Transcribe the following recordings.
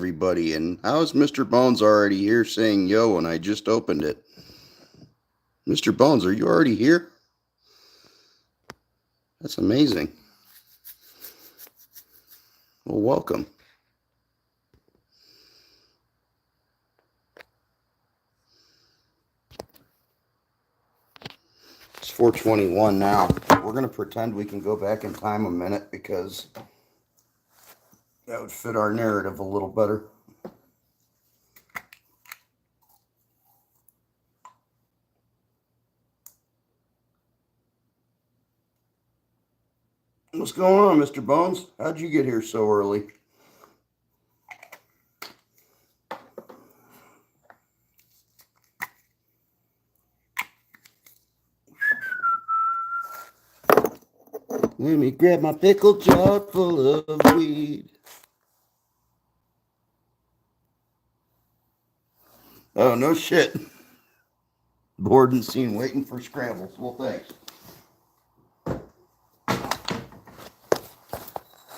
everybody. And how's Mr. Bones already here saying yo and I just opened it? Mr. Bones, are you already here? That's amazing. Well, welcome. It's 4:21 now. We're going to pretend we can go back in time a minute because that would fit our narrative a little better. What's going on, Mr. Bones? How'd you get here so early? Let me grab my pickle jar full of weed. Oh, no shit. Bored and seen waiting for Scrambles. Well, thanks.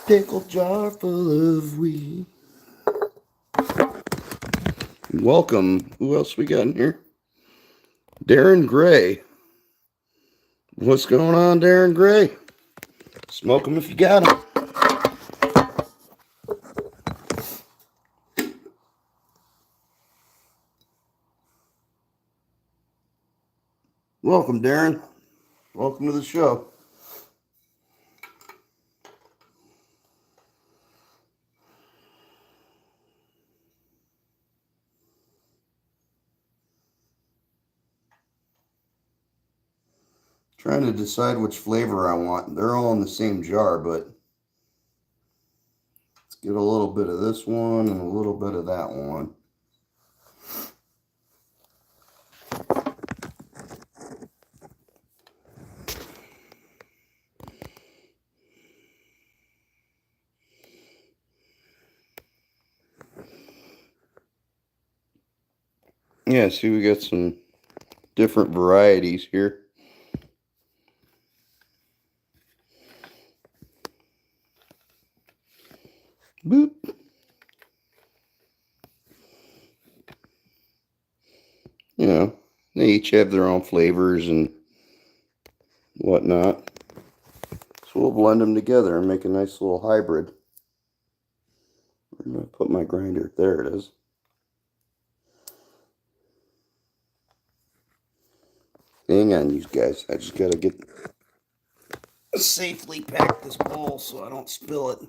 Pickle jar full of weed. Welcome. Who else we got in here? Darren Gray. What's going on, Darren Gray? Smoke them if you got them. Welcome, Darren. Welcome to the show. Trying to decide which flavor I want. They're all in the same jar, but let's get a little bit of this one and a little bit of that one. Yeah, see, we got some different varieties here. Boop. You know, they each have their own flavors and whatnot. So we'll blend them together and make a nice little hybrid. Where did I put my grinder? There it is. Hang on, you guys. I just gotta get safely pack this bowl so I don't spill it.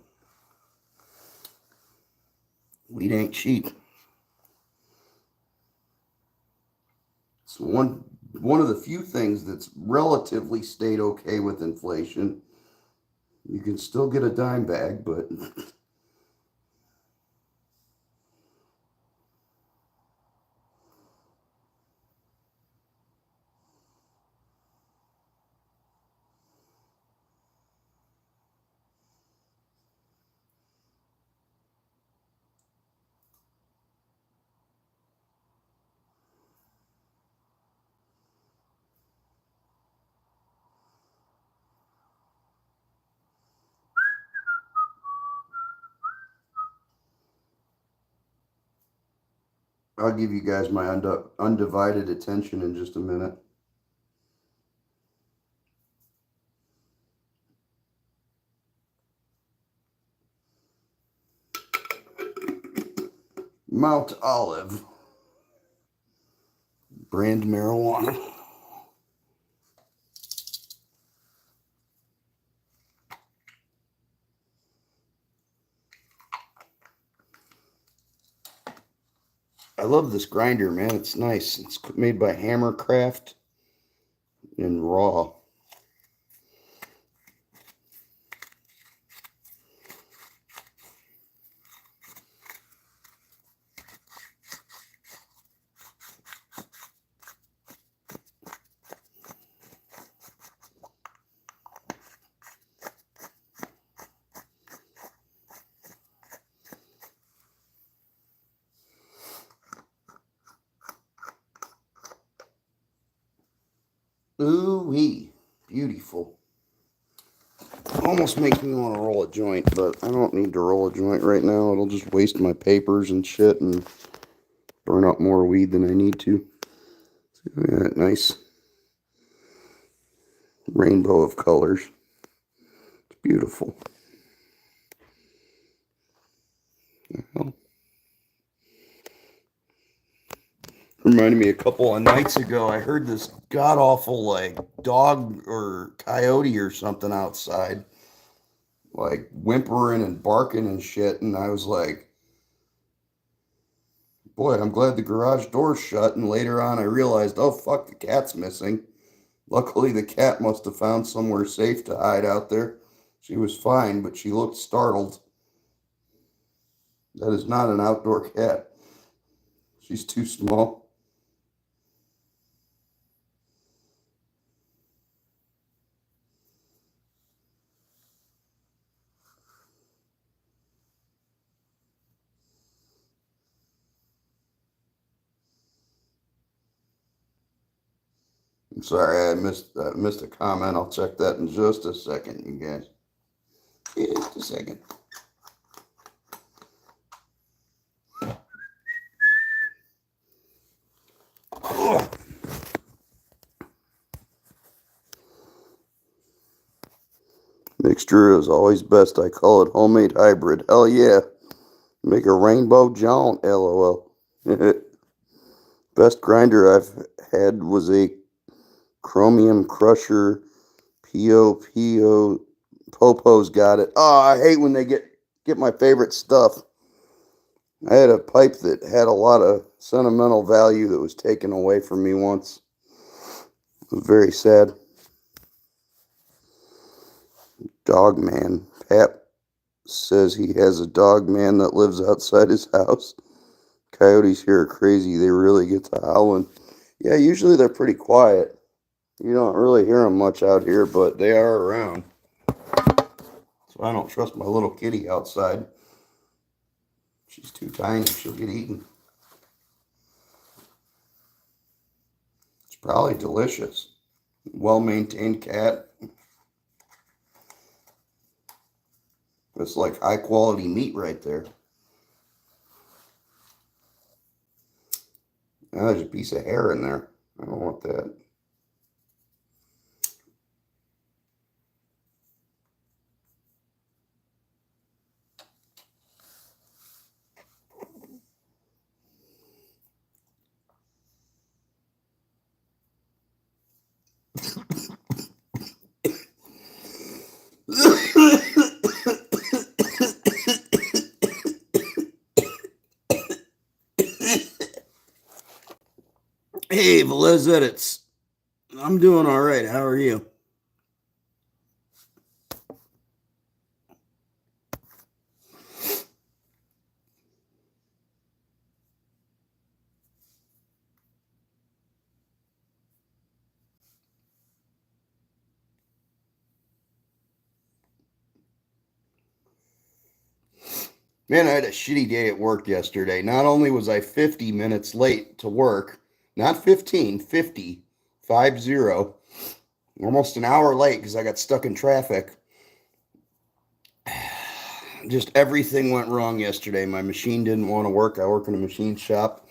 Weed ain't cheap. It's one of the few things that's relatively stayed okay with inflation. You can still get a dime bag, but I'll give you guys my undivided attention in just a minute. Mount Olive brand marijuana. I love this grinder, man. It's nice. It's made by Hammercraft and raw. Ooh-wee. Beautiful. almost makes me want to roll a joint, but I don't need to roll a joint right now. It'll just waste my papers and shit and burn up more weed than I need to. Yeah, nice rainbow of colors. It's beautiful. Well, reminded me a couple of nights ago, I heard this god awful like dog or coyote or something outside, like whimpering and barking and shit. And I was like, boy, I'm glad the garage door's shut. And later on, I realized, oh, fuck, the cat's missing. Luckily, the cat must have found somewhere safe to hide out there. She was fine, but she looked startled. That is not an outdoor cat. She's too small. I'm sorry, I missed a comment. I'll check that in just a second, you guys. Just a second. Mixture is always best. I call it homemade hybrid. Hell yeah. Make a rainbow jaunt, lol. Best grinder I've had was a chromium crusher. P.O. Popo's got it. Oh, I hate when they get my favorite stuff. I had a pipe that had a lot of sentimental value that was taken away from me once. It was very sad. Dog man. Pat says he has a dog man that lives outside his house. Coyotes here are crazy. They really get to howling. Yeah, usually they're pretty quiet. You don't really hear them much out here, but they are around. So I don't trust my little kitty outside. She's too tiny. She'll get eaten. It's probably delicious. Well-maintained cat. It's like high-quality meat right there. Oh, there's a piece of hair in there. I don't want that. Hey, Velez Edits. I'm doing all right. How are you? Man, I had a shitty day at work yesterday. Not only was I 50 minutes late to work, not 15, 50, 50, almost an hour late because I got stuck in traffic. Just everything went wrong yesterday. My machine didn't want to work. I work in a machine shop.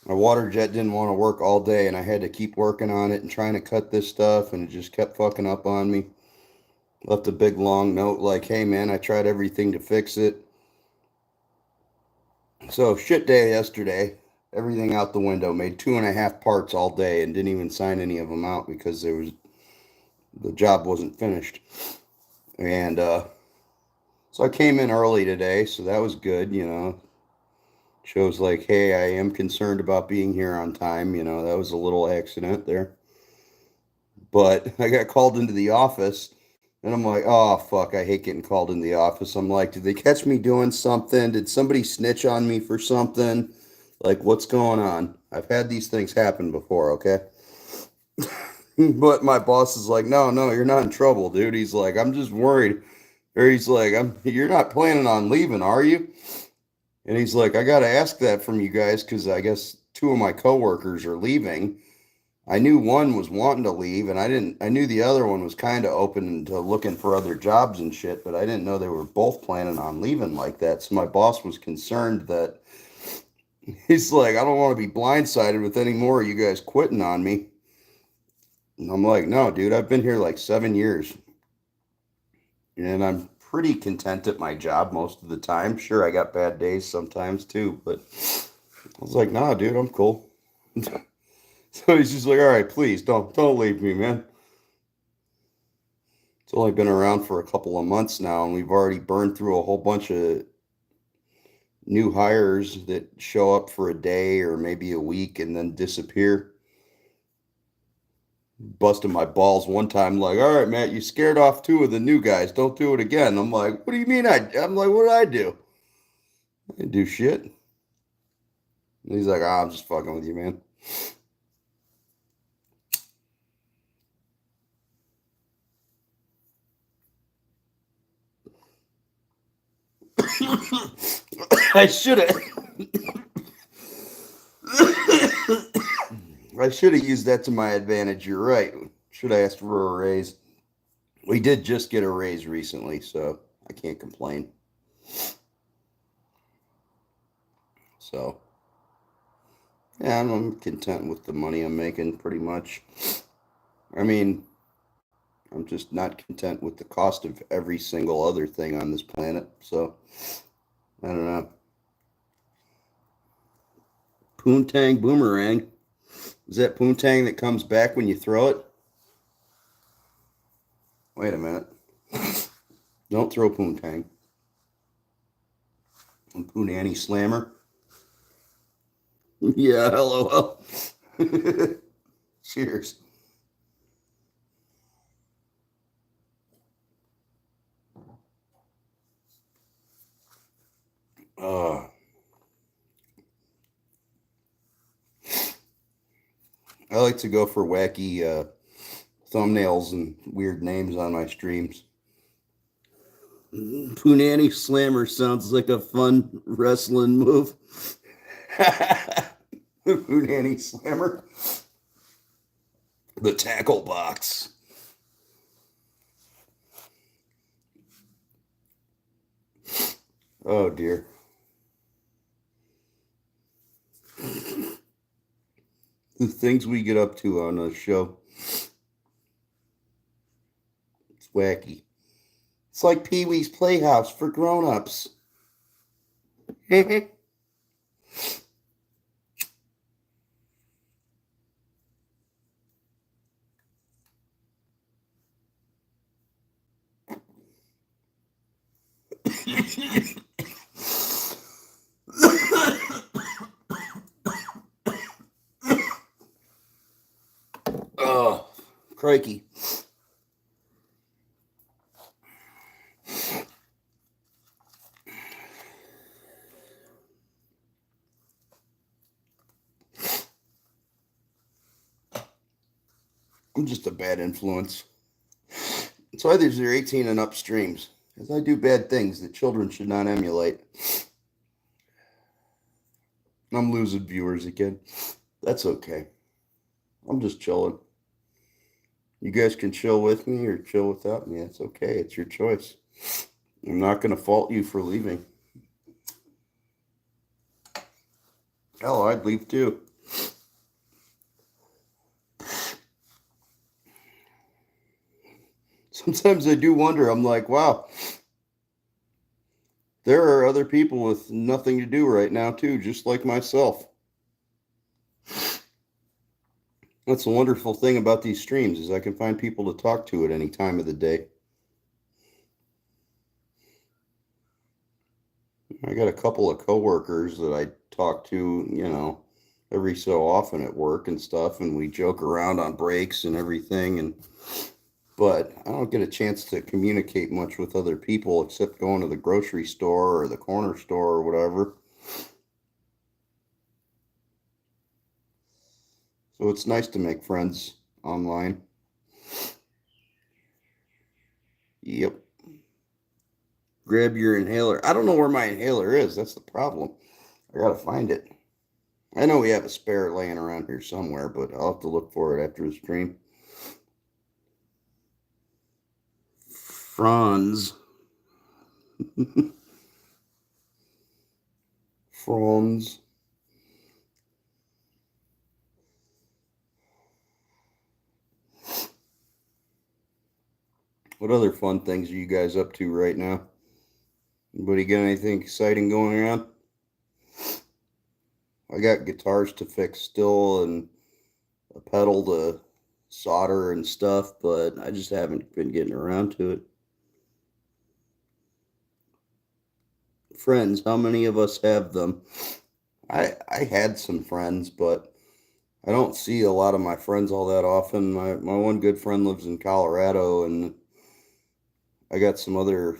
My water jet didn't want to work all day, and I had to keep working on it and trying to cut this stuff, and it just kept fucking up on me. Left a big long note like, hey man, I tried everything to fix it. So shit day yesterday. Everything out the window. Made 2.5 parts all day and didn't even sign any of them out because the job wasn't finished. And so I came in early today, so that was good, Shows like, hey, I am concerned about being here on time. That was a little accident there. But I got called into the office, and I'm like, oh, fuck, I hate getting called in the office. I'm like, did they catch me doing something? Did somebody snitch on me for something? Like, what's going on? I've had these things happen before, okay? But my boss is like, no, you're not in trouble, dude. He's like, I'm just worried. Or he's like, you're not planning on leaving, are you? And he's like, I got to ask that from you guys because I guess 2 of my coworkers are leaving. I knew one was wanting to leave, and I knew the other one was kind of open to looking for other jobs and shit, but I didn't know they were both planning on leaving like that. So my boss was concerned that he's like, I don't want to be blindsided with any more of you guys quitting on me. And I'm like, no, dude, I've been here like 7 years, and I'm pretty content at my job most of the time. Sure, I got bad days sometimes too, but I was like, nah, dude, I'm cool. So he's just like, all right, please don't leave me, man. It's only been around for a couple of months now, and we've already burned through a whole bunch of new hires that show up for a day or maybe a week and then disappear. Busted my balls one time, like, all right, Matt, you scared off two of the new guys. Don't do it again. I'm like, what do you mean? I'm like, what did I do? I didn't do shit. And he's like, I'm just fucking with you, man. I should have. I should have used that to my advantage. You're right. Should have asked for a raise. We did just get a raise recently, so I can't complain. So, yeah, I'm content with the money I'm making pretty much. I mean, I'm just not content with the cost of every single other thing on this planet. So, I don't know. Poontang boomerang. Is that poontang that comes back when you throw it? Wait a minute. Don't throw poontang. Poonanny slammer. Yeah, lol. Cheers. Uh, I like to go for wacky thumbnails and weird names on my streams. Poonanny Slammer sounds like a fun wrestling move. Poonanny Slammer. The tackle box. Oh dear. The things we get up to on a show. It's wacky. It's like Pee Wee's Playhouse for grown-ups. Oh, crikey. I'm just a bad influence. It's why there's 18 and up streams, because I do bad things that children should not emulate. I'm losing viewers again. That's okay. I'm just chilling. You guys can chill with me or chill without me. It's okay. It's your choice. I'm not going to fault you for leaving. Hell, I'd leave too. Sometimes I do wonder. I'm like, wow, there are other people with nothing to do right now too, just like myself. That's the wonderful thing about these streams is I can find people to talk to at any time of the day. I got a couple of coworkers that I talk to, every so often at work and stuff, and we joke around on breaks and everything. But I don't get a chance to communicate much with other people except going to the grocery store or the corner store or whatever. So it's nice to make friends online. Yep. Grab your inhaler. I don't know where my inhaler is. That's the problem. I gotta find it. I know we have a spare laying around here somewhere, but I'll have to look for it after the stream. Franz. Franz. What other fun things are you guys up to right now? Anybody got anything exciting going on? I got guitars to fix still and a pedal to solder and stuff, but I just haven't been getting around to it. Friends, how many of us have them? I had some friends, but I don't see a lot of my friends all that often. My one good friend lives in Colorado, and I got some other.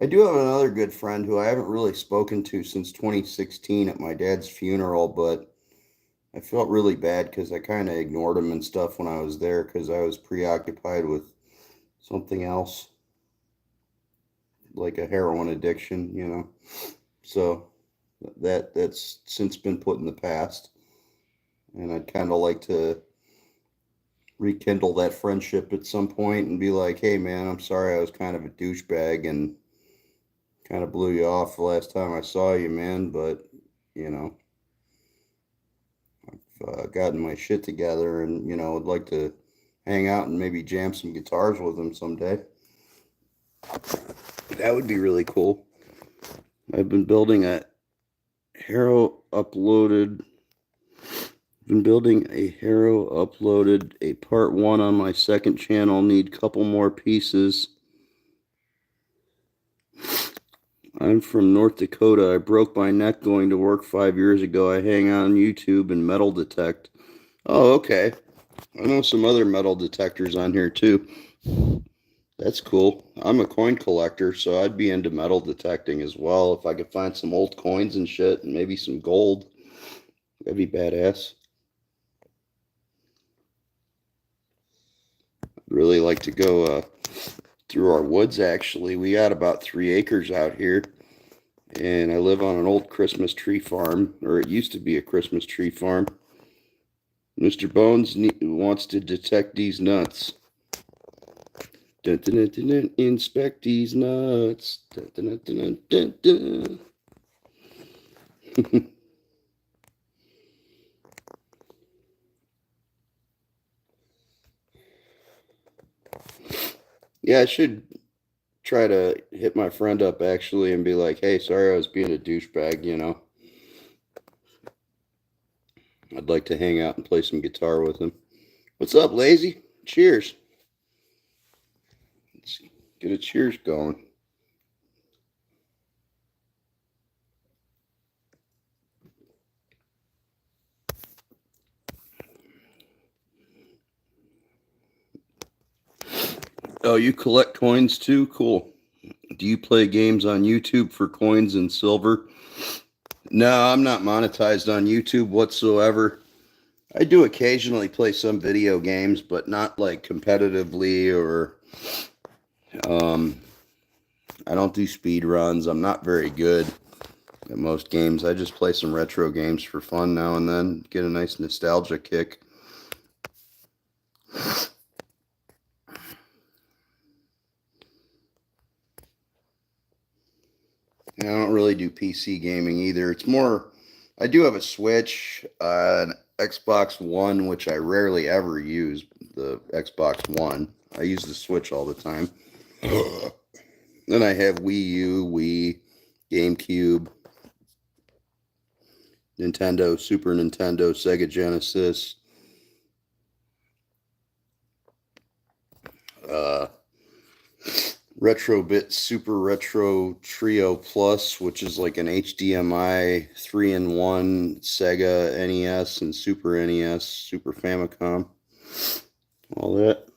I do have another good friend who I haven't really spoken to since 2016 at my dad's funeral, but I felt really bad because I kind of ignored him and stuff when I was there because I was preoccupied with something else, like a heroin addiction, you know. So that's since been put in the past, and I'd kind of like to rekindle that friendship at some point and be like, "Hey, man, I'm sorry I was kind of a douchebag and kind of blew you off the last time I saw you, man, but you know, gotten my shit together and would like to hang out and maybe jam some guitars with him someday." That would be really cool. I've been building a Hero uploaded. Been building a Hero uploaded a part 1 on my second channel. Need a couple more pieces. I'm from North Dakota. I broke my neck going to work 5 years ago. I hang out on YouTube and metal detect. Oh, okay. I know some other metal detectors on here too. That's cool. I'm a coin collector, so I'd be into metal detecting as well. If I could find some old coins and shit and maybe some gold, that'd be badass. I'd really like to go through our woods, actually. We got about 3 acres out here, and I live on an old Christmas tree farm, or it used to be a Christmas tree farm. Mr. Bones wants to detect these nuts. Dun, dun, dun, dun, dun, inspect these nuts. Dun, dun, dun, dun, dun, dun. Yeah, I should try to hit my friend up actually and be like, "Hey, sorry I was being a douchebag. I'd like to hang out and play some guitar with him." What's up, lazy? Cheers. Let's get a cheers going. Oh, you collect coins too? Cool. Do you play games on YouTube for coins and silver? No, I'm not monetized on YouTube whatsoever. I do occasionally play some video games, but not like competitively or um, I don't do speed runs. I'm not very good at most games. I just play some retro games for fun now and then, get a nice nostalgia kick. And I don't really do PC gaming either. It's more, I do have a Switch, an Xbox One, which I rarely ever use, the Xbox One. I use the Switch all the time. Then I have Wii U, Wii, GameCube, Nintendo, Super Nintendo, Sega Genesis, uh, Retrobit Super Retro Trio Plus, which is like an HDMI 3-in-1 Sega NES and Super NES, Super Famicom, all that.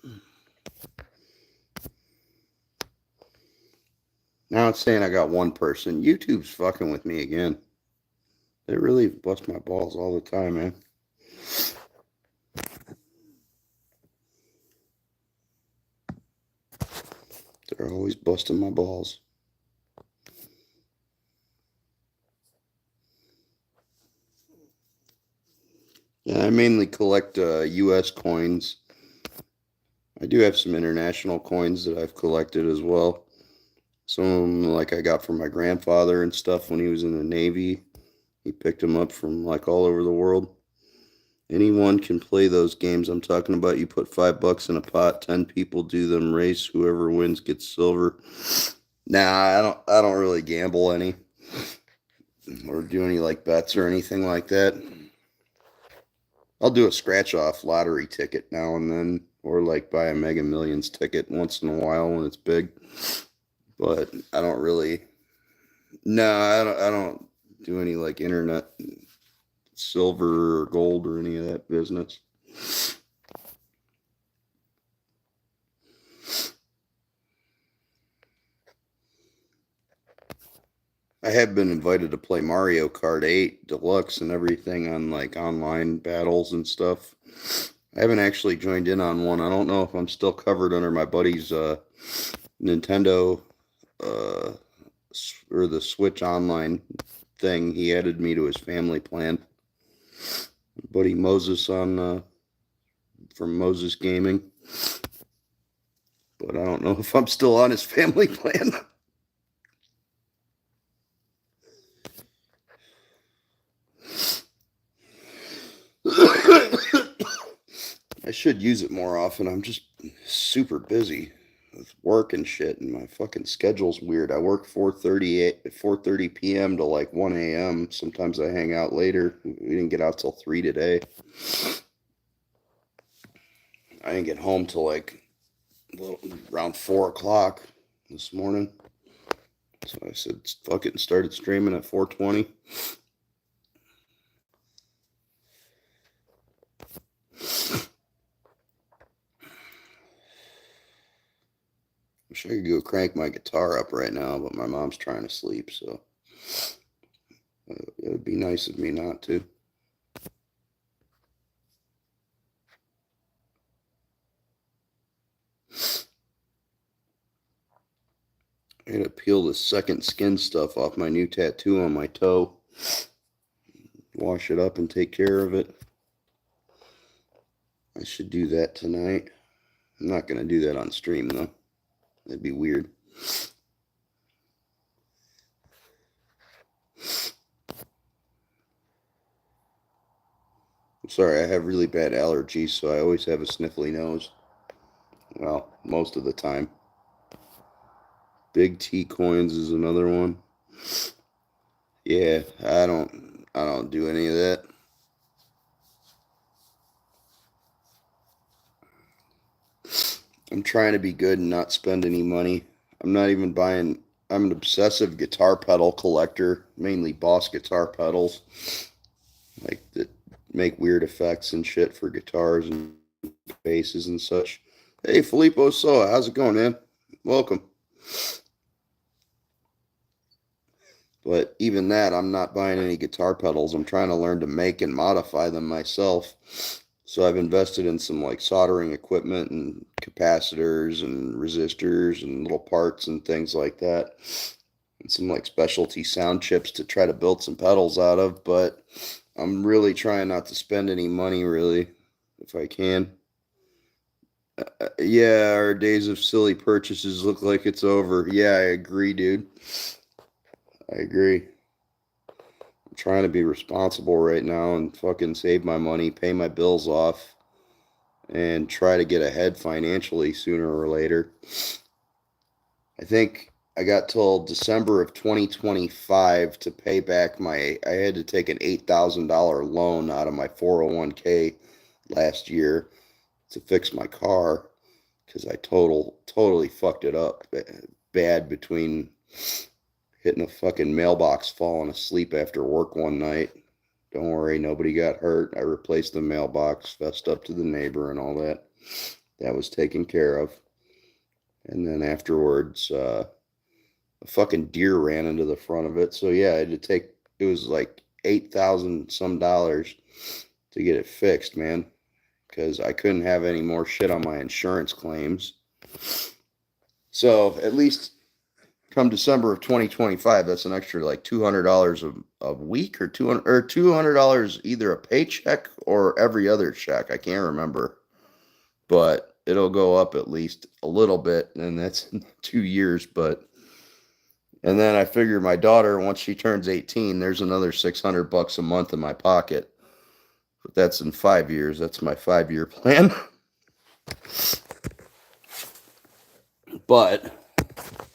Now it's saying I got one person. YouTube's fucking with me again. They really bust my balls all the time, man. They're always busting my balls. Yeah, I mainly collect U.S. coins. I do have some international coins that I've collected as well. Some of them, like I got from my grandfather and stuff when he was in the Navy. He picked them up from like all over the world. Anyone can play those games I'm talking about. You put $5 in a pot, 10 people do them race. Whoever wins gets silver. Nah, I don't really gamble any or do any like bets or anything like that. I'll do a scratch off lottery ticket now and then, or like buy a Mega Millions ticket once in a while when it's big. But I don't really. No, I don't do any like internet silver or gold or any of that business. I have been invited to play Mario Kart 8 Deluxe and everything on like online battles and stuff. I haven't actually joined in on one. I don't know if I'm still covered under my buddy's Nintendo uh, or the Switch Online thing. He added me to his family plan. Buddy Moses on from Moses Gaming, but I don't know if I'm still on his family plan. I should use it more often. I'm just super busy with work and shit, and my fucking schedule's weird. I work 4:30 p.m. to like 1 a.m. Sometimes I hang out later. We didn't get out till 3 today. I didn't get home till like around 4 o'clock this morning. So I said, fuck it, and started streaming at 4:20. Wish I could go crank my guitar up right now, but my mom's trying to sleep, so it would be nice of me not to. I gotta peel the second skin stuff off my new tattoo on my toe. Wash it up and take care of it. I should do that tonight. I'm not gonna do that on stream though. That'd be weird. I'm sorry, I have really bad allergies, so I always have a sniffly nose. Well, most of the time. Big T coins is another one. Yeah, I don't do any of that. I'm trying to be good and not spend any money. I'm not even buying. I'm an obsessive guitar pedal collector, mainly Boss guitar pedals, like that make weird effects and shit for guitars and basses and such. Hey, Filippo Soa, how's it going, man? Welcome. But even that, I'm not buying any guitar pedals. I'm trying to learn to make and modify them myself. So I've invested in some like soldering equipment and capacitors and resistors and little parts and things like that. And some like specialty sound chips to try to build some pedals out of, but I'm really trying not to spend any money really if I can. Yeah, our days of silly purchases look like it's over. Yeah, I agree, dude. I agree. I'm trying to be responsible right now and fucking save my money, pay my bills off, and try to get ahead financially sooner or later. I think I got till December of 2025 to pay back I had to take an $8,000 loan out of my 401k last year to fix my car because I totally fucked it up bad between hitting a fucking mailbox, falling asleep after work one night. Don't worry, nobody got hurt. I replaced the mailbox, fessed up to the neighbor and all that. That was taken care of. And then afterwards, a fucking deer ran into the front of it. So yeah, it was like 8,000 some dollars to get it fixed, man. Because I couldn't have any more shit on my insurance claims. So at least come December of 2025, that's an extra like $200 a week, or $200 either a paycheck or every other check. I can't remember, but it'll go up at least a little bit, and that's 2 years. But and then I figure my daughter, once she turns 18, there's another $600 a month in my pocket. But that's in 5 years. That's my 5 year plan. But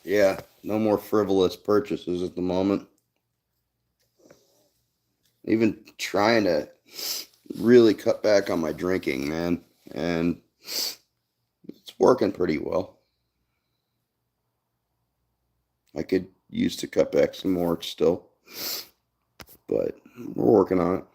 yeah, no more frivolous purchases at the moment. Even trying to really cut back on my drinking, man. And it's working pretty well. I could use to cut back some more still, but we're working on it.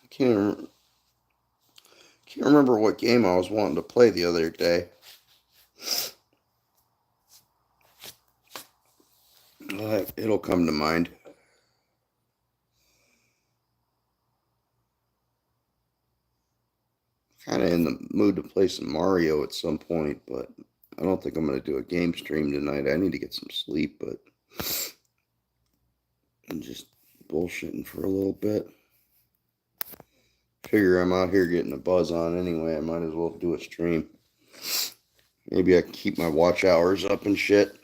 I can't remember what game I was wanting to play the other day. It'll come to mind. Kind of in the mood to play some Mario at some point, but I don't think I'm going to do a game stream tonight. I need to get some sleep, but I'm just bullshitting for a little bit. Figure I'm out here getting a buzz on anyway. I might as well do a stream. Maybe I can keep my watch hours up and shit.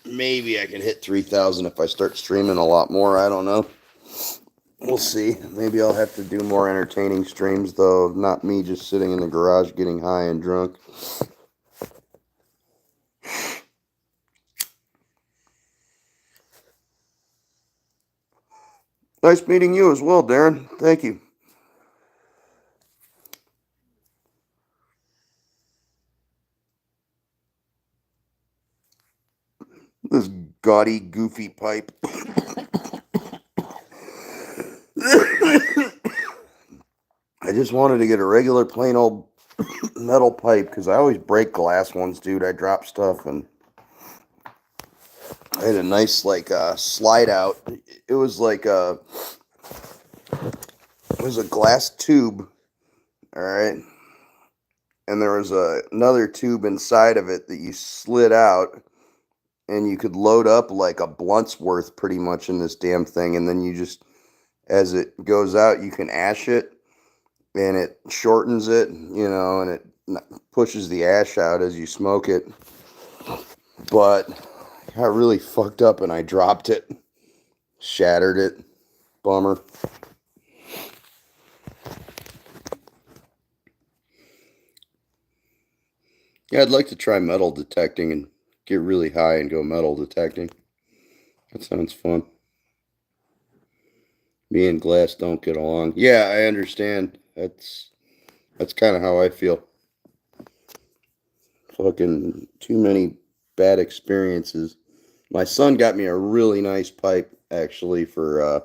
Maybe I can hit 3,000 if I start streaming a lot more. I don't know. We'll see. Maybe I'll have to do more entertaining streams, though. Not me just sitting in the garage getting high and drunk. Nice meeting you as well, Darren. Thank you. This gaudy, goofy pipe. I just wanted to get a regular, plain old metal pipe, because I always break glass ones, dude. I drop stuff, and I had a nice, like, slide out. It was like it was a glass tube, all right? And there was another tube inside of it that you slid out, and you could load up like a blunt's worth pretty much in this damn thing, and then you just, as it goes out, you can ash it, and it shortens it, and it pushes the ash out as you smoke it. But I got really fucked up and I dropped it, shattered it. Bummer. Yeah, I'd like to try metal detecting and get really high and go metal detecting. That sounds fun. Me and glass don't get along. Yeah, I understand. That's kind of how I feel. Fucking too many bad experiences. My son got me a really nice pipe, actually, for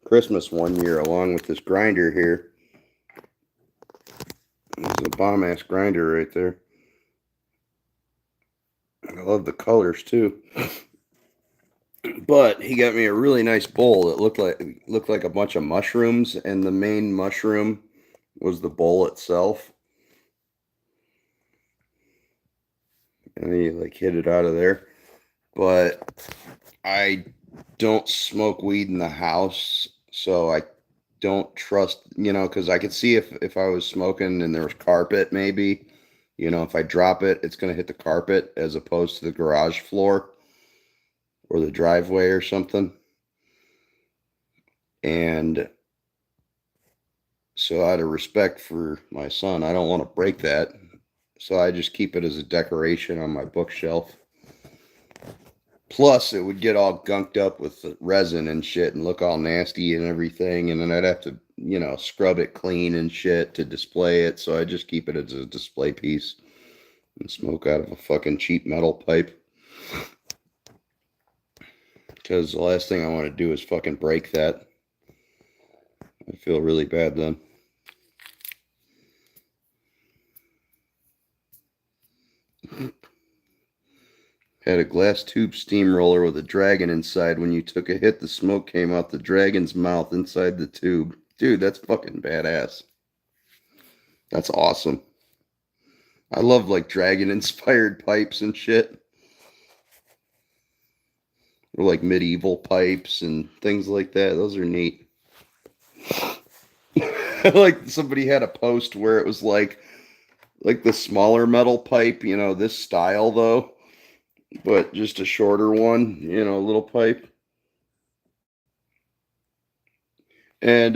Christmas one year, along with this grinder here. It's a bomb-ass grinder right there. I love the colors, too. But he got me a really nice bowl that looked like a bunch of mushrooms, and the main mushroom was the bowl itself. And he like hit it out of there. But I don't smoke weed in the house, so I don't trust, because I could see if I was smoking and there was carpet, maybe, if I drop it, it's going to hit the carpet as opposed to the garage floor or the driveway or something. And so out of respect for my son, I don't want to break that. So I just keep it as a decoration on my bookshelf. Plus, it would get all gunked up with resin and shit and look all nasty and everything. And then I'd have to, scrub it clean and shit to display it. So I just keep it as a display piece and smoke out of a fucking cheap metal pipe. Because the last thing I want to do is fucking break that. I feel really bad then. Had a glass tube steamroller with a dragon inside. When you took a hit, the smoke came out the dragon's mouth inside the tube. Dude, that's fucking badass. That's awesome. I love like dragon inspired pipes and shit. Or like medieval pipes and things like that. Those are neat. Like somebody had a post where it was like the smaller metal pipe, this style though, but just a shorter one, a little pipe. And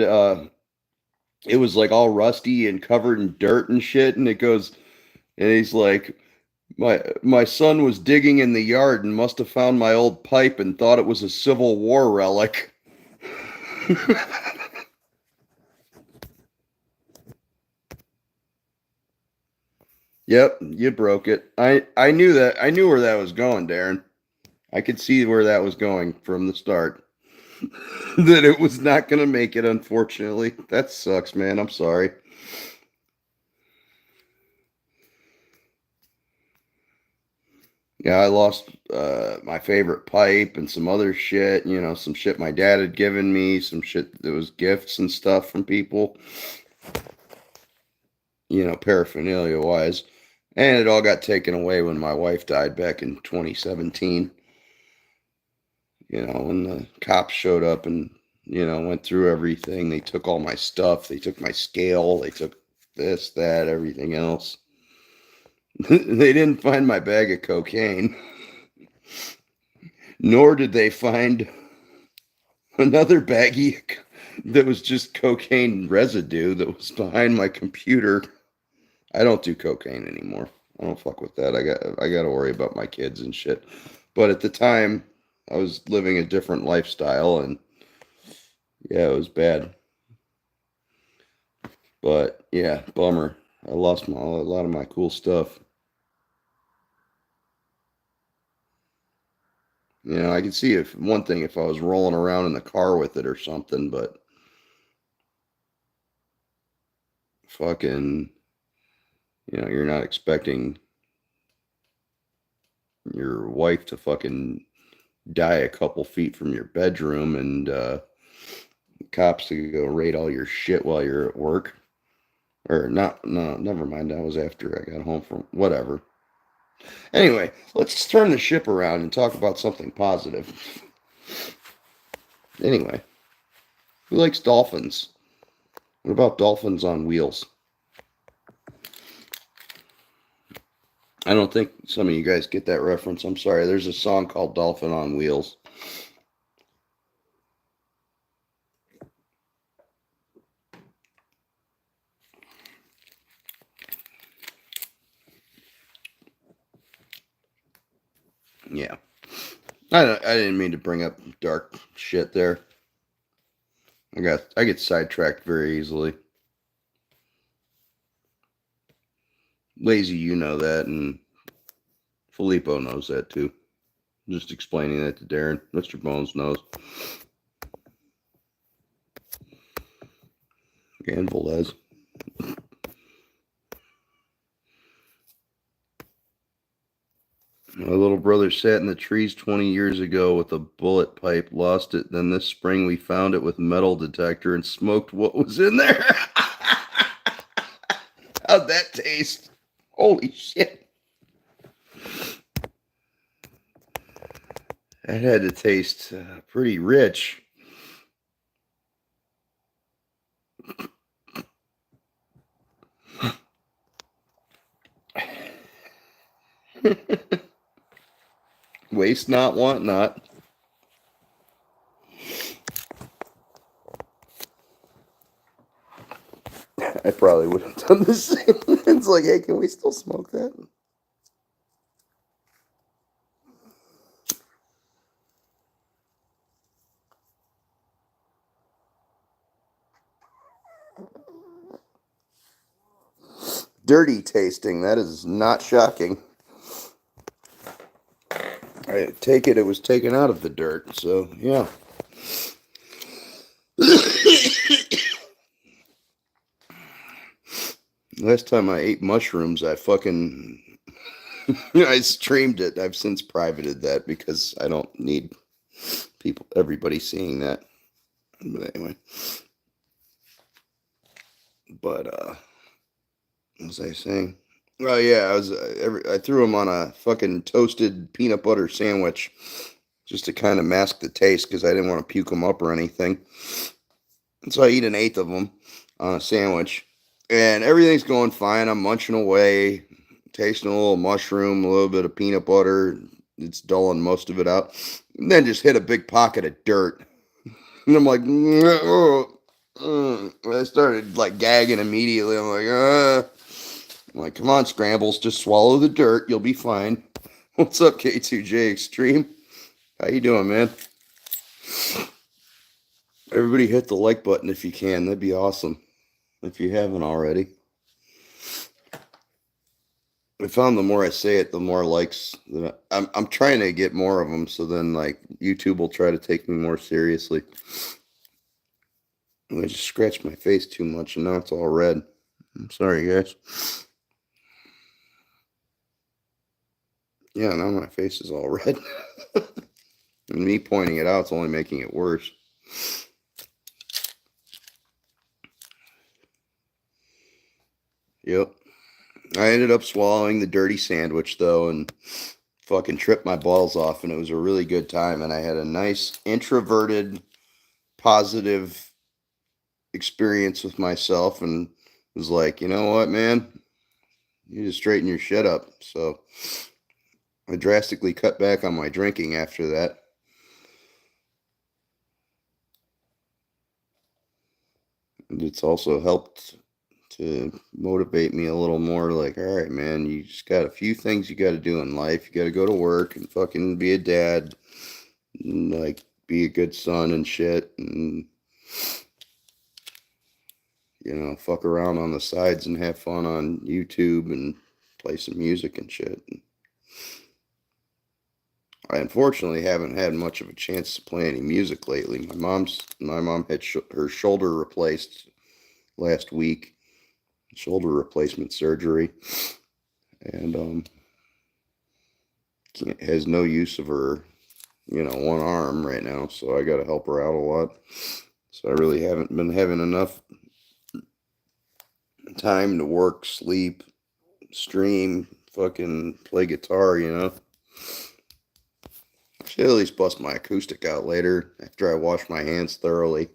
it was like all rusty and covered in dirt and shit. And it goes, and he's like, my son was digging in the yard and must have found my old pipe and thought it was a Civil War relic. Yep, you broke it. I knew that. I knew where that was going, Darren. I could see where that was going from the start. That it was not going to make it, unfortunately. That sucks, man. I'm sorry. Yeah, I lost my favorite pipe and some other shit, some shit my dad had given me, some shit that was gifts and stuff from people, paraphernalia wise. And it all got taken away when my wife died back in 2017. When the cops showed up and, went through everything. They took all my stuff. They took my scale. They took this, that, everything else. They didn't find my bag of cocaine, nor did they find another baggie that was just cocaine residue that was behind my computer. I don't do cocaine anymore. I don't fuck with that. I got to worry about my kids and shit. But at the time, I was living a different lifestyle, and yeah, it was bad. But yeah, bummer. I lost a lot of my cool stuff. I could see if one thing if I was rolling around in the car with it or something, but fucking, you're not expecting your wife to fucking die a couple feet from your bedroom and cops to go raid all your shit while you're at work. Or not, no, never mind. That was after I got home from whatever. Anyway, let's turn the ship around and talk about something positive. Anyway, who likes dolphins? What about dolphins on wheels? I don't think some of you guys get that reference. I'm sorry. There's a song called Dolphin on Wheels. Yeah. I didn't mean to bring up dark shit there. I get sidetracked very easily. Lazy, you know that, and Filippo knows that too. Just explaining that to Darren. Mr. Bones knows. And Velez. My little brother sat in the trees 20 years ago with a bullet pipe, lost it. Then this spring we found it with metal detector and smoked what was in there. How'd that taste? Holy shit. That had to taste pretty rich. Waste not, want not. I probably would have done the same. It's like, hey, can we still smoke that? Dirty tasting. That is not shocking. I take it was taken out of the dirt, so yeah. Last time I ate mushrooms, I fucking I streamed it. I've since privated that because I don't need everybody seeing that. But anyway, what was I saying? Oh yeah, I threw them on a fucking toasted peanut butter sandwich just to kind of mask the taste because I didn't want to puke them up or anything. And so I eat an eighth of them on a sandwich, and everything's going fine. I'm munching away, tasting a little mushroom, a little bit of peanut butter. It's dulling most of it out, and then just hit a big pocket of dirt, and I'm like, I started like gagging immediately. I'm like, come on, Scrambles, just swallow the dirt. You'll be fine. What's up, K2J Extreme? How you doing, man? Everybody hit the like button if you can. That'd be awesome. If you haven't already. I found the more I say it, the more likes. I'm trying to get more of them, so then like YouTube will try to take me more seriously. I just scratched my face too much, and now it's all red. I'm sorry, guys. Yeah, now my face is all red. And me pointing it out is only making it worse. Yep. I ended up swallowing the dirty sandwich, though, and fucking tripped my balls off, and it was a really good time. And I had a nice, introverted, positive experience with myself, and was like, you know what, man? You just straighten your shit up. So I drastically cut back on my drinking after that. And it's also helped to motivate me a little more. Like, all right, man, you just got a few things you got to do in life. You got to go to work and fucking be a dad, and like be a good son and shit, and fuck around on the sides and have fun on YouTube and play some music and shit. I unfortunately haven't had much of a chance to play any music lately. My mom had her shoulder replaced last week, shoulder replacement surgery, and has no use of her, one arm right now. So I got to help her out a lot. So I really haven't been having enough time to work, sleep, stream, fucking play guitar, I should at least bust my acoustic out later after I wash my hands thoroughly.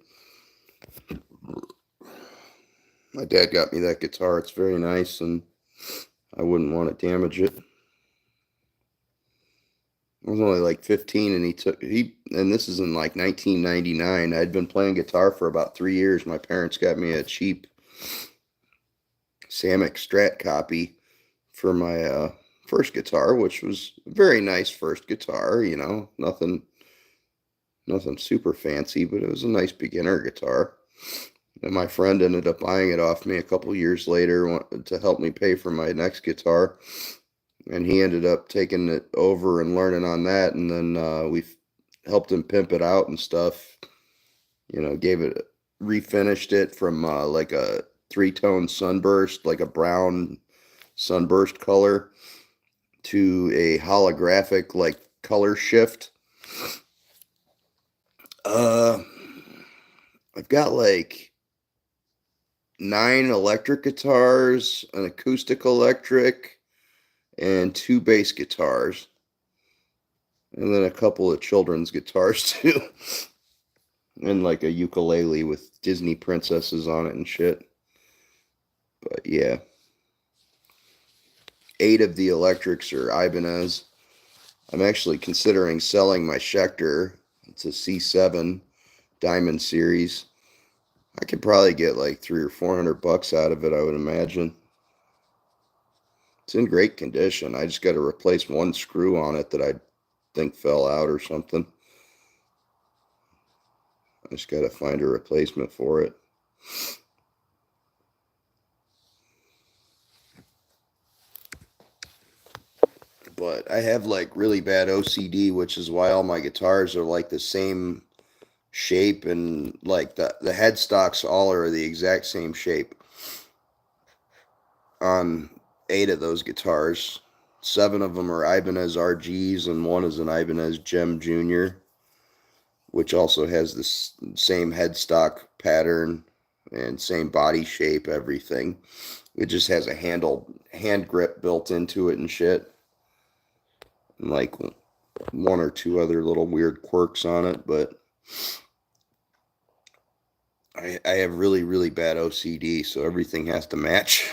My dad got me that guitar. It's very nice, and I wouldn't want to damage it. I was only like 15, and and this is in like 1999. I'd been playing guitar for about 3 years. My parents got me a cheap Samick Strat copy for my first guitar, which was a very nice first guitar, nothing super fancy, but it was a nice beginner guitar. And my friend ended up buying it off me a couple years later to help me pay for my next guitar. And he ended up taking it over and learning on that. And then we helped him pimp it out and stuff. Refinished it from like a 3-tone sunburst, like a brown sunburst color, to a holographic like color shift. I've got like 9 electric guitars, an acoustic electric, and 2 bass guitars, and then a couple of children's guitars too, and like a ukulele with Disney princesses on it and shit. But yeah, 8 of the electrics are Ibanez. I'm actually considering selling my Schecter. It's a C7 Diamond Series. I could probably get like $300 or $400 out of it, I would imagine. It's in great condition. I just got to replace one screw on it that I think fell out or something. I just got to find a replacement for it. But I have like really bad OCD, which is why all my guitars are like the same shape, and like the headstocks all are the exact same shape on 8 of those guitars. 7 of them are Ibanez RGs, and one is an Ibanez Gem Junior, which also has this same headstock pattern and same body shape, everything. It just has a hand grip built into it and shit. And like one or two other little weird quirks on it, but I have really, really bad OCD, so everything has to match.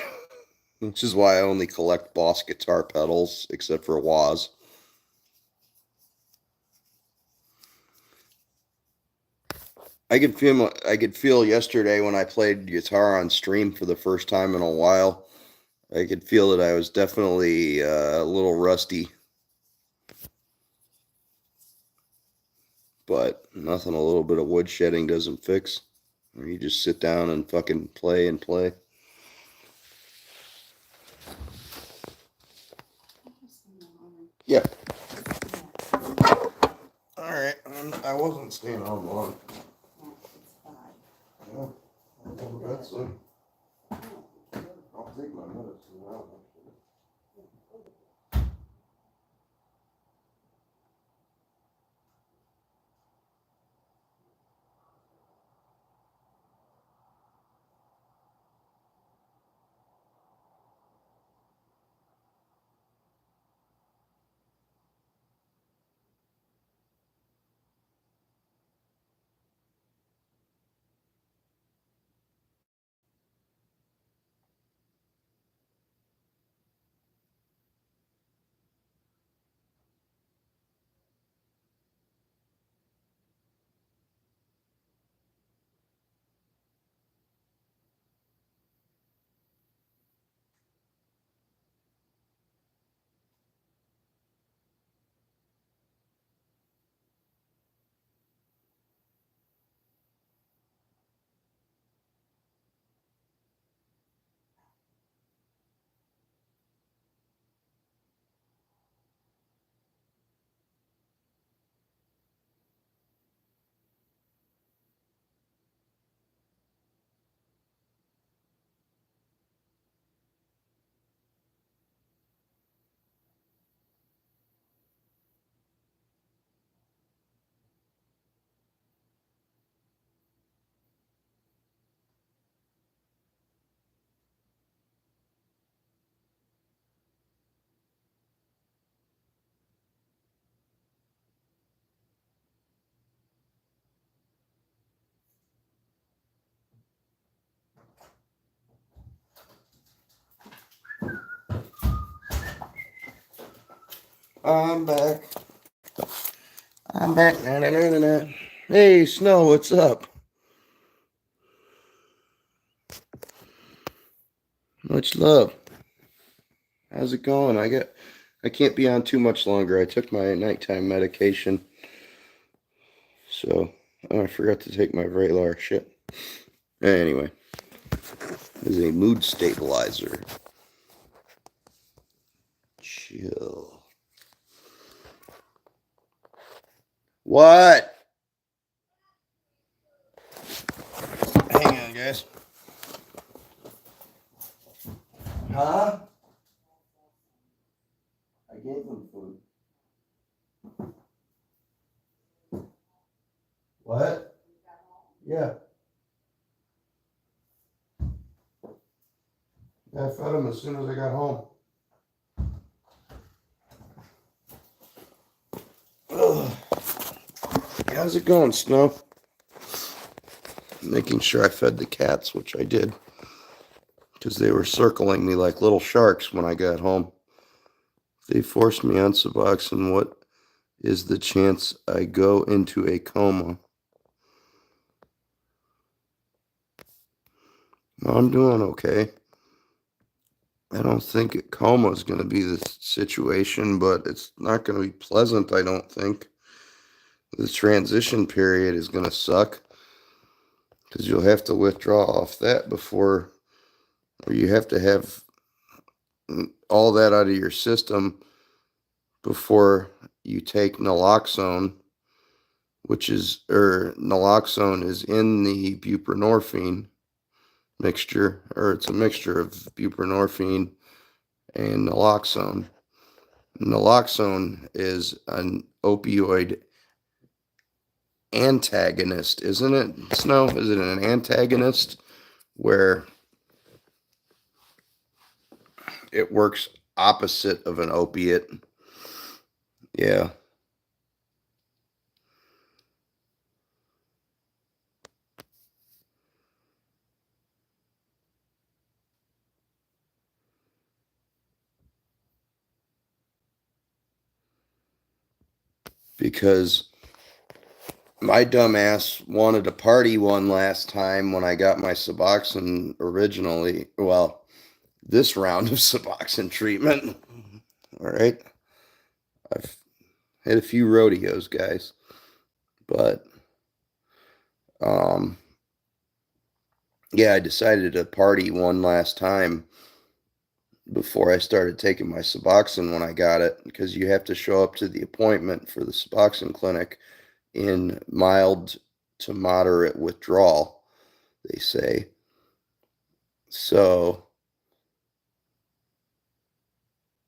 Which is why I only collect Boss guitar pedals, except for Waz. I could feel yesterday when I played guitar on stream for the first time in a while. I could feel that I was definitely a little rusty, but nothing a little bit of wood shedding doesn't fix. Or you just sit down and fucking play and play. Yeah. All right. I wasn't staying on long. Yeah. I'll go to bed soon. I'll take my medicine now. I'm back. I'm back. Nah, nah, nah, nah, nah. Hey, Snow, what's up? Much love. How's it going? I can't be on too much longer. I took my nighttime medication, so I forgot to take my Vraylar shit. Anyway, this is a mood stabilizer. Chill. What? Hang on, guys. Huh? I gave them food. What? Yeah. I fed them as soon as I got home. Ugh. How's it going, Snow? Making sure I fed the cats, which I did, because they were circling me like little sharks when I got home. They forced me on Suboxone. What is the chance I go into a coma? Well, I'm doing okay. I don't think a coma is going to be the situation, but it's not going to be pleasant, I don't think. The transition period is going to suck because you'll have to withdraw off that before, or you have to have all that out of your system before you take naloxone, naloxone is in the buprenorphine mixture, or it's a mixture of buprenorphine and naloxone. Naloxone is an opioid antagonist, isn't it? Snow, is it an antagonist where it works opposite of an opiate? Yeah. Because my dumb ass wanted to party one last time when I got my Suboxone originally. Well, this round of Suboxone treatment. All right. I've had a few rodeos, guys. But um yeah, I decided to party one last time before I started taking my Suboxone when I got it, because you have to show up to the appointment for the Suboxone clinic in mild to moderate withdrawal, they say. So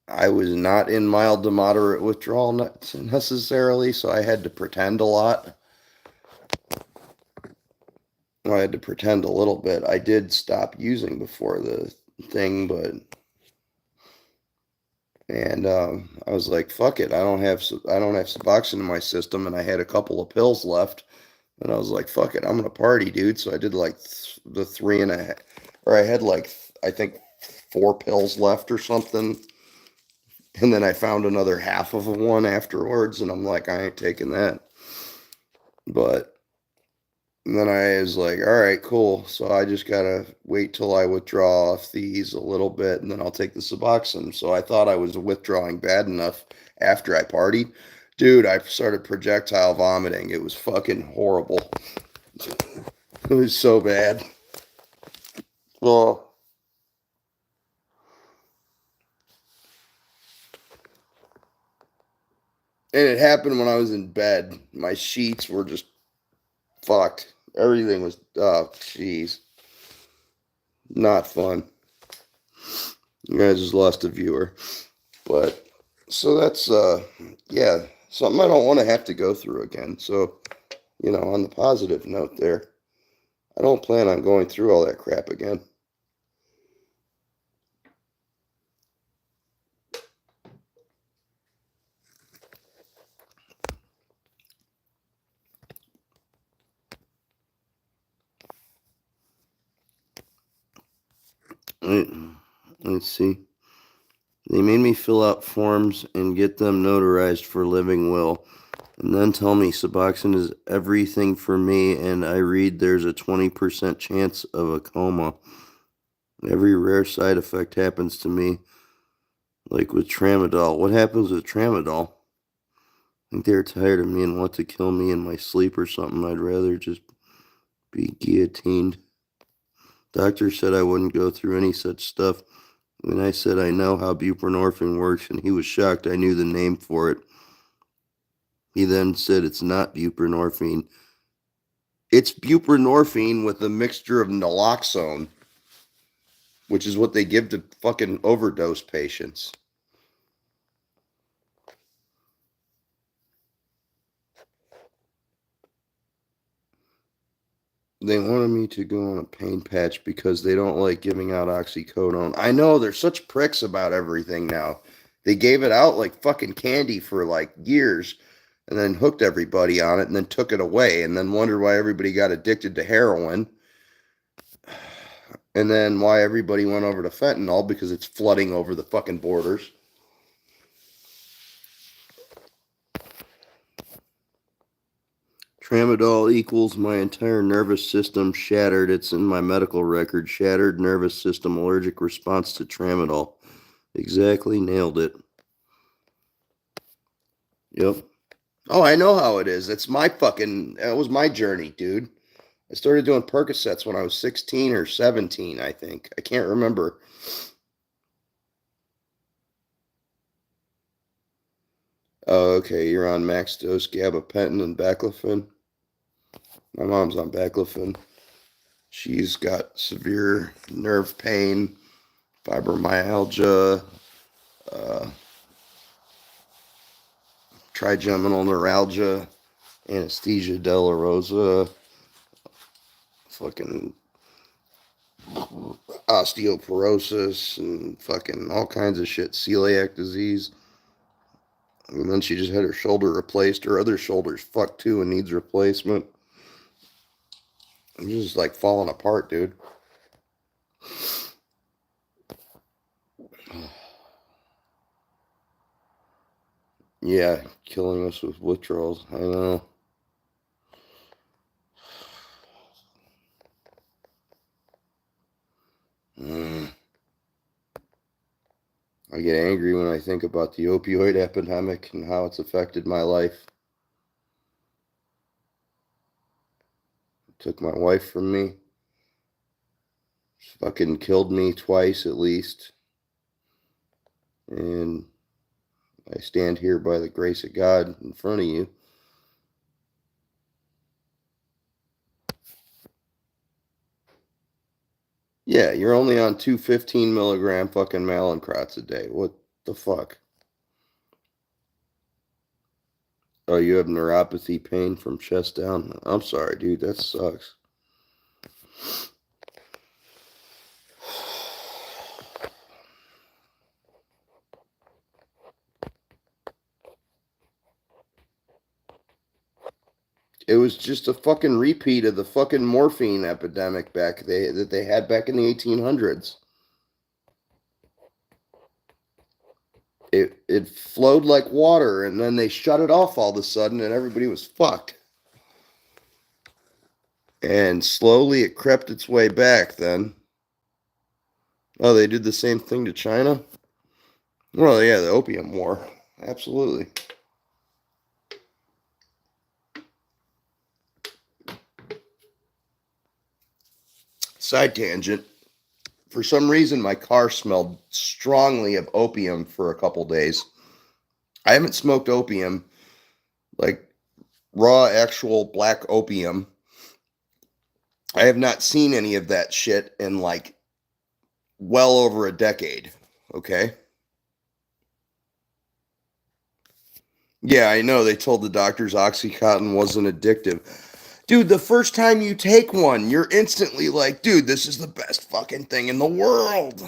I was not in mild to moderate withdrawal necessarily, so I had to pretend a lot. Well, I had to pretend a little bit. I did stop using before the thing, but and I was like, "Fuck it, I don't have Suboxone in my system," and I had a couple of pills left, and I was like, "Fuck it, I'm gonna party, dude." So I did like the three and a half, or I had like I think 4 pills left or something, and then I found another half of one afterwards, and I'm like, I ain't taking that. But then I was like, all right, cool. So I just gotta wait till I withdraw off these a little bit, and then I'll take the Suboxone. So I thought I was withdrawing bad enough after I partied. Dude, I started projectile vomiting. It was fucking horrible. It was so bad. Well, and it happened when I was in bed. My sheets were just fucked. Everything was, oh, jeez, not fun. I just lost a viewer. But so that's yeah, something I don't want to have to go through again. So, on the positive note there, I don't plan on going through all that crap again. Right, let's see. They made me fill out forms and get them notarized for living will, and then tell me Suboxone is everything for me, and I read there's a 20% chance of a coma. Every rare side effect happens to me, like with tramadol. What happens with tramadol? I think they're tired of me and want to kill me in my sleep or something. I'd rather just be guillotined. Doctor said I wouldn't go through any such stuff. And I said I know how buprenorphine works, and he was shocked I knew the name for it. He then said it's not buprenorphine. It's buprenorphine with a mixture of naloxone, which is what they give to fucking overdose patients. They wanted me to go on a pain patch because they don't like giving out oxycodone. I know, they're such pricks about everything now. They gave it out like fucking candy for like years and then hooked everybody on it and then took it away and then wondered why everybody got addicted to heroin and then why everybody went over to fentanyl because it's flooding over the fucking borders. Tramadol equals my entire nervous system shattered. It's in my medical record. Shattered nervous system allergic response to tramadol. Exactly, nailed it. Yep. Oh, I know how it is. That was my journey, dude. I started doing Percocets when I was 16 or 17, I think. I can't remember. Oh, okay. You're on max dose gabapentin and baclofen. My mom's on baclofen. She's got severe nerve pain, fibromyalgia, uh, trigeminal neuralgia, anesthesia dolorosa, fucking osteoporosis, and fucking all kinds of shit, celiac disease. And then she just had her shoulder replaced. Her other shoulder's fucked too and needs replacement. I'm just like falling apart, dude. Yeah, killing us with withdrawals. I know. I get angry when I think about the opioid epidemic and how it's affected my life. It took my wife from me. It's fucking killed me twice at least. And I stand here by the grace of God in front of you. Yeah, you're only on 2 15 milligram fucking Malincrots a day. What the fuck? Oh, you have neuropathy pain from chest down? I'm sorry, dude. That sucks. It was just a fucking repeat of the fucking morphine epidemic that they had back in the 1800s. It flowed like water, and then they shut it off all of a sudden, and everybody was fucked. And slowly it crept its way back. Then, oh, they did the same thing to China. Well, yeah, the Opium War, absolutely. Side tangent. For some reason, my car smelled strongly of opium for a couple days. I haven't smoked opium, like raw, actual black opium. I have not seen any of that shit in like well over a decade. Okay. Yeah, I know. They told the doctors Oxycontin wasn't addictive. Dude, the first time you take one, you're instantly like, dude, this is the best fucking thing in the world.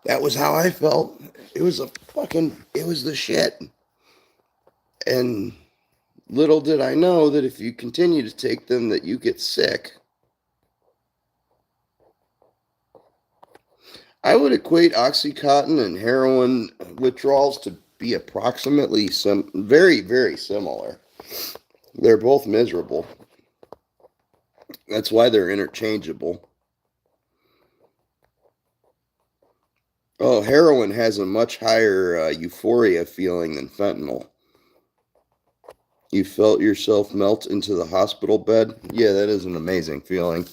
That was how I felt. It was the shit. And little did I know that if you continue to take them, that you get sick. I would equate Oxycontin and heroin withdrawals to be approximately very, very similar. They're both miserable. That's why they're interchangeable. Oh, heroin has a much higher euphoria feeling than fentanyl. You felt yourself melt into the hospital bed? Yeah, that is an amazing feeling.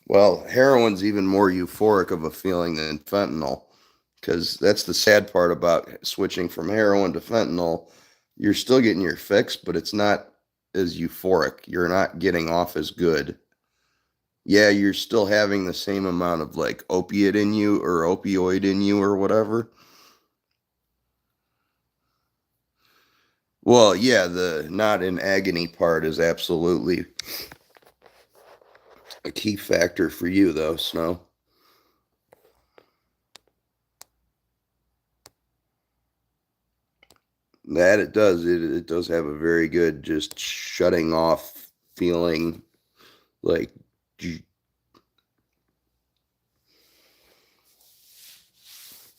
Well, heroin's even more euphoric of a feeling than fentanyl, because that's the sad part about switching from heroin to fentanyl. You're still getting your fix, but it's not as euphoric. You're not getting off as good. Yeah, you're still having the same amount of like opiate in you or opioid in you or whatever. Well, yeah, the not in agony part is absolutely a key factor for you, though, Snow. That it does. It does have a very good just shutting off feeling. Like,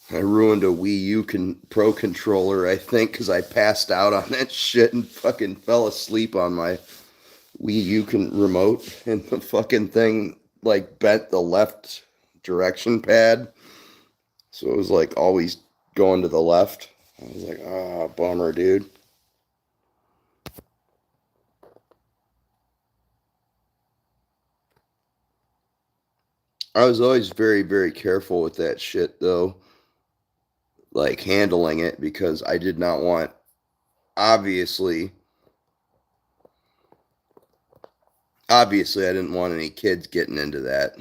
I ruined a Wii U Pro controller, I think, because I passed out on that shit and fucking fell asleep on my Wii U remote, and the fucking thing like bent the left direction pad, so it was like always going to the left. I was like, ah, bummer, dude. I was always very, very careful with that shit, though, like handling it, because I did not want, obviously, I didn't want any kids getting into that.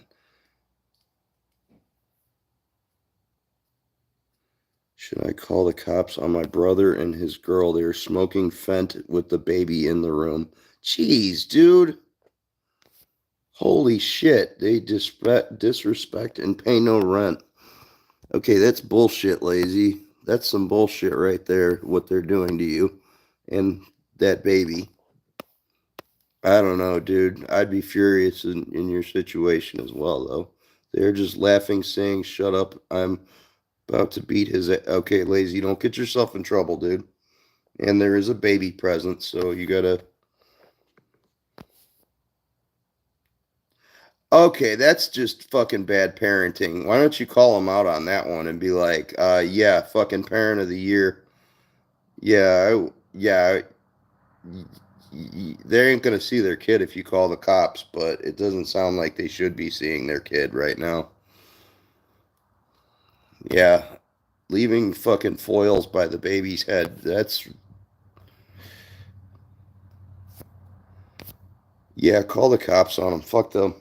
Should I call the cops on my brother and his girl? They were smoking Fent with the baby in the room. Jeez, dude. Holy shit. They disrespect and pay no rent. Okay, that's bullshit, lazy. That's some bullshit right there, what they're doing to you and that baby. I don't know, dude. I'd be furious in your situation as well, though. They're just laughing, saying, shut up. I'm about to beat his. Okay, lazy, don't get yourself in trouble, dude. And there is a baby present, so you gotta. Okay, that's just fucking bad parenting. Why don't you call him out on that one and be like, yeah, fucking parent of the year. Yeah, yeah, they ain't gonna see their kid if you call the cops, but it doesn't sound like they should be seeing their kid right now. Yeah, leaving fucking foils by the baby's head. That's yeah. Call the cops on them. Fuck them.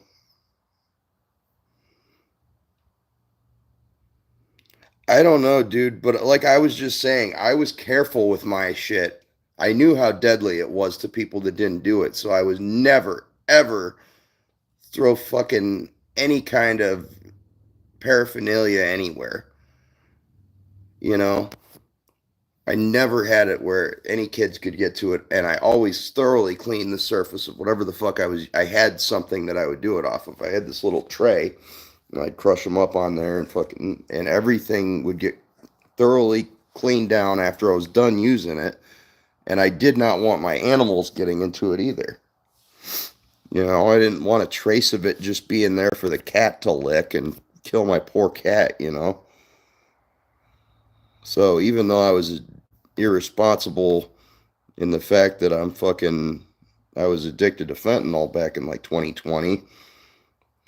I don't know, dude, but like I was just saying, I was careful with my shit. I knew how deadly it was to people that didn't do it, so I was never ever throw fucking any kind of paraphernalia anywhere. You know, I never had it where any kids could get to it, and I always thoroughly cleaned the surface of whatever the fuck I was. I had something that I would do it off of. I had this little tray, and I'd crush them up on there, and fucking, and everything would get thoroughly cleaned down after I was done using it. And I did not want my animals getting into it either. You know, I didn't want a trace of it just being there for the cat to lick and kill my poor cat, you know. So even though I was irresponsible in the fact that I was addicted to fentanyl back in like 2020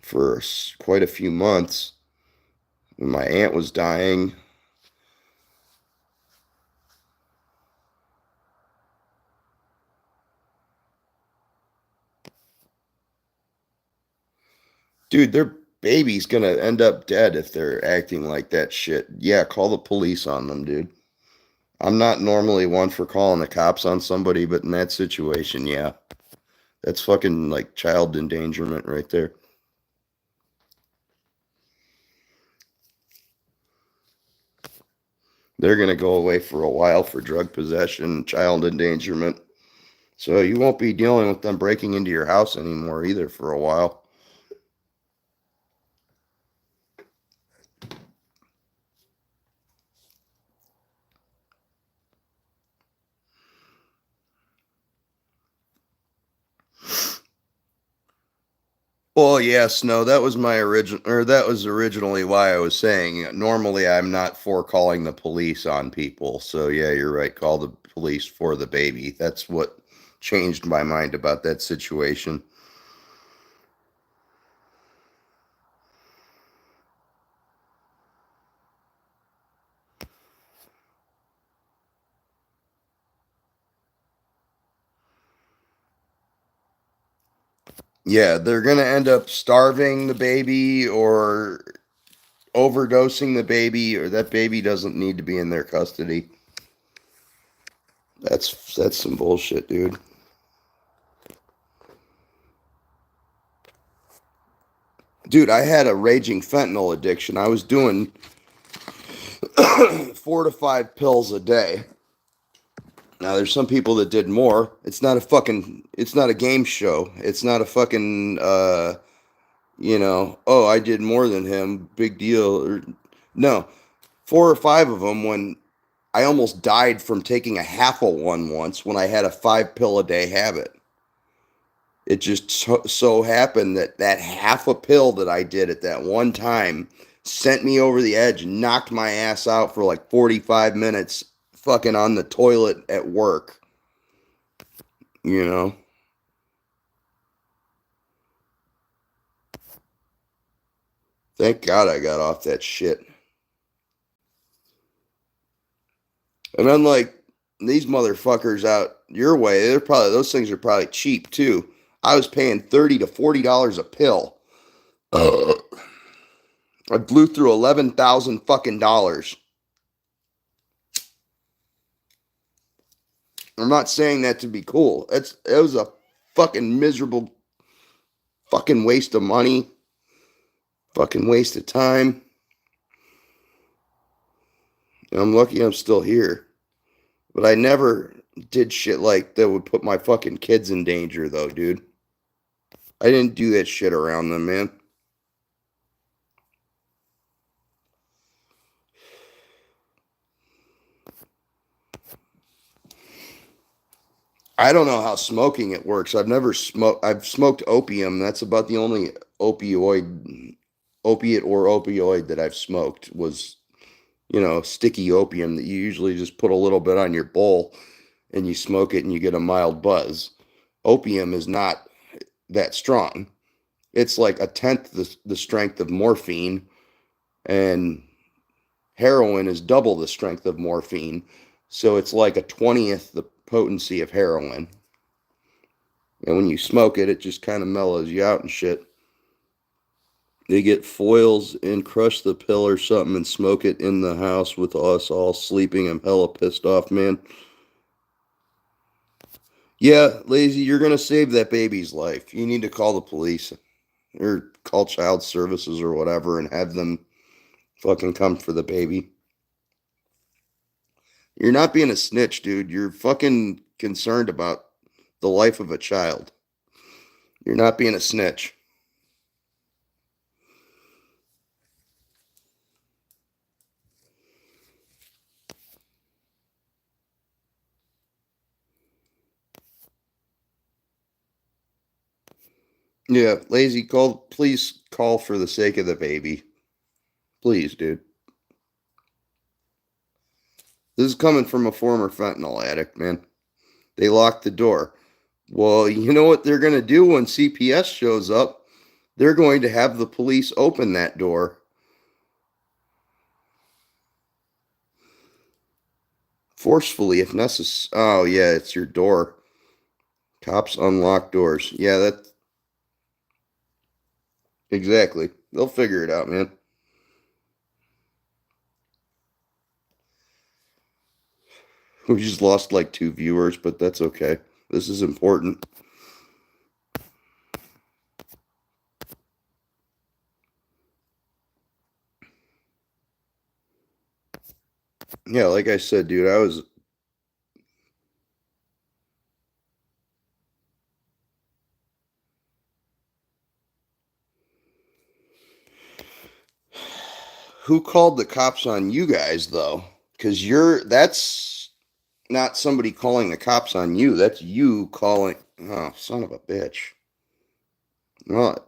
for quite a few months. When my aunt was dying. Dude, their baby's gonna end up dead if they're acting like that shit. Yeah, call the police on them, dude. I'm not normally one for calling the cops on somebody, but in that situation, yeah. That's fucking like child endangerment right there. They're going to go away for a while for drug possession, child endangerment. So you won't be dealing with them breaking into your house anymore either for a while. Well, yes, no, that was my original, or that was originally why I was saying normally I'm not for calling the police on people. So yeah, you're right. Call the police for the baby. That's what changed my mind about that situation. Yeah, they're gonna end up starving the baby or overdosing the baby, or that baby doesn't need to be in their custody. That's some bullshit, dude. Dude, I had a raging fentanyl addiction. I was doing 4 to 5 pills a day. Now there's some people that did more. It's not a game show. It's not a fucking oh, I did more than him, big deal. No. 4 or 5 of them when I almost died from taking a half a one once when I had a 5 pill a day habit. It just so happened that that half a pill that I did at that one time sent me over the edge and knocked my ass out for like 45 minutes fucking on the toilet at work. You know? Thank God I got off that shit. And unlike these motherfuckers out your way, those things are probably cheap too. I was paying $30 to $40 a pill. I blew through 11,000 fucking dollars. I'm not saying that to be cool. It was a fucking miserable fucking waste of money, fucking waste of time. And I'm lucky I'm still here. But I never did shit like that would put my fucking kids in danger, though, dude. I didn't do that shit around them, man. I don't know how smoking it works. I've never smoked. I've smoked opium. That's about the only opiate or opioid that I've smoked was, sticky opium that you usually just put a little bit on your bowl and you smoke it and you get a mild buzz. Opium is not that strong. It's like a tenth the strength of morphine, and heroin is double the strength of morphine. So it's like a 20th the potency of heroin. And when you smoke it, it just kind of mellows you out and shit. They get foils and crush the pill or something and smoke it in the house with us all sleeping. I'm hella pissed off, man. Yeah, Lazy, you're going to save that baby's life. You need to call the police or call child services or whatever and have them fucking come for the baby. You're not being a snitch, dude. You're fucking concerned about the life of a child. You're not being a snitch. Yeah, Lazy, please call for the sake of the baby. Please, dude. This is coming from a former fentanyl addict, man. They locked the door. Well, you know what they're going to do when CPS shows up? They're going to have the police open that door. Forcefully, if necessary. Oh, yeah, it's your door. Cops unlock doors. Yeah, that. Exactly. They'll figure it out, man. We just lost like 2 viewers, but that's okay. This is important. Yeah, like I said, dude, I was. Who called the cops on you guys, though? Because that's not somebody calling the cops on you. That's you calling. Oh, son of a bitch. What?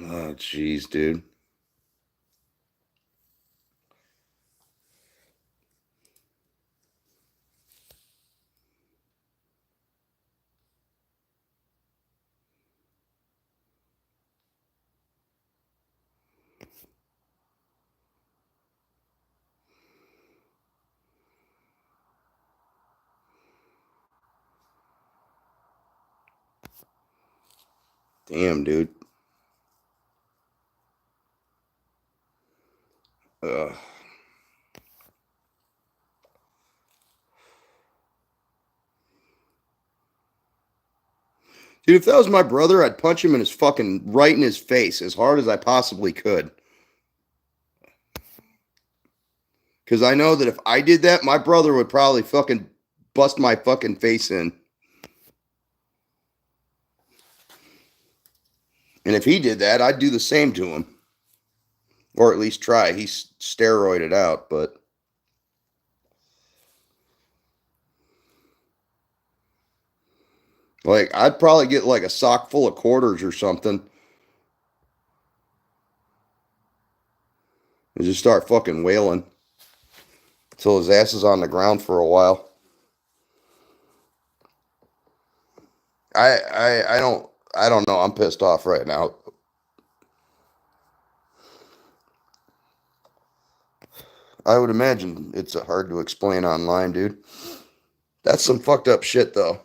Oh, jeez, dude. Damn, dude. Ugh. Dude, if that was my brother, I'd punch him in his fucking right in his face as hard as I possibly could. Because I know that if I did that, my brother would probably fucking bust my fucking face in. And if he did that, I'd do the same to him. Or at least try. He's steroided out, but like I'd probably get like a sock full of quarters or something and just start fucking wailing until his ass is on the ground for a while. I don't know. I'm pissed off right now. I would imagine it's hard to explain online, dude. That's some fucked up shit, though.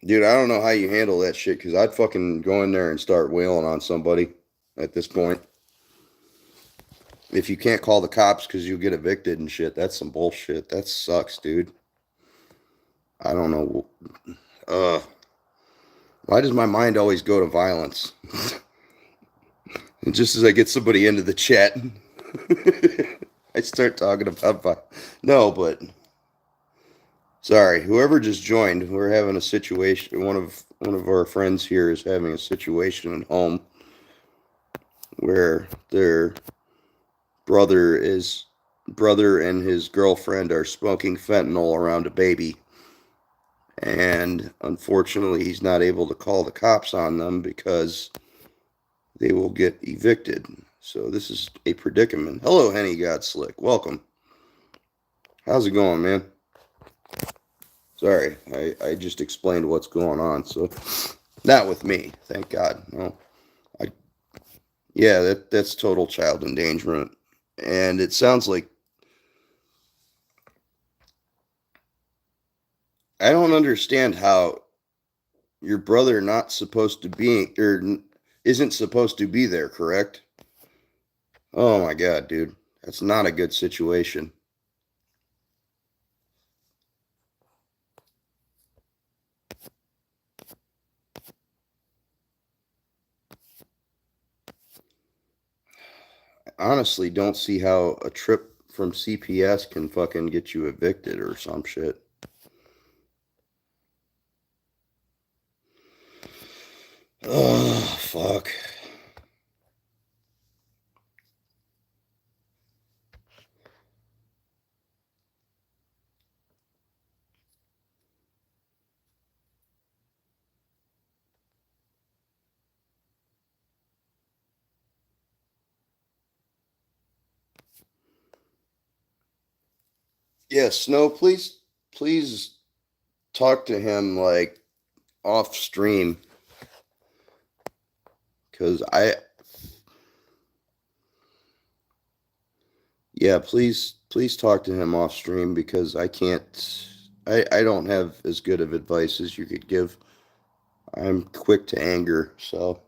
Dude, I don't know how you handle that shit because I'd fucking go in there and start wailing on somebody at this point. If you can't call the cops because you get evicted and shit, that's some bullshit. That sucks, dude. I don't know. Why does my mind always go to violence? And just as I get somebody into the chat, I start talking about. No, but sorry, whoever just joined, we're having a situation. One of our friends here is having a situation at home where their brother and his girlfriend are smoking fentanyl around a baby, and unfortunately, he's not able to call the cops on them because they will get evicted. So this is a predicament. Hello, Henny God Slick. Welcome. How's it going, man? Sorry, I just explained what's going on. So, not with me, thank God. No, yeah, that's total child endangerment, and it sounds like I don't understand how your brother not supposed to be or isn't supposed to be there. Correct? Oh my God, dude, that's not a good situation. I honestly don't see how a trip from CPS can fucking get you evicted or some shit. Oh, fuck. Yeah, Snow, please talk to him like off stream because yeah, please talk to him off stream because I can't, I don't have as good of advice as you could give. I'm quick to anger, so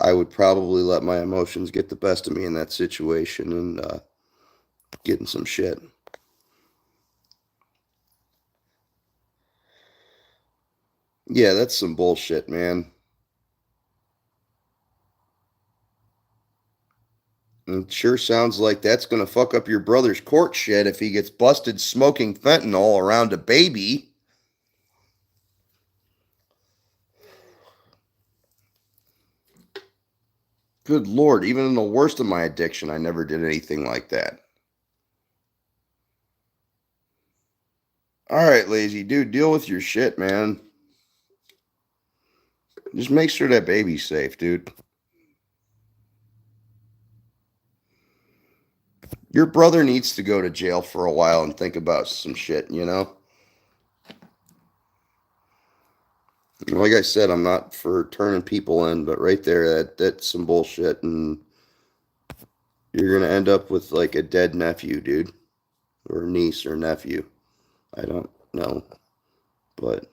I would probably let my emotions get the best of me in that situation and get in some shit. Yeah, that's some bullshit, man. It sure sounds like that's gonna fuck up your brother's court shit if he gets busted smoking fentanyl around a baby. Good Lord, even in the worst of my addiction, I never did anything like that. All right, lazy dude, deal with your shit, man. Just make sure that baby's safe, dude. Your brother needs to go to jail for a while and think about some shit, you know? Like I said, I'm not for turning people in, but right there, that's some bullshit, and you're gonna end up with like a dead nephew, dude, or niece or nephew. I don't know, but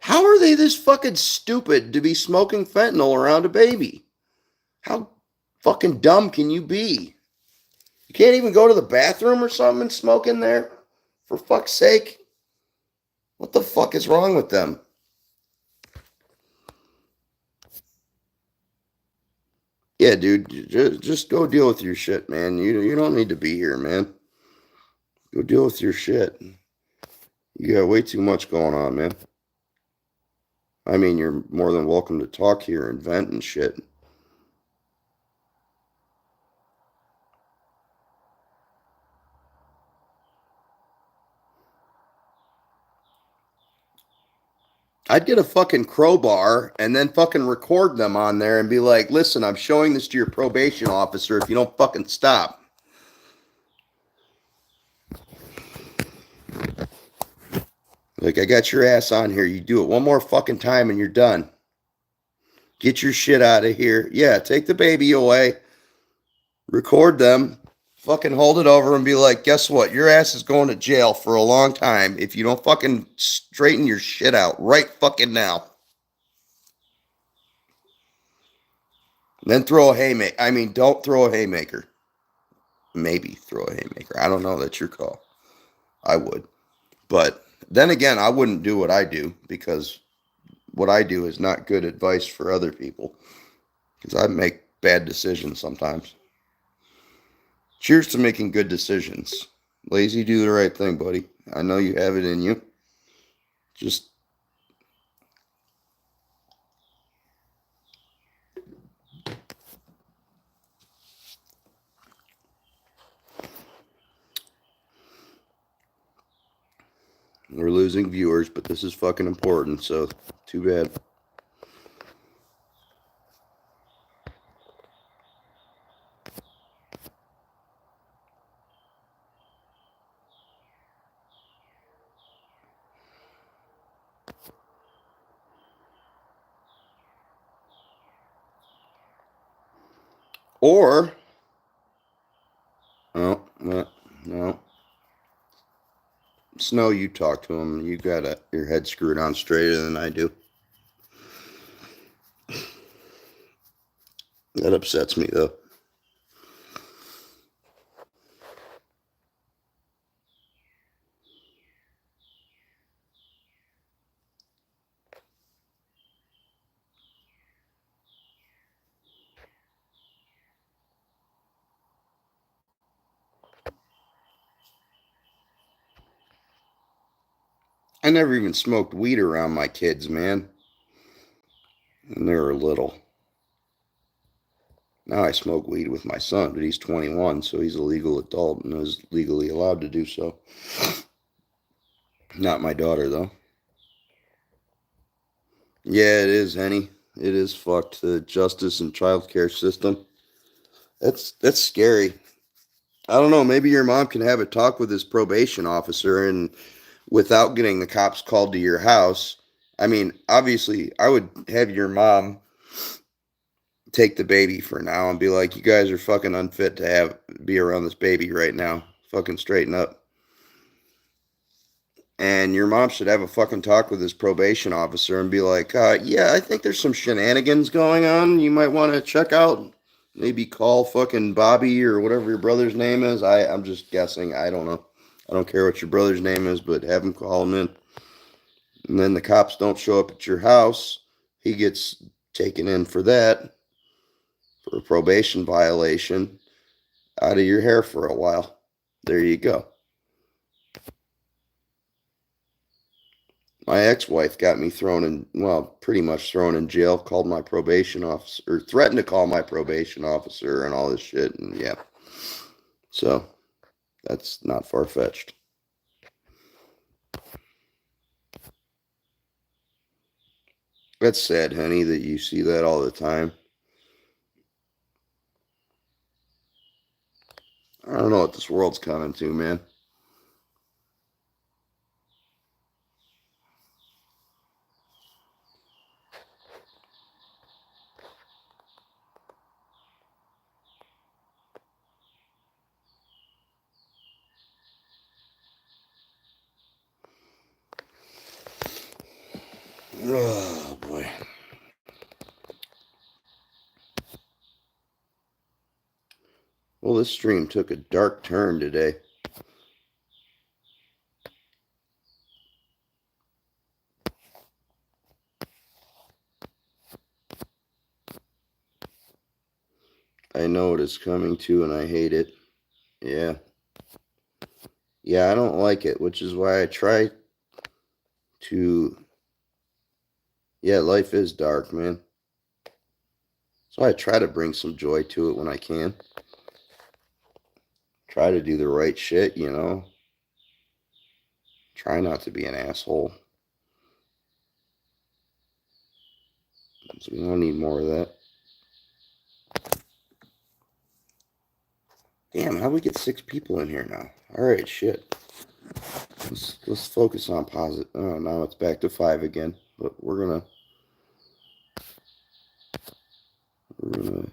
how are they this fucking stupid to be smoking fentanyl around a baby? How fucking dumb can you be? You can't even go to the bathroom or something and smoke in there? For fuck's sake. What the fuck is wrong with them? Yeah, dude, just go deal with your shit, man. You don't need to be here, man. Go deal with your shit. You got way too much going on, man. I mean, you're more than welcome to talk here and vent and shit. I'd get a fucking crowbar and then fucking record them on there and be like, listen, I'm showing this to your probation officer if you don't fucking stop. Like, I got your ass on here. You do it one more fucking time and you're done. Get your shit out of here. Yeah, take the baby away. Record them. Fucking hold it over and be like, guess what? Your ass is going to jail for a long time if you don't fucking straighten your shit out right fucking now. Then throw a haymaker. I mean, don't throw a haymaker. Maybe throw a haymaker. I don't know. That's your call. I would. But then again, I wouldn't do what I do because what I do is not good advice for other people because I make bad decisions sometimes. Cheers to making good decisions. Lazy, do the right thing, buddy. I know you have it in you. Just we're losing viewers, but this is fucking important, so too bad. Or, oh, no. Snow, you talk to him. You got your head screwed on straighter than I do. That upsets me, though. I never even smoked weed around my kids, man. When they were little. Now I smoke weed with my son, but he's 21, so he's a legal adult and is legally allowed to do so. Not my daughter, though. Yeah, it is, Henny. It is fucked. The justice and child care system. That's scary. I don't know. Maybe your mom can have a talk with his probation officer and without getting the cops called to your house. I mean, obviously, I would have your mom take the baby for now and be like, you guys are fucking unfit to be around this baby right now. Fucking straighten up. And your mom should have a fucking talk with his probation officer and be like, yeah, I think there's some shenanigans going on. You might want to check out. Maybe call fucking Bobby or whatever your brother's name is. I'm just guessing. I don't know. I don't care what your brother's name is, but have him call him in. And then the cops don't show up at your house. He gets taken in for that, for a probation violation, out of your hair for a while. There you go. My ex-wife got me pretty much thrown in jail, called my probation officer, or threatened to call my probation officer and all this shit, and yeah. So, that's not far-fetched. That's sad, honey, that you see that all the time. I don't know what this world's coming to, man. Oh, boy. Well, this stream took a dark turn today. I know what it's coming to, and I hate it. Yeah. Yeah, I don't like it, which is why I try to... Yeah, life is dark, man. So I try to bring some joy to it when I can. Try to do the right shit, you know. Try not to be an asshole. So we don't need more of that. Damn, how do we get 6 people in here now? Alright, shit. Let's focus on positive. Oh, now it's back to 5 again. But we're gonna pull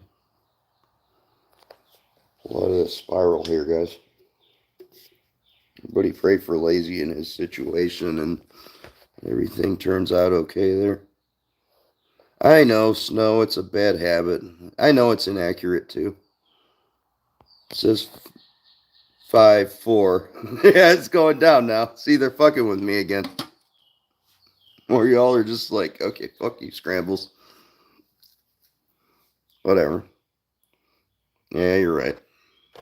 out of this spiral here, guys. Everybody pray for Lazy in his situation and everything turns out okay there. I know, Snow, it's a bad habit. I know it's inaccurate too. It says 5-4. Yeah, it's going down now. See, they're fucking with me again. Or y'all are just like, okay, fuck you, Scrambles. Whatever. Yeah, you're right.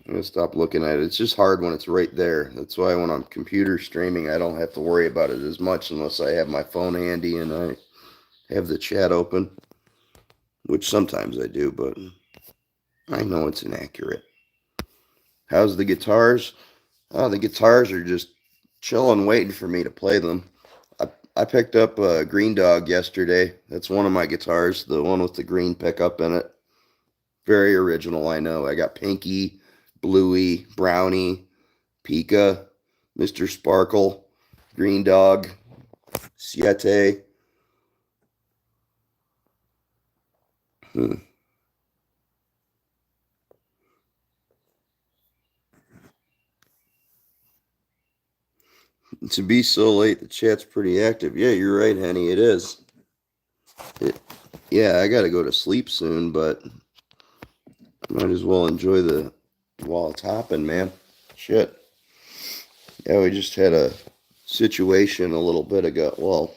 I'm gonna stop looking at it. It's just hard when it's right there. That's why when I'm computer streaming, I don't have to worry about it as much unless I have my phone handy and I have the chat open, which sometimes I do, but I know it's inaccurate. How's the guitars? Oh, the guitars are just chilling, waiting for me to play them. I picked up a Green Dog yesterday. That's one of my guitars, the one with the green pickup in it. Very original, I know. I got Pinky, Bluey, Brownie, Pika, Mr. Sparkle, Green Dog, Siete. To be so late, the chat's pretty active. Yeah, you're right, Henny. It is. Yeah, I gotta go to sleep soon, but might as well enjoy the while it's hopping, man. Shit. Yeah, we just had a situation a little bit ago. Well,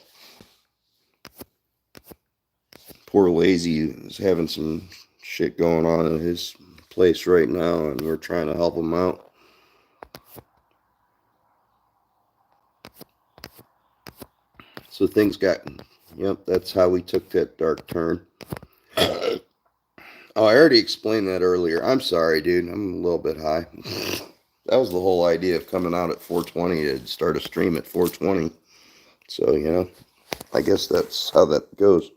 poor Lazy is having some shit going on at his place right now, and we're trying to help him out. So things got, yep, that's how we took that dark turn. Oh, I already explained that earlier. I'm sorry, dude. I'm a little bit high. That was the whole idea of coming out at 4:20 to start a stream at 4:20. So, you know, I guess that's how that goes.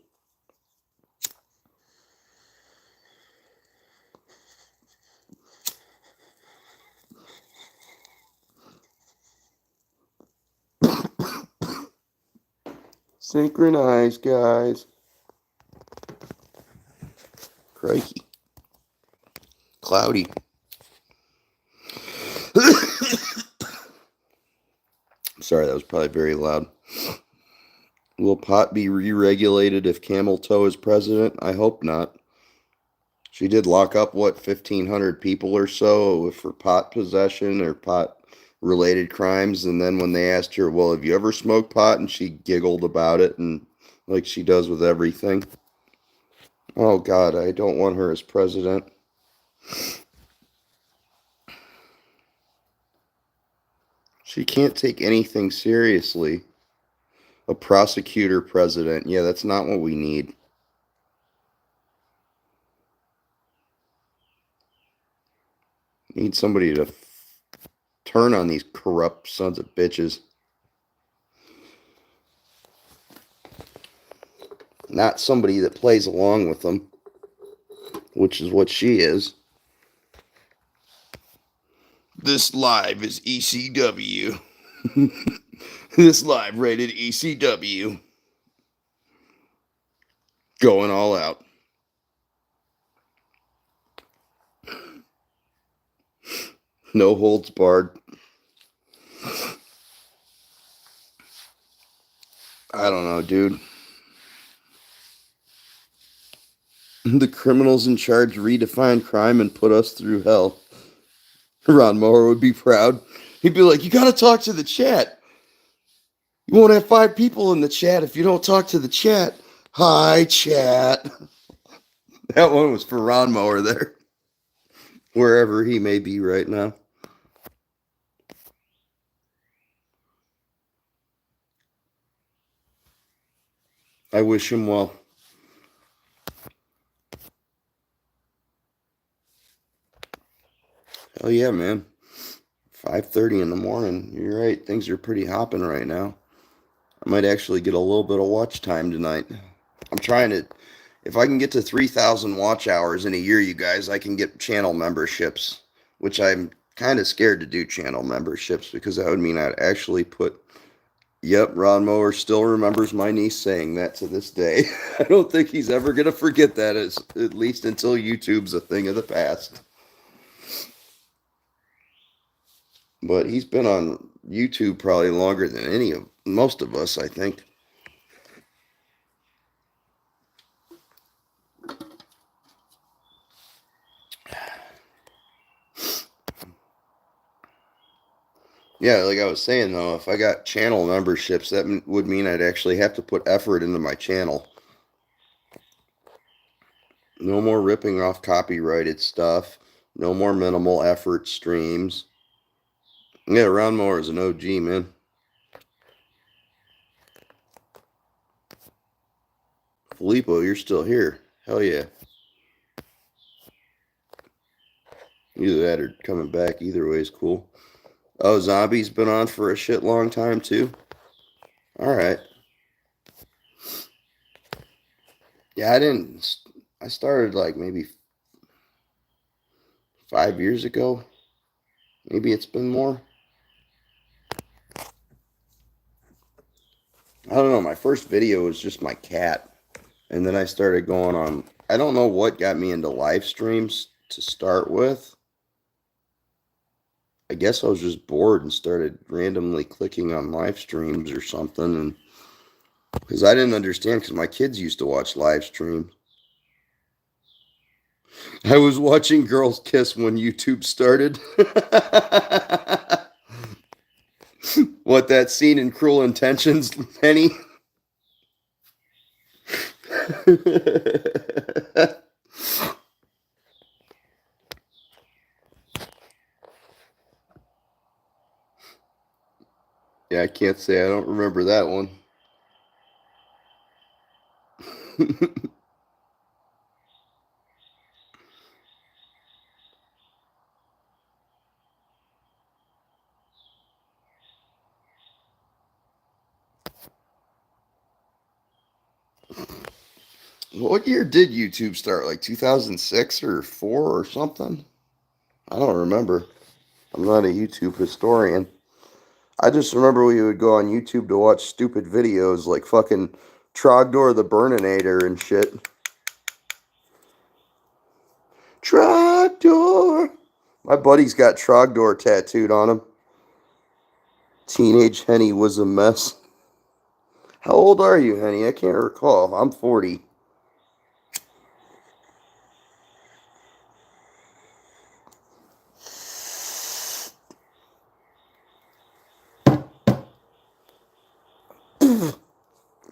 Synchronize, guys. Crikey. Cloudy. Sorry, that was probably very loud. Will pot be re-regulated if Camel Toe is president? I hope not. She did lock up, 1,500 people or so for pot possession or pot-related crimes. And then when they asked her, well, have you ever smoked pot? And she giggled about it, and like she does with everything. Oh, God, I don't want her as president. She can't take anything seriously. A prosecutor president. Yeah, that's not what we need. Need somebody to turn on these corrupt sons of bitches. Not somebody that plays along with them, which is what she is. This live is ECW. This live rated ECW. Going all out. No holds barred. I don't know, dude. The criminals in charge redefine crime and put us through hell. Ron Moore would be proud. He'd be like, you gotta talk to the chat. You won't have 5 people in the chat if you don't talk to the chat. Hi, chat. That one was for Ron Moore there. Wherever he may be right now. I wish him well. Hell yeah, man. 5:30 in the morning. You're right. Things are pretty hopping right now. I might actually get a little bit of watch time tonight. I'm trying to. if I can get to 3,000 watch hours in a year, you guys, I can get channel memberships, which I'm kind of scared to do channel memberships because that would mean I'd actually put. Yep, Ron Mower still remembers my niece saying that to this day. I don't think he's ever going to forget that, at least until YouTube's a thing of the past. But he's been on YouTube probably longer than most of us, I think. Yeah, like I was saying though, if I got channel memberships, that would mean I'd actually have to put effort into my channel. No more ripping off copyrighted stuff. No more minimal effort streams. Yeah, Ron Moore is an OG, man. Filippo, you're still here. Hell yeah. Either that or coming back. Either way is cool. Oh, Zombie's been on for a shit long time too. All right. Yeah, I didn't. I started like maybe 5 years ago. Maybe it's been more. I don't know. My first video was just my cat. And then I started going on. I don't know what got me into live streams to start with. I guess I was just bored and started randomly clicking on live streams or something. And because I didn't understand, because my kids used to watch live streams. I was watching girls kiss when YouTube started. What, that scene in Cruel Intentions, Penny? Yeah, I can't say I don't remember that one. What year did YouTube start? Like 2006 or 4 or something? I don't remember. I'm not a YouTube historian. I just remember we would go on YouTube to watch stupid videos like fucking Trogdor the Burninator and shit. Trogdor! My buddy's got Trogdor tattooed on him. Teenage Henny was a mess. How old are you, Henny? I can't recall. I'm 40.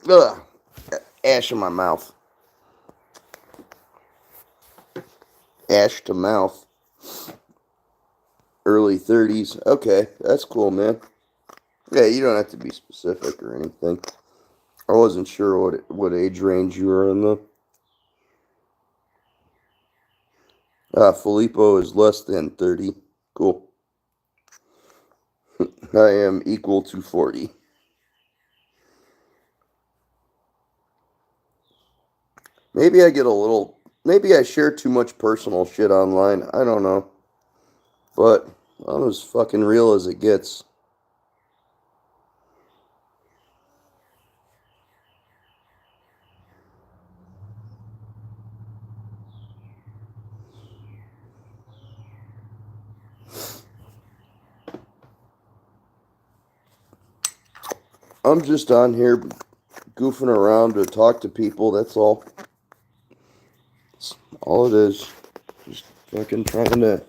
Ugh. Ash in my mouth. Ash to mouth. Early 30s. Okay, that's cool, man. Yeah, you don't have to be specific or anything. I wasn't sure what age range you were in, though. Filippo is less than 30. Cool. I am equal to 40. Maybe I get a little. Maybe I share too much personal shit online. I don't know. But I'm as fucking real as it gets. I'm just on here goofing around to talk to people. That's all. That's all it is. Just fucking trying to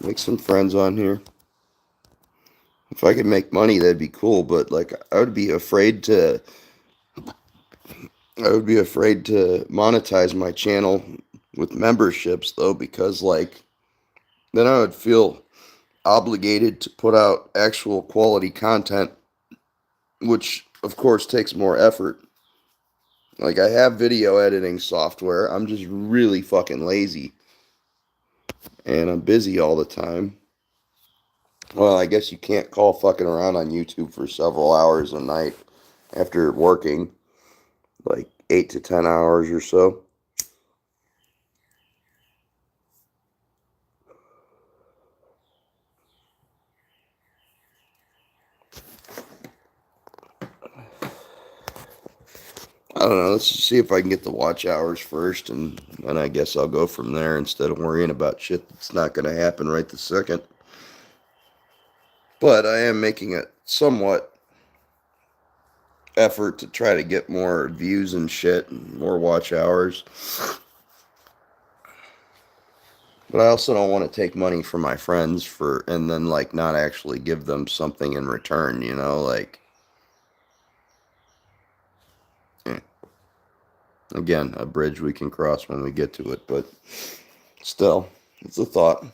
make some friends on here. If I could make money, that'd be cool. But like, I would be afraid to. I would be afraid to monetize my channel with memberships, though, because like, then I would feel obligated to put out actual quality content, which of course takes more effort. Like, I have video editing software. I'm just really fucking lazy. And I'm busy all the time. Well, I guess you can't call fucking around on YouTube for several hours a night after working, like 8 to 10 hours or so. I don't know. Let's just see if I can get the watch hours first, and then I guess I'll go from there instead of worrying about shit that's not going to happen right this second. But I am making a somewhat effort to try to get more views and shit and more watch hours. But I also don't want to take money from my friends for and then like not actually give them something in return, you know, like eh, again, a bridge we can cross when we get to it, but still, it's a thought.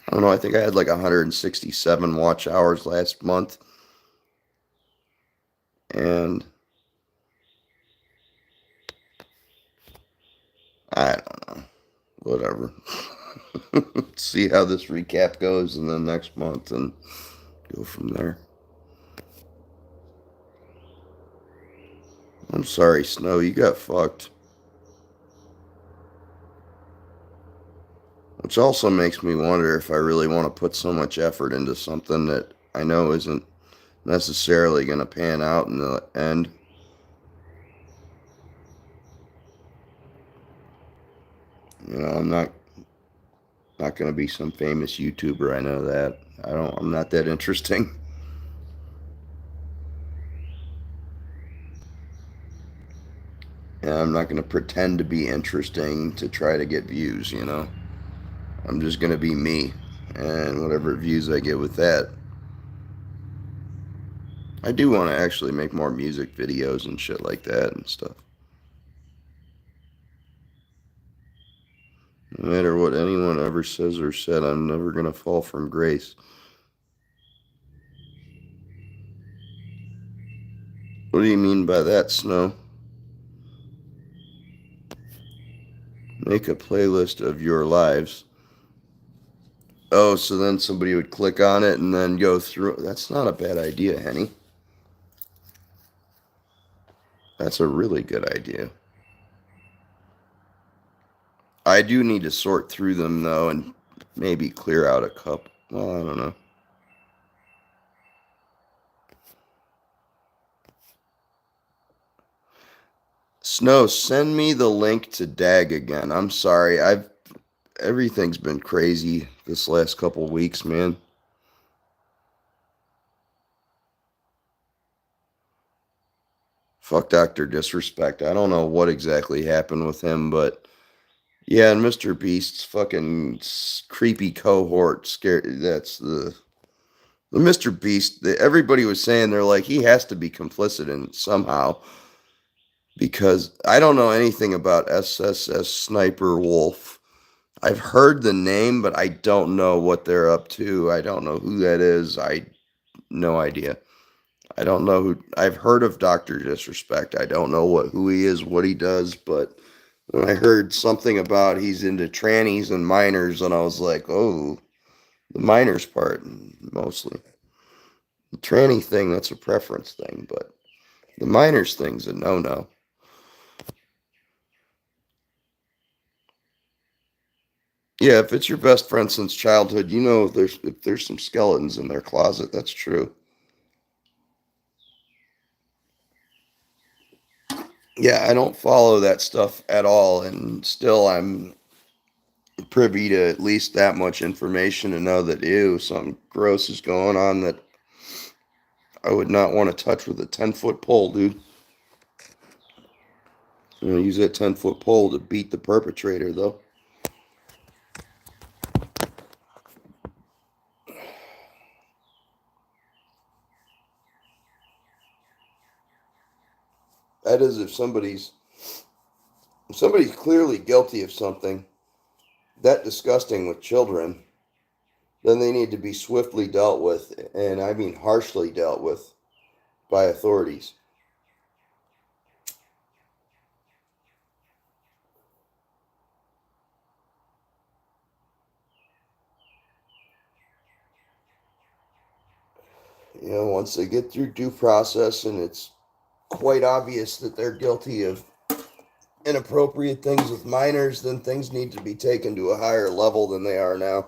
I don't know, I think I had like 167 watch hours last month, and I don't know, whatever. See how this recap goes and then next month and go from there. I'm sorry, Snow, you got fucked. Which also makes me wonder if I really want to put so much effort into something that I know isn't necessarily going to pan out in the end. You know, I'm not going to be some famous YouTuber. I know that. I'm not that interesting. And I'm not going to pretend to be interesting to try to get views, you know. I'm just going to be me, and whatever views I get with that. I do want to actually make more music videos and shit like that and stuff. No matter what anyone ever says or said, I'm never going to fall from grace. What do you mean by that, Snow? Make a playlist of your lives. Oh, so then somebody would click on it and then go through. That's not a bad idea, Henny. That's a really good idea. I do need to sort through them, though, and maybe clear out a couple. Well, I don't know. Snow, send me the link to DAG again. I'm sorry. Everything's been crazy this last couple weeks, man. Fuck Dr. Disrespect. I don't know what exactly happened with him, but yeah, and Mr. Beast's fucking creepy cohort scared. That's the Mr. Beast. Everybody was saying they're like he has to be complicit in somehow because I don't know anything about SSS Sniper Wolf. I've heard the name, but I don't know what they're up to. I don't know who that is. No idea. I don't know who. I've heard of Doctor Disrespect. I don't know who he is, what he does, but when I heard something about he's into trannies and minors, and I was like, oh, the minors part mostly. The tranny thing, that's a preference thing, but the minors thing's a no-no. Yeah, if it's your best friend since childhood, you know if there's some skeletons in their closet. That's true. Yeah, I don't follow that stuff at all, and still I'm privy to at least that much information to know that ew, something gross is going on that I would not want to touch with a 10-foot pole, dude. You know, use that 10-foot pole to beat the perpetrator, though. That is, if somebody's clearly guilty of something that disgusting with children, then they need to be swiftly dealt with, and I mean harshly dealt with by authorities. You know, once they get through due process and it's quite obvious that they're guilty of inappropriate things with minors, then things need to be taken to a higher level than they are now.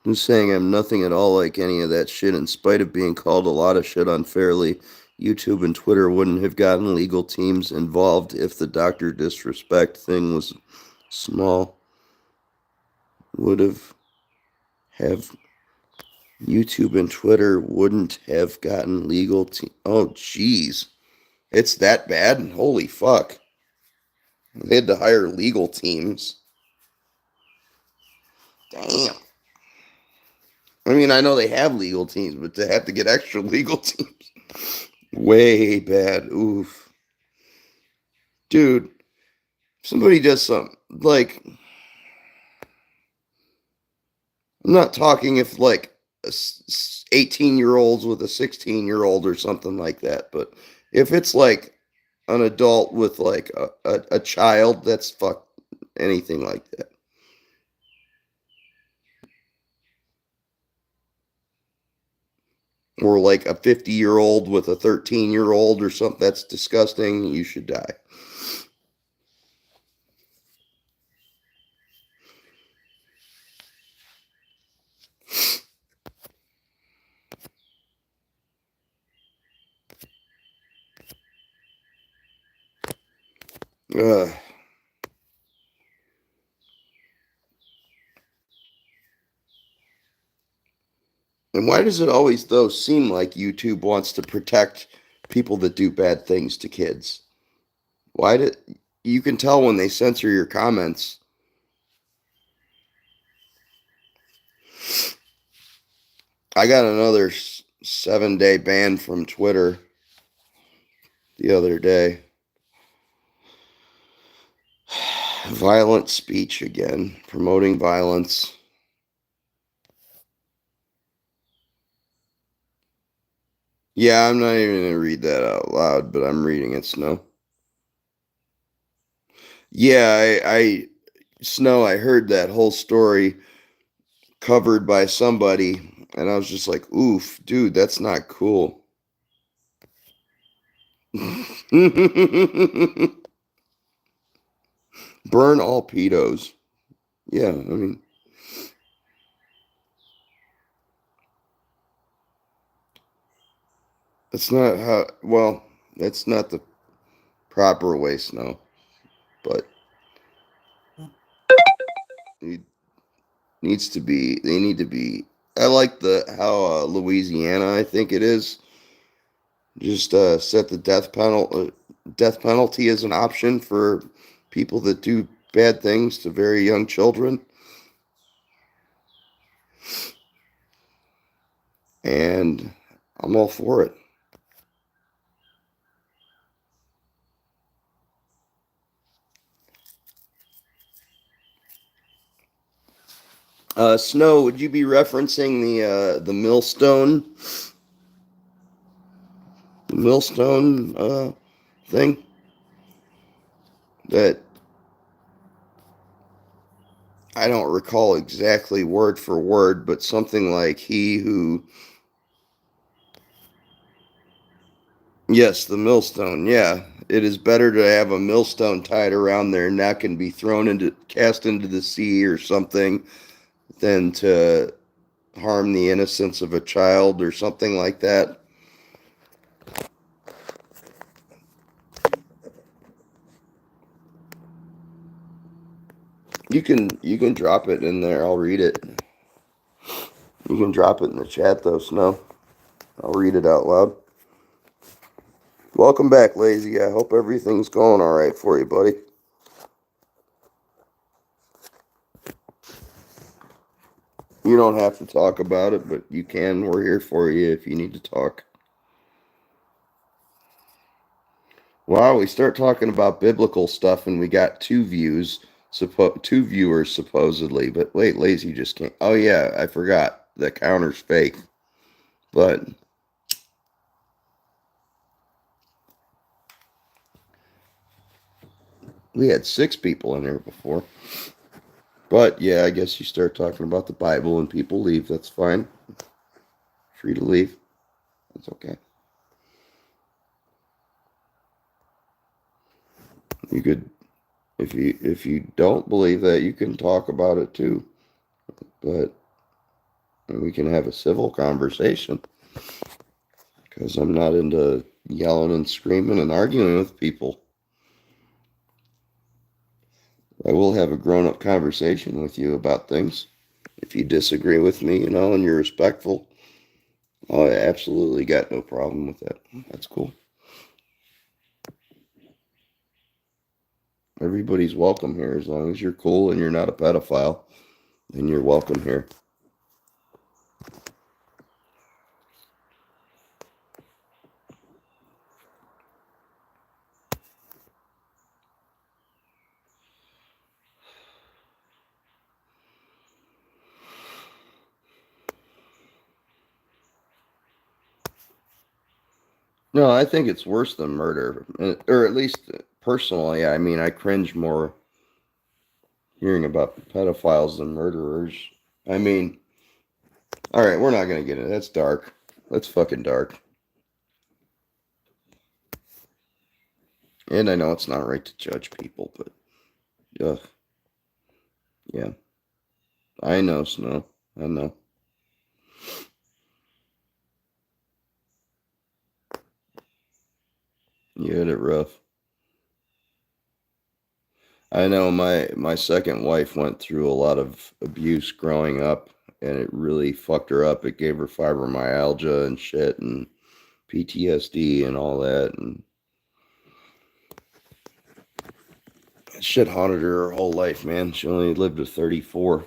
Who's saying I'm nothing at all like any of that shit in spite of being called a lot of shit unfairly. YouTube and Twitter wouldn't have gotten legal teams involved if the doctor disrespect thing was small. Would have YouTube and Twitter wouldn't have gotten legal team. Oh, jeez. It's that bad? Holy fuck. They had to hire legal teams. Damn. I mean, I know they have legal teams, but to have to get extra legal teams. Way bad. Oof. Dude, somebody does something. Like, I'm not talking if, like, 18-year-olds with a 16-year-old or something like that, but if it's, like, an adult with, like, a child, that's fuck anything like that. Or, like, a 50-year-old with a 13-year-old or something, that's disgusting. You should die. Ugh. And why does it always, though, seem like YouTube wants to protect people that do bad things to kids? Why did you can tell when they censor your comments? I got another 7-day ban from Twitter the other day. Violent speech again, promoting violence. Yeah, I'm not even going to read that out loud, but I'm reading it, Snow. Yeah, Snow, I heard that whole story covered by somebody, and I was just like, oof, dude, that's not cool. Burn all pedos. Yeah, I mean, that's not how, well, that's not the proper way, Snow, but it needs to be, they need to be, I like how Louisiana, I think it is, just set the death penalty as an option for people that do bad things to very young children. And I'm all for it. Snow, would you be referencing the millstone thing that I don't recall exactly word for word, but something like he who, yes, the millstone, yeah. It is better to have a millstone tied around their neck and be cast into the sea or something than to harm the innocence of a child or something like that. You can drop it in there. I'll read it. You can drop it in the chat though, Snow. I'll read it out loud. Welcome back, Lazy. I hope everything's going all right for you, buddy. You don't have to talk about it, but you can. We're here for you if you need to talk. Wow, we start talking about biblical stuff and we got two viewers supposedly. But wait, Lazy just can't. Oh yeah, I forgot. The counter's fake. But we had 6 people in here before. But yeah, I guess you start talking about the Bible and people leave. That's fine. Free to leave. That's okay. You could, if you don't believe that, you can talk about it too. But and we can have a civil conversation, because I'm not into yelling and screaming and arguing with people. I will have a grown-up conversation with you about things. If you disagree with me, and you're respectful, I absolutely got no problem with that. That's cool. Everybody's welcome here. As long as you're cool and you're not a pedophile, then you're welcome here. No, I think it's worse than murder. Or at least personally, I mean, I cringe more hearing about pedophiles than murderers. I mean, all right, we're not going to get into it. That's dark. That's fucking dark. And I know it's not right to judge people, but ugh. Yeah. I know, Snow. I know. You had it rough. I know my second wife went through a lot of abuse growing up, and it really fucked her up. It gave her fibromyalgia and shit and PTSD and all that, and that shit haunted her whole life, man. She only lived to 34.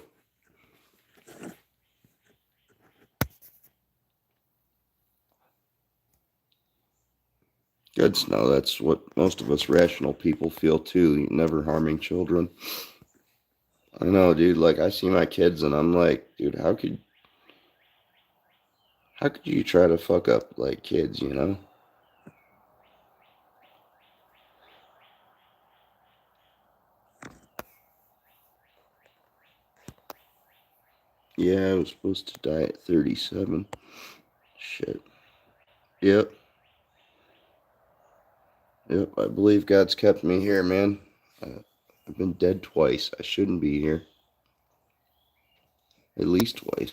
Good, Snow. That's what most of us rational people feel too. Never harming children. I know, dude. Like, I see my kids and I'm like, dude, how could you try to fuck up like kids? Yeah, I was supposed to die at 37. Shit. Yep. Yep. I believe God's kept me here, man. I've been dead twice. I shouldn't be here. At least twice.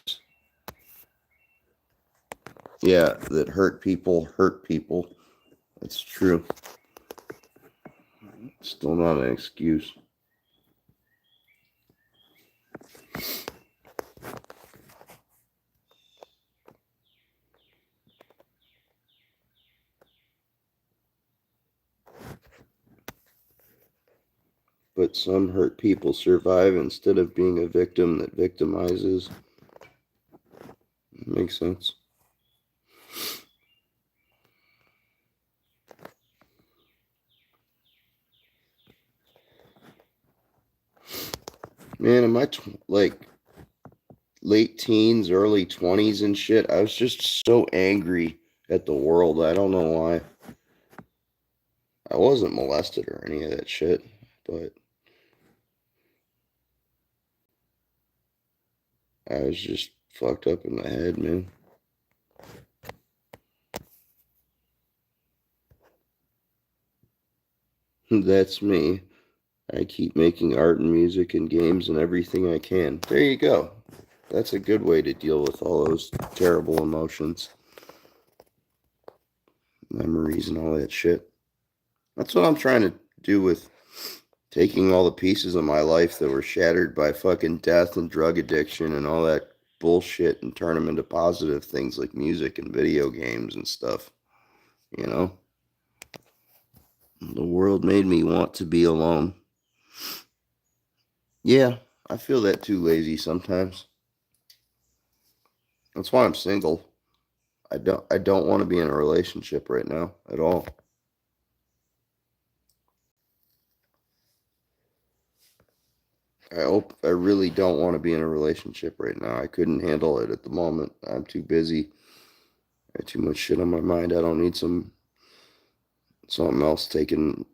Yeah, that hurt people. That's true. Still not an excuse. But some hurt people survive instead of being a victim that victimizes. Makes sense. Man, in my like late teens, early 20s and shit, I was just so angry at the world. I don't know why. I wasn't molested or any of that shit, but I was just fucked up in the head, man. That's me. I keep making art and music and games and everything I can. There you go. That's a good way to deal with all those terrible emotions, memories, and all that shit. That's what I'm trying to do with taking all the pieces of my life that were shattered by fucking death and drug addiction and all that bullshit and turn them into positive things like music and video games and stuff. You know? The world made me want to be alone. Yeah, I feel that too, lazy sometimes. That's why I'm single. I don't want to be in a relationship right now at all. I really don't want to be in a relationship right now. I couldn't handle it at the moment. I'm too busy. I have too much shit on my mind. I don't need something else taking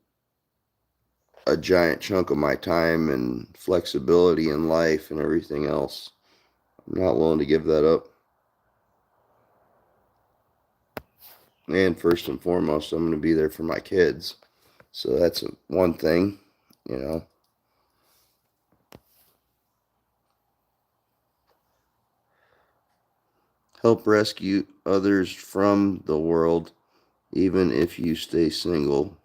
a giant chunk of my time and flexibility in life and everything else. I'm not willing to give that up. And first and foremost, I'm going to be there for my kids. So that's one thing, you know. Help rescue others from the world, even if you stay single.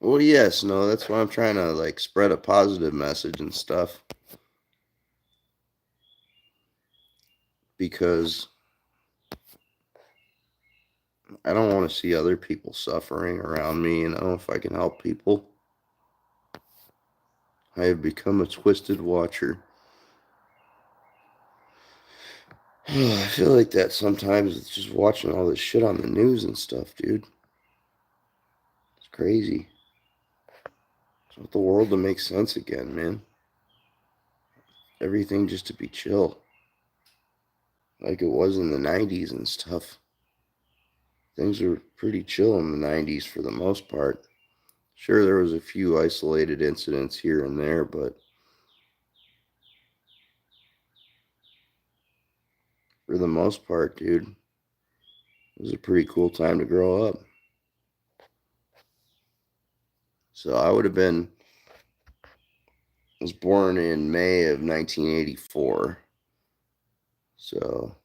Well, yes, no, that's why I'm trying to like spread a positive message and stuff. Because I don't want to see other people suffering around me, if I can help people. I have become a twisted watcher. I feel like that sometimes. It's just watching all this shit on the news and stuff, dude. It's crazy. I want the world to make sense again, man. Everything just to be chill. Like it was in the 90s and stuff. Things were pretty chill in the 90s for the most part. Sure, there was a few isolated incidents here and there, but for the most part, dude, it was a pretty cool time to grow up. So I was born in May of 1984. So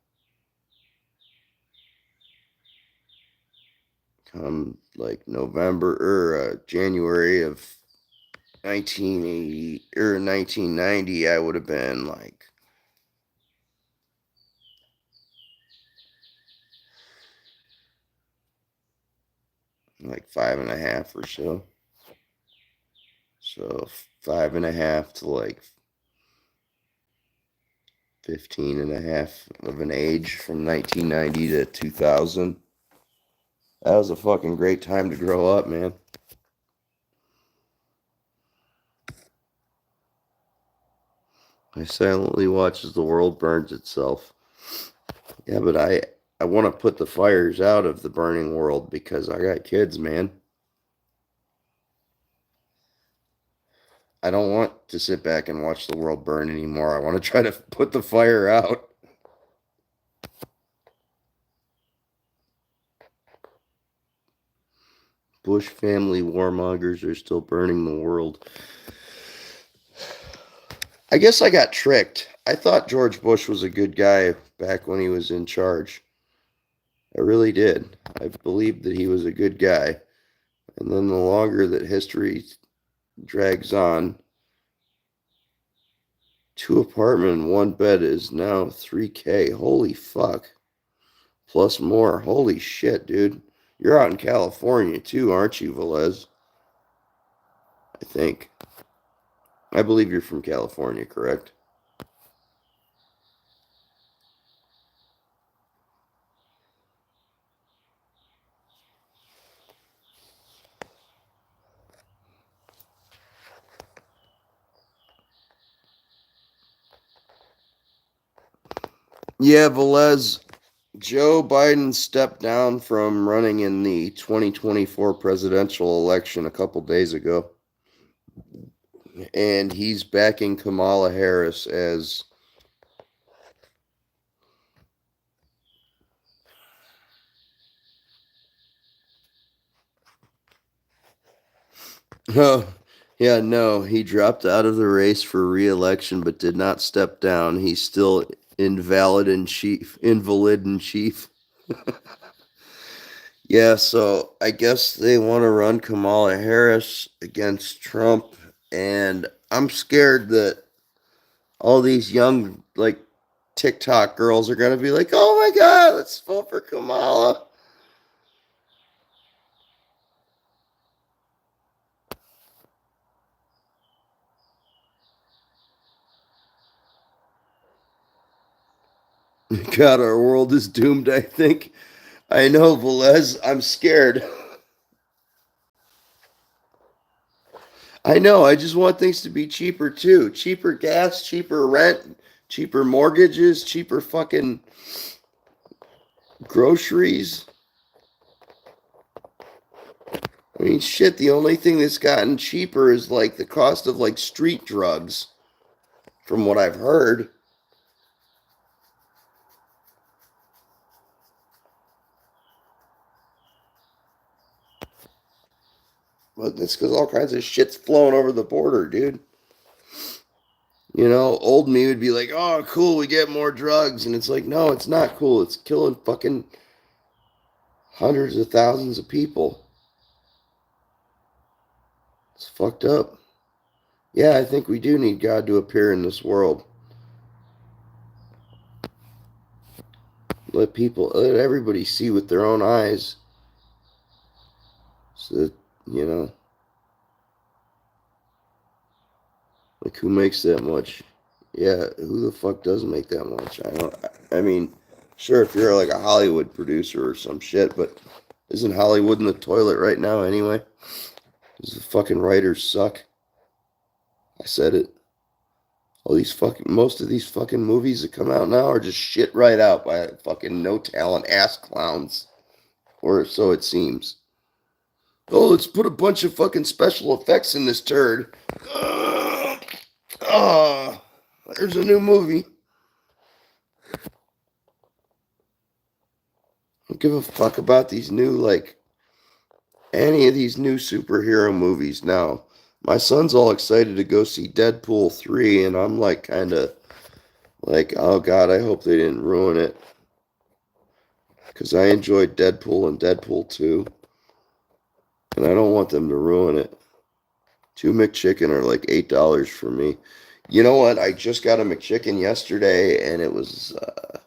come like November or January of 1980 or 1990, I would have been like 5.5 or so. So 5.5 to like 15.5 of an age from 1990 to 2000. That was a fucking great time to grow up, man. I silently watch as the world burns itself. Yeah, but I want to put the fires out of the burning world because I got kids, man. I don't want to sit back and watch the world burn anymore. I want to try to put the fire out. Bush family warmongers are still burning the world. I guess I got tricked. I thought George Bush was a good guy back when he was in charge. I really did. I believed that he was a good guy. And then the longer that history drags on, 2 apartment, 1 bed is now $3K. Holy fuck. Plus more. Holy shit, dude. You're out in California too, aren't you, Velez? I think. I believe you're from California, correct? Yeah, Velez. Joe Biden stepped down from running in the 2024 presidential election a couple days ago. And he's backing Kamala Harris as oh, yeah, no, he dropped out of the race for re-election but did not step down. He's still invalid in chief. Yeah, so I guess they want to run Kamala Harris against Trump, and I'm scared that all these young TikTok girls are gonna be like, "Oh my God, let's vote for Kamala." God, our world is doomed. I think. I know, Velez. I'm scared. I know. I just want things to be cheaper too. Cheaper gas, cheaper rent, cheaper mortgages, cheaper fucking groceries. I mean, shit, the only thing that's gotten cheaper is like the cost of like street drugs, from what I've heard. But it's because all kinds of shit's flowing over the border, dude. Old me would be like, oh, cool, we get more drugs. And it's like, no, it's not cool. It's killing fucking hundreds of thousands of people. It's fucked up. Yeah, I think we do need God to appear in this world. Let everybody see with their own eyes. So that, you know, like who makes that much? Yeah, who the fuck does make that much? I mean, sure, if you're like a Hollywood producer or some shit, but isn't Hollywood in the toilet right now anyway? Because the fucking writers suck. I said it. Most of these fucking movies that come out now are just shit right out by fucking no talent ass clowns. Or so it seems. Oh, let's put a bunch of fucking special effects in this turd. Oh, there's a new movie. I don't give a fuck about these new, any of these new superhero movies now. My son's all excited to go see Deadpool 3, and I'm like, kind of like, oh god, I hope they didn't ruin it. Because I enjoyed Deadpool and Deadpool 2, and I don't want them to ruin it. Two McChicken are like $8 for me. You know what? I just got a McChicken yesterday, and it was, I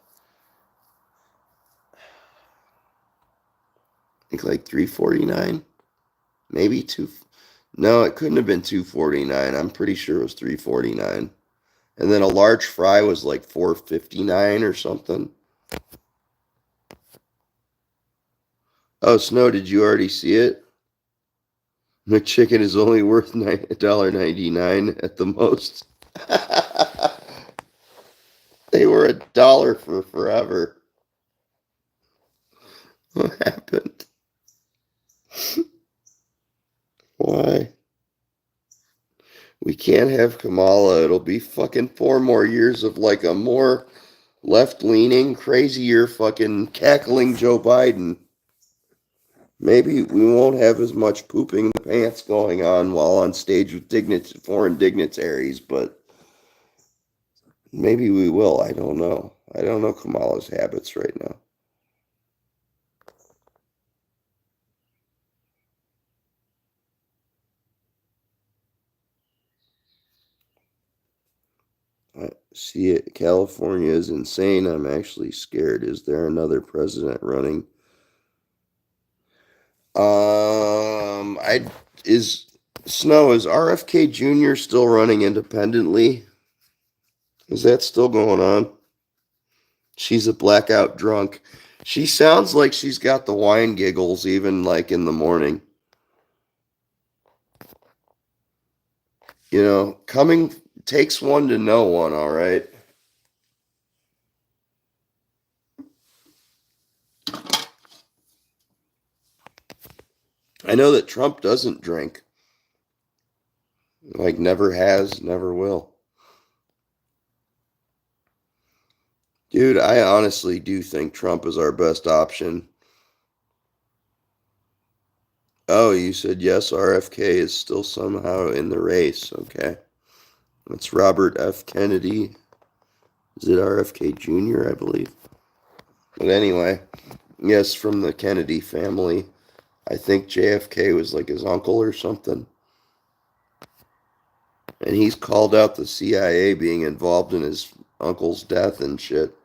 think like $3.49, maybe two. No, it couldn't have been $2.49. I'm pretty sure it was $3.49. And then a large fry was like $4.59 or something. Oh, Snow, did you already see it? McChicken is only worth $1.99 at the most. They were $1 for forever. What happened? Why? We can't have Kamala. It'll be fucking 4 more years of like a more left-leaning, crazier fucking cackling Joe Biden. Maybe we won't have as much pooping the pants going on while on stage with foreign dignitaries, but maybe we will. I don't know. I don't know Kamala's habits right now. I see it. California is insane. I'm actually scared. Is there another president running? I is Snow, is RFK Jr. still running independently? Is that still going on? She's a blackout drunk. She sounds like she's got the wine giggles even like in the morning. Coming takes one to know one, all right? I know that Trump doesn't drink. Like never has, never will. Dude, I honestly do think Trump is our best option. Oh, you said yes, RFK is still somehow in the race. Okay. It's Robert F. Kennedy. Is it RFK Jr., I believe? But anyway, yes, from the Kennedy family. I think JFK was like his uncle or something. And he's called out the CIA being involved in his uncle's death and shit.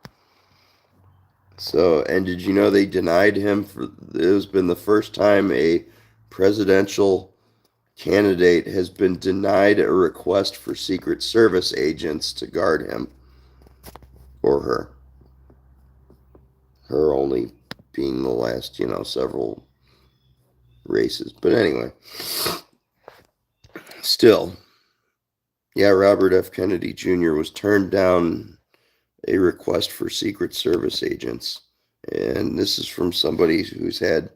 So, and did you know they denied him it has been the first time a presidential candidate has been denied a request for Secret Service agents to guard him or her. Her only being the last, several races. But anyway, still, yeah, Robert F. Kennedy Jr. was turned down a request for Secret Service agents. And this is from somebody who's had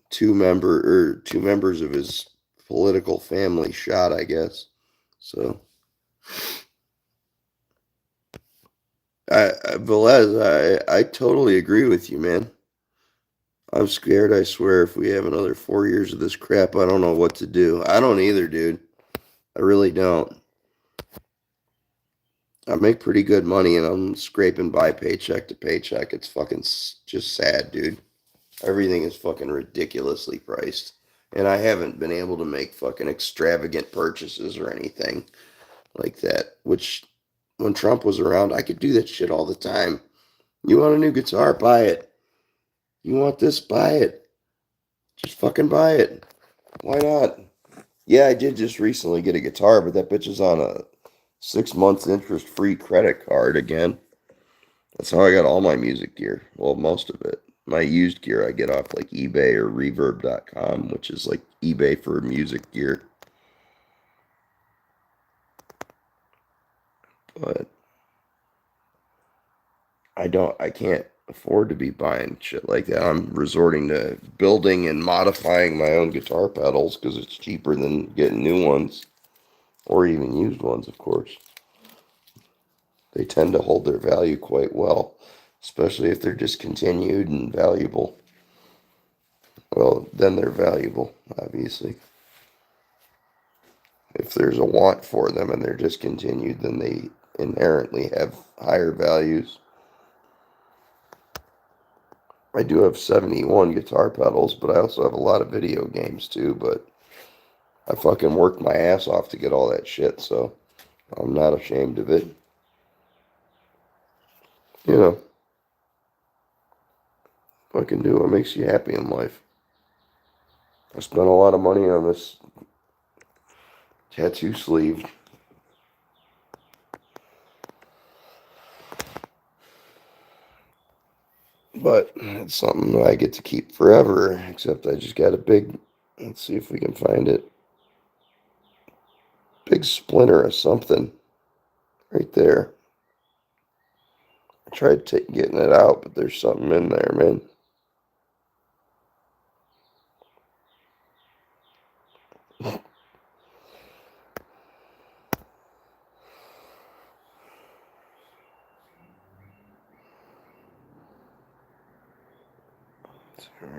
two members of his political family shot, I guess. So, Velez, I totally agree with you, man. I'm scared, I swear, if we have another 4 years of this crap, I don't know what to do. I don't either, dude. I really don't. I make pretty good money and I'm scraping by paycheck to paycheck. It's fucking just sad, dude. Everything is fucking ridiculously priced. And I haven't been able to make fucking extravagant purchases or anything like that. Which, when Trump was around, I could do that shit all the time. You want a new guitar? Buy it. You want this? Buy it. Just fucking buy it. Why not? Yeah, I did just recently get a guitar, but that bitch is on a 6 months interest free credit card again. That's how I got all my music gear. Well, most of it. My used gear I get off like eBay or reverb.com, which is like eBay for music gear. But I can't afford to be buying shit like that. I'm resorting to building and modifying my own guitar pedals because it's cheaper than getting new ones or even used ones, of course. They tend to hold their value quite well, especially if they're discontinued and valuable. Well, then they're valuable, obviously. If there's a want for them and they're discontinued, then they inherently have higher values. I do have 71 guitar pedals, but I also have a lot of video games too, but I fucking worked my ass off to get all that shit, so I'm not ashamed of it. You know, fucking do what makes you happy in life. I spent a lot of money on this tattoo sleeve. But it's something that I get to keep forever, except I just got a big, let's see if we can find it, big splinter of something right there. I tried getting it out, but there's something in there, man.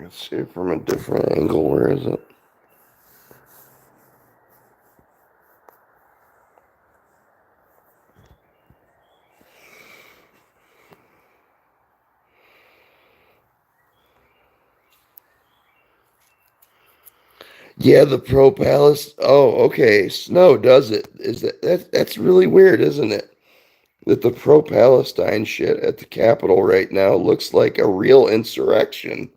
Let's see it from a different angle. Where is it? Yeah, the Pro Palace. Oh, okay. Snow does it. Is that's really weird, isn't it? That the pro-Palestine shit at the Capitol right now looks like a real insurrection,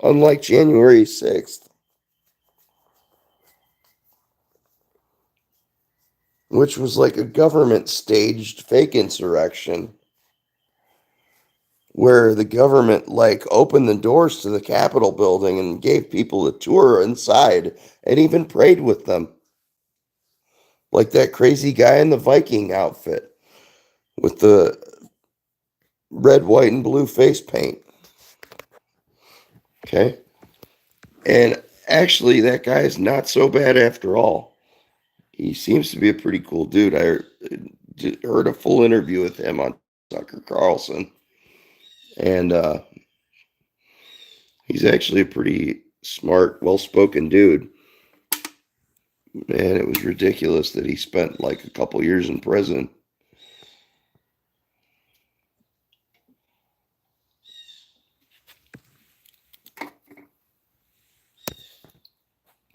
unlike January 6th, which was like a government staged fake insurrection where the government like opened the doors to the Capitol building and gave people a tour inside and even prayed with them. Like that crazy guy in the Viking outfit with the red, white, and blue face paint. Okay. And actually, that guy is not so bad after all. He seems to be a pretty cool dude. I heard a full interview with him on Tucker Carlson. And he's actually a pretty smart, well spoken dude. And it was ridiculous that he spent like a couple years in prison.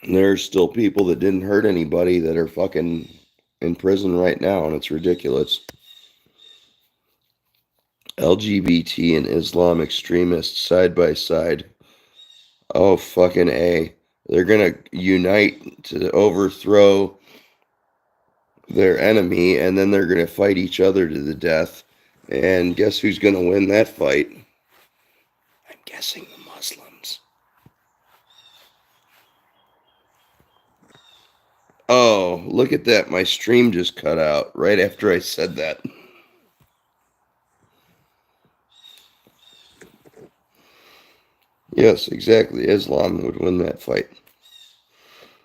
And there's still people that didn't hurt anybody that are fucking in prison right now, and it's ridiculous. LGBT and Islam extremists side by side. Oh, fucking A. They're gonna unite to overthrow their enemy, and then they're gonna fight each other to the death. And guess who's gonna win that fight? I'm guessing the Muslims. Oh, look at that. My stream just cut out right after I said that. Yes, exactly. Islam would win that fight.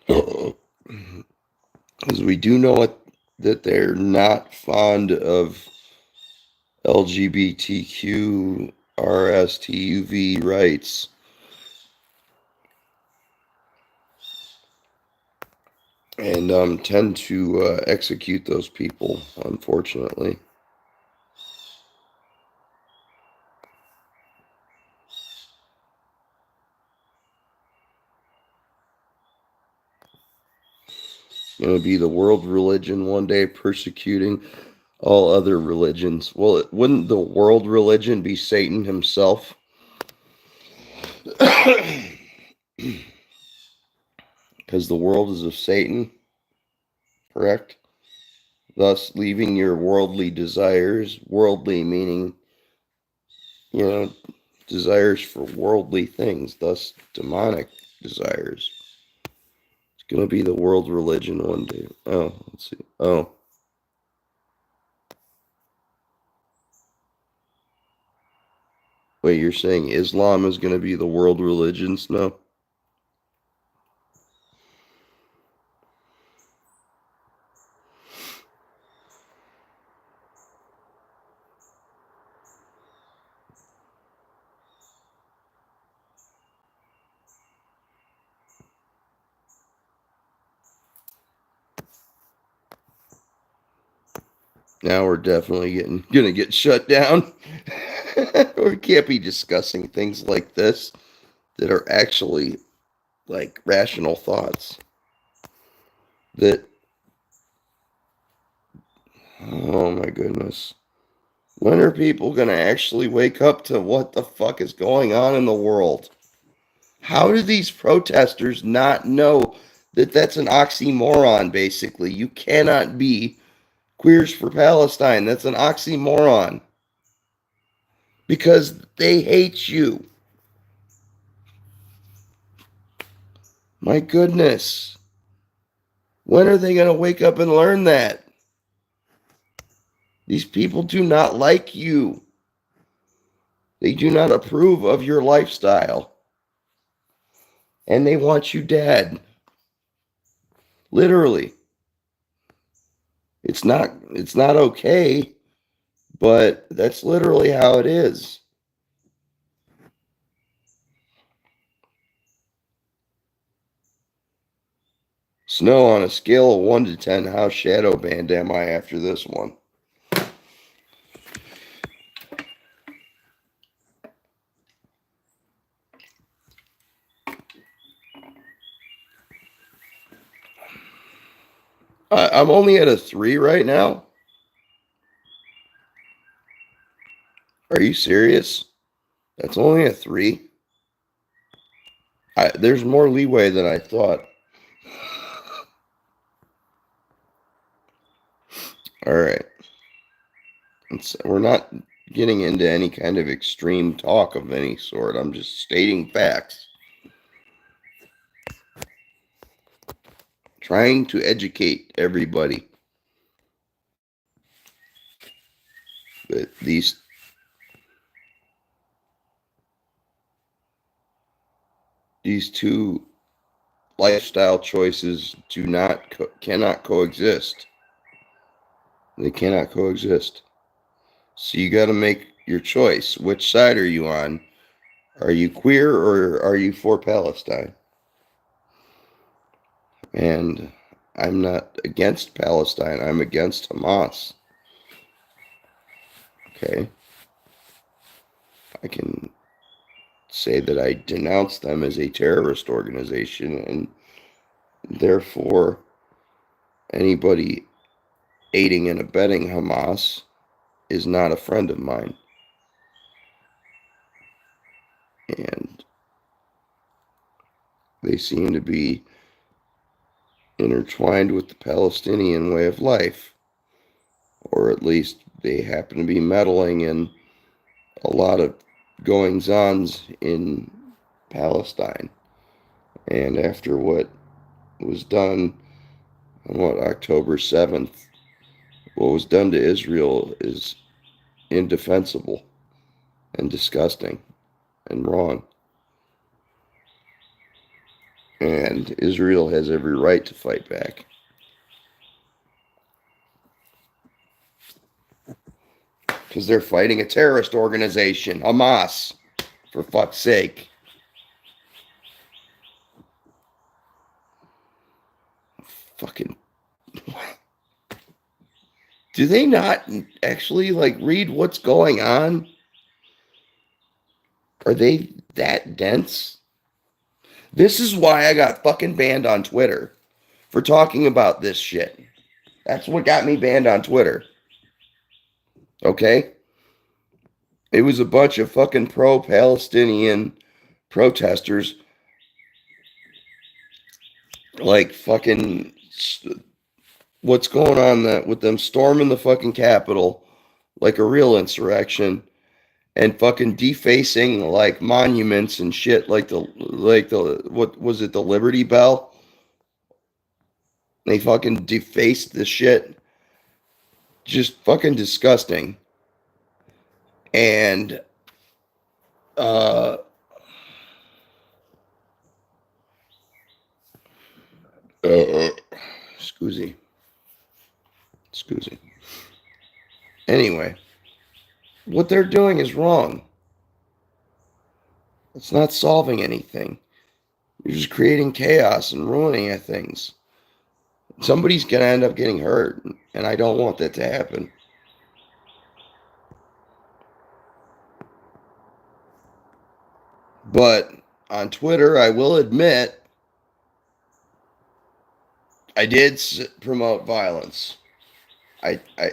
Because we do know that they're not fond of LGBTQ RSTUV rights. and tend to execute those people, unfortunately. Going to be the world religion one day, persecuting all other religions. Well, wouldn't the world religion be Satan himself? Because the world is of Satan, correct? Thus, leaving your worldly desires, worldly meaning, you know, desires for worldly things, thus demonic desires. It's going to be the world religion one day. Oh, let's see. Oh. Wait, you're saying Islam is going to be the world religions? No. Now we're definitely gonna get shut down. We can't be discussing things like this that are actually like rational thoughts. That, oh my goodness. When are people gonna actually wake up to what the fuck is going on in the world? How do these protesters not know that that's an oxymoron, basically? You cannot be queers for Palestine. That's an oxymoron. Because they hate you. My goodness. When are they going to wake up and learn that? These people do not like you. They do not approve of your lifestyle. And they want you dead. Literally. It's not okay, but that's literally how it is. Snow, on a scale of 1 to 10, how shadow banned am I after this one? I'm only at a 3 right now. Are you serious? That's only a 3? There's more leeway than I thought. All right. We're not getting into any kind of extreme talk of any sort. I'm just stating facts. Trying to educate everybody that these two lifestyle choices cannot coexist. They cannot coexist. So you got to make your choice. Which side are you on? Are you queer or are you for Palestine? And I'm not against Palestine. I'm against Hamas. Okay. I can say that I denounce them as a terrorist organization, and therefore anybody aiding and abetting Hamas is not a friend of mine. And they seem to be intertwined with the Palestinian way of life, or at least they happen to be meddling in a lot of goings-ons in Palestine. And after what was done on October 7th, what was done to Israel is indefensible and disgusting and wrong. And Israel has every right to fight back. Because they're fighting a terrorist organization, Hamas, for fuck's sake. Fucking. Do they not actually like read what's going on? Are they that dense? This is why I got fucking banned on Twitter for talking about this shit. That's what got me banned on Twitter. Okay? It was a bunch of fucking pro-Palestinian protesters, like fucking what's going on with them storming the fucking Capitol like a real insurrection and fucking defacing like monuments and shit like the what was it, the Liberty Bell? They fucking defaced the shit. Just fucking disgusting. And uh Scoozy. Scoozy. Anyway, what they're doing is wrong. It's not solving anything. You're just creating chaos and ruining things. Somebody's going to end up getting hurt, and I don't want that to happen. But on Twitter, I will admit, I did promote violence.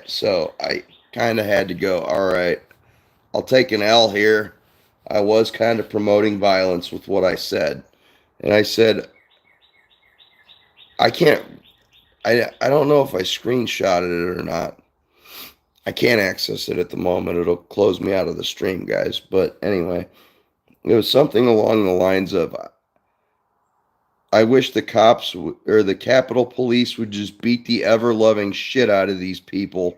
So I kind of had to go, all right, I'll take an L here. I was kind of promoting violence with what I said. And I said, I can't, I don't know if I screenshotted it or not. I can't access it at the moment. It'll close me out of the stream, guys. But anyway, it was something along the lines of, I wish the cops or the Capitol Police would just beat the ever-loving shit out of these people.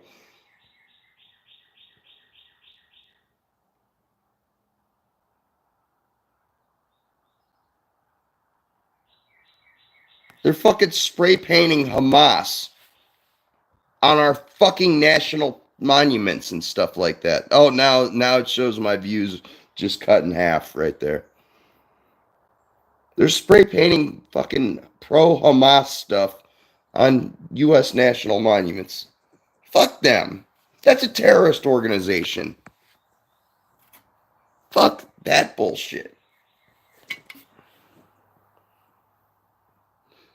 They're fucking spray painting Hamas on our fucking national monuments and stuff like that. Oh, now it shows my views just cut in half right there. They're spray painting fucking pro-Hamas stuff on U.S. national monuments. Fuck them. That's a terrorist organization. Fuck that bullshit.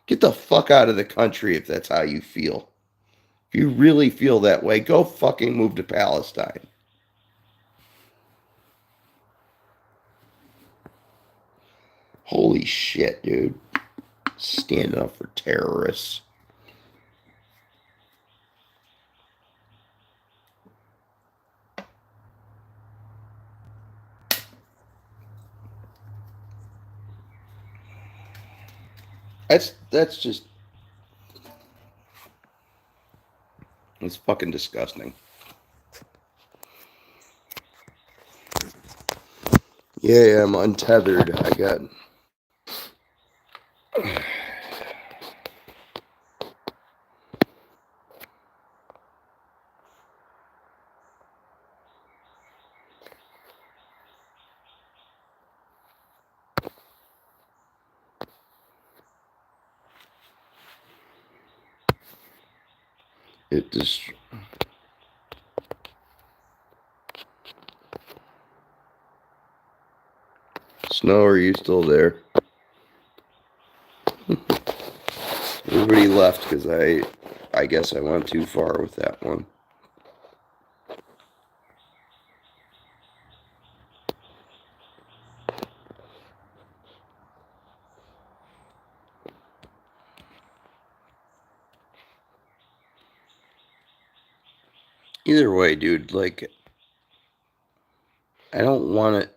Get the fuck out of the country if that's how you feel. If you really feel that way, go fucking move to Palestine. Holy shit, dude. Standing up for terrorists. That's just, it's fucking disgusting. Yeah, I'm untethered. I got it just. Snow, are you still there? Everybody left because I guess I went too far with that one. Either way, dude, like, I don't want it,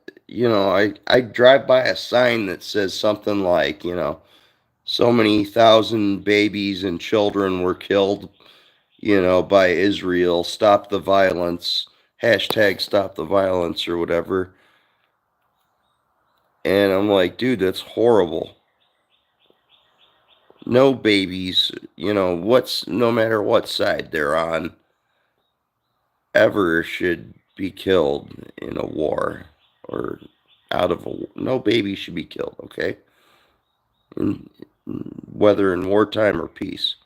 I drive by a sign that says something like, so many thousand babies and children were killed, by Israel, stop the violence, hashtag stop the violence or whatever. And I'm like, dude, that's horrible. No babies, no matter what side they're on, ever should be killed in a war or out of no baby should be killed, okay? Whether in wartime or peace.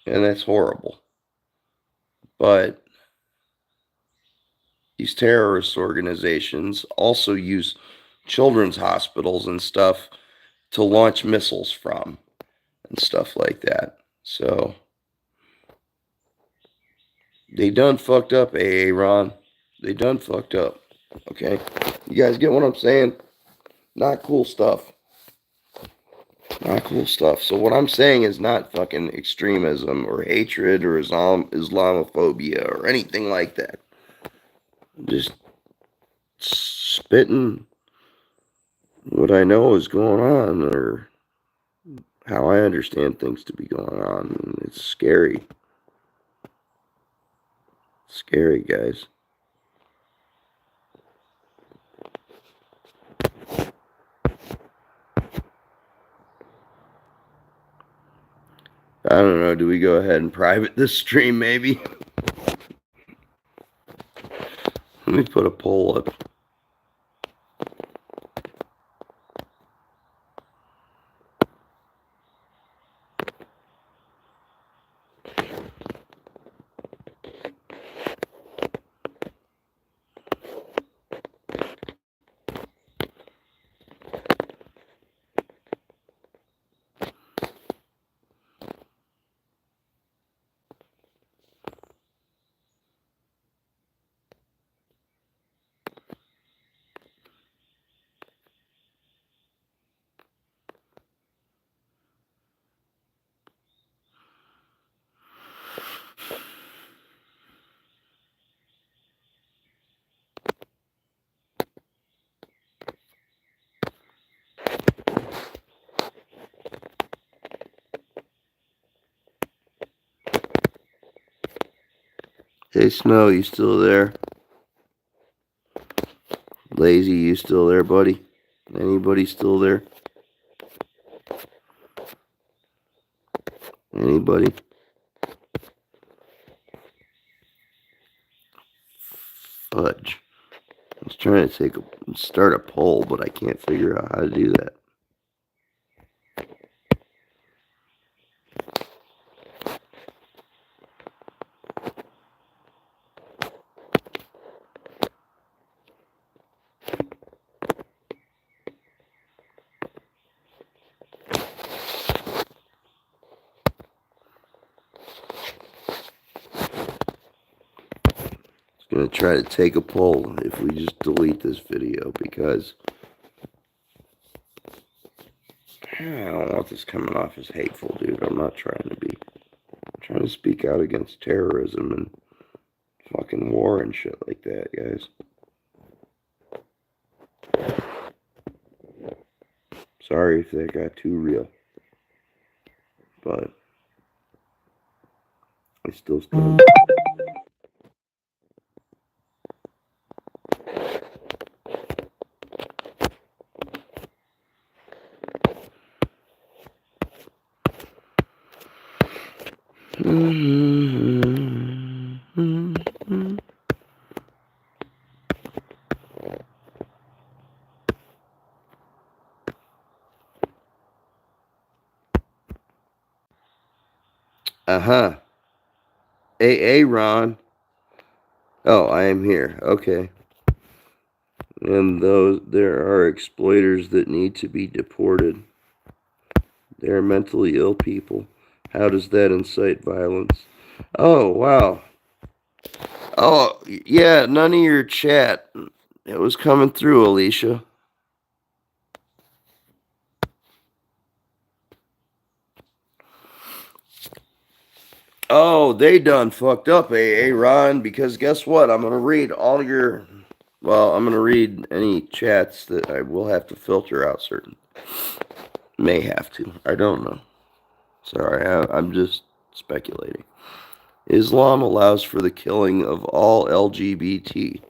And that's horrible. But these terrorist organizations also use children's hospitals and stuff to launch missiles from and stuff like that. So they done fucked up, AA Ron. They done fucked up. Okay? You guys get what I'm saying? Not cool stuff. Not cool stuff. So what I'm saying is not fucking extremism or hatred or Islamophobia or anything like that. Just spitting what I know is going on or how I understand things to be going on. It's scary. Scary, guys. I don't know. Do we go ahead and private this stream, maybe? Let me put a poll up. Hey, Snow, you still there? Lazy, you still there, buddy? Anybody still there? Anybody? Fudge. I was trying to start a poll, but I can't figure out how to do that. Gonna try to take a poll if we just delete this video because I don't want this coming off as hateful, dude. I'm not trying to be. I'm trying to speak out against terrorism and fucking war and shit like that, guys. Sorry if that got too real, but I still stand. Uh-huh. AA Ron. Oh, I am here. Okay. And there are exploiters that need to be deported. They are mentally ill people. How does that incite violence? Oh, wow. Oh, yeah, none of your chat. It was coming through, Alicia. Oh, they done fucked up, Ron, because guess what? I'm going to read all your... Well, I'm going to read any chats that I will have to filter out certain. May have to. I don't know. Sorry, I'm just speculating. Islam allows for the killing of all LGBT.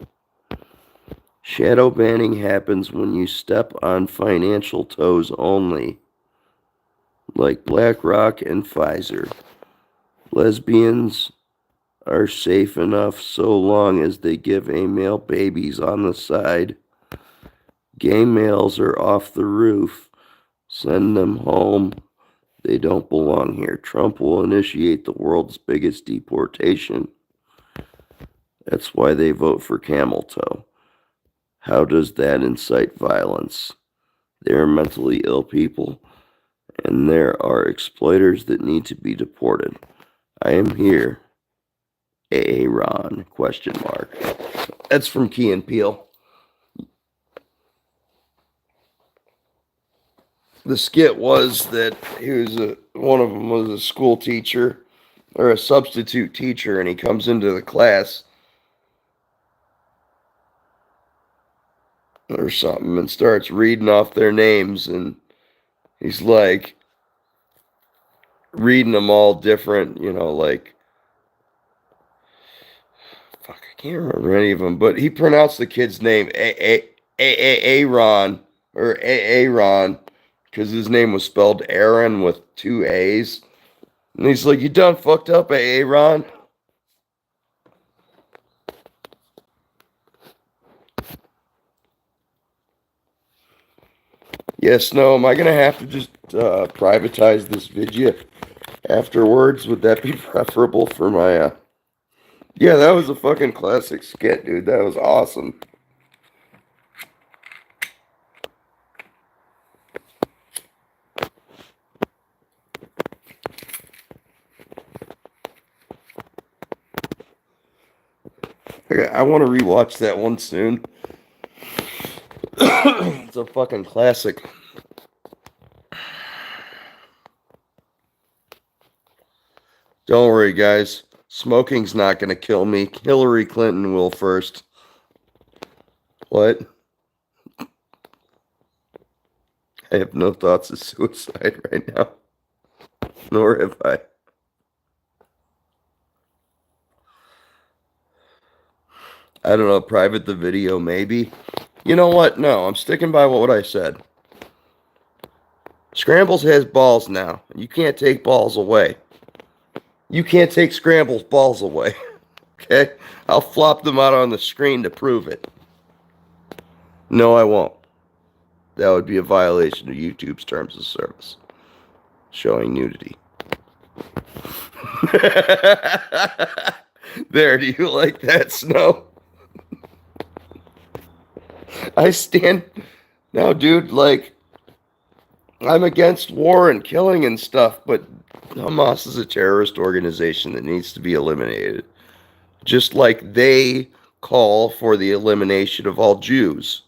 Shadow banning happens when you step on financial toes only, like BlackRock and Pfizer. Lesbians are safe enough so long as they give a male babies on the side. Gay males are off the roof. Send them home. They don't belong here. Trump will initiate the world's biggest deportation. That's why they vote for camel toe. How does that incite violence? They are mentally ill people, and there are exploiters that need to be deported. I am here. Aaron? Question mark. That's from Key and Peele. The skit was that one of them was a school teacher or a substitute teacher, and he comes into the class or something and starts reading off their names, and he's like reading them all different, like fuck, I can't remember any of them, but he pronounced the kid's name Aaron or Aaron because his name was spelled Aaron with two A's, and he's like, "You done fucked up, Aaron." Yes, no, am I gonna have to just privatize this video afterwards? Would that be preferable for my? Yeah, that was a fucking classic skit, dude. That was awesome. I want to rewatch that one soon. It's a fucking classic. Don't worry, guys. Smoking's not going to kill me. Hillary Clinton will first. What? I have no thoughts of suicide right now. Nor have I. I don't know, private the video, maybe. You know what? No, I'm sticking by what I said. Scrambles has balls now. You can't take balls away. You can't take Scrambles' balls away. Okay? I'll flop them out on the screen to prove it. No, I won't. That would be a violation of YouTube's terms of service. Showing nudity. There, do you like that, Snow? I stand... Now, dude, like... I'm against war and killing and stuff, but Hamas is a terrorist organization that needs to be eliminated. Just like they call for the elimination of all Jews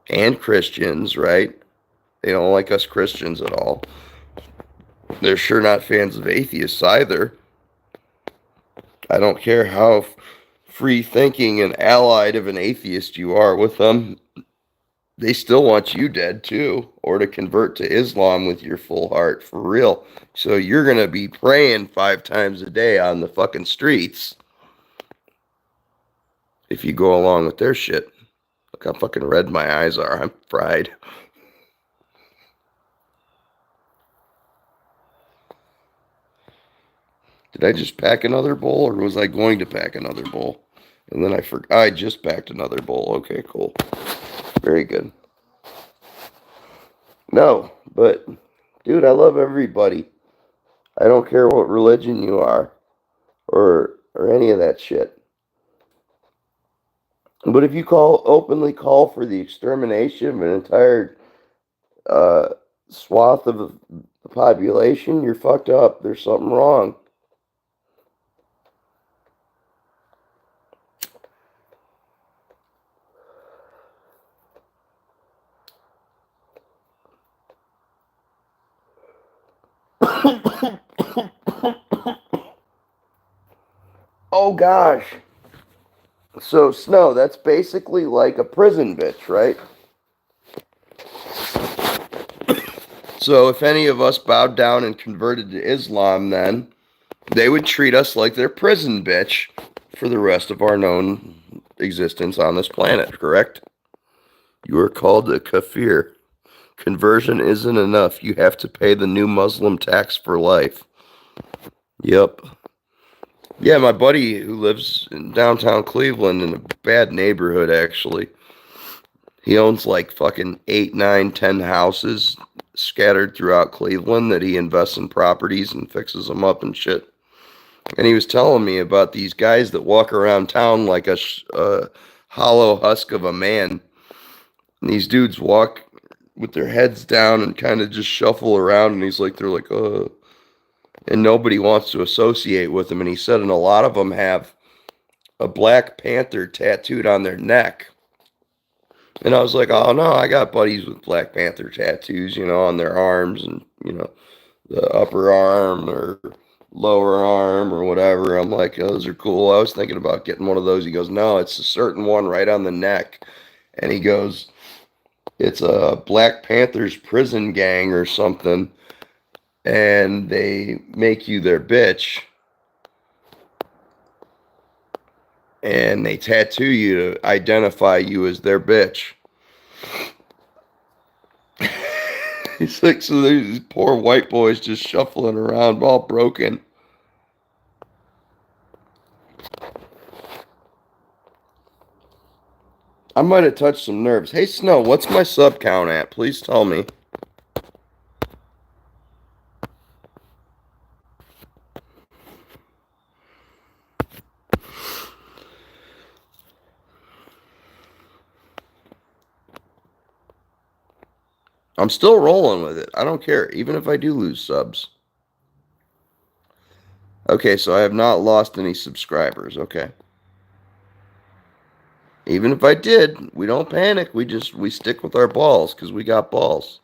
and Christians, right? They don't like us Christians at all. They're sure not fans of atheists either. I don't care how free thinking and allied of an atheist you are with them. They still want you dead too, or to convert to Islam with your full heart, for real. So you're going to be praying 5 times a day on the fucking streets if you go along with their shit. Look how fucking red my eyes are. I'm fried. Did I just pack another bowl, or was I going to pack another bowl? And then I forgot. I just packed another bowl. Okay, cool. Very good. No, but, dude, I love everybody. I don't care what religion you are, or any of that shit. But if you openly call for the extermination of an entire swath of the population, you're fucked up. There's something wrong. Oh gosh. So, Snow, that's basically like a prison bitch, right? So if any of us bowed down and converted to Islam, then they would treat us like their prison bitch for the rest of our known existence on this planet, correct? You are called a kafir. Conversion isn't enough. You have to pay the new Muslim tax for life. Yep. Yeah, my buddy who lives in downtown Cleveland in a bad neighborhood, actually. He owns like fucking 8, 9, 10 houses scattered throughout Cleveland that he invests in properties and fixes them up and shit. And he was telling me about these guys that walk around town like a hollow husk of a man. And these dudes walk with their heads down and kind of just shuffle around. And he's like, they're like, and nobody wants to associate with them. And he said, and a lot of them have a Black Panther tattooed on their neck. And I was like, oh no, I got buddies with Black Panther tattoos, on their arms and, the upper arm or lower arm or whatever. I'm like, oh, those are cool. I was thinking about getting one of those. He goes, no, it's a certain one right on the neck. And he goes, it's a Black Panther's prison gang or something. And they make you their bitch. And they tattoo you to identify you as their bitch. He's like, so there's these poor white boys just shuffling around, all broken. I might have touched some nerves. Hey, Snow, what's my sub count at? Please tell me. I'm still rolling with it. I don't care, even if I do lose subs. Okay, so I have not lost any subscribers. Okay. Even if I did, we don't panic. We stick with our balls because we got balls.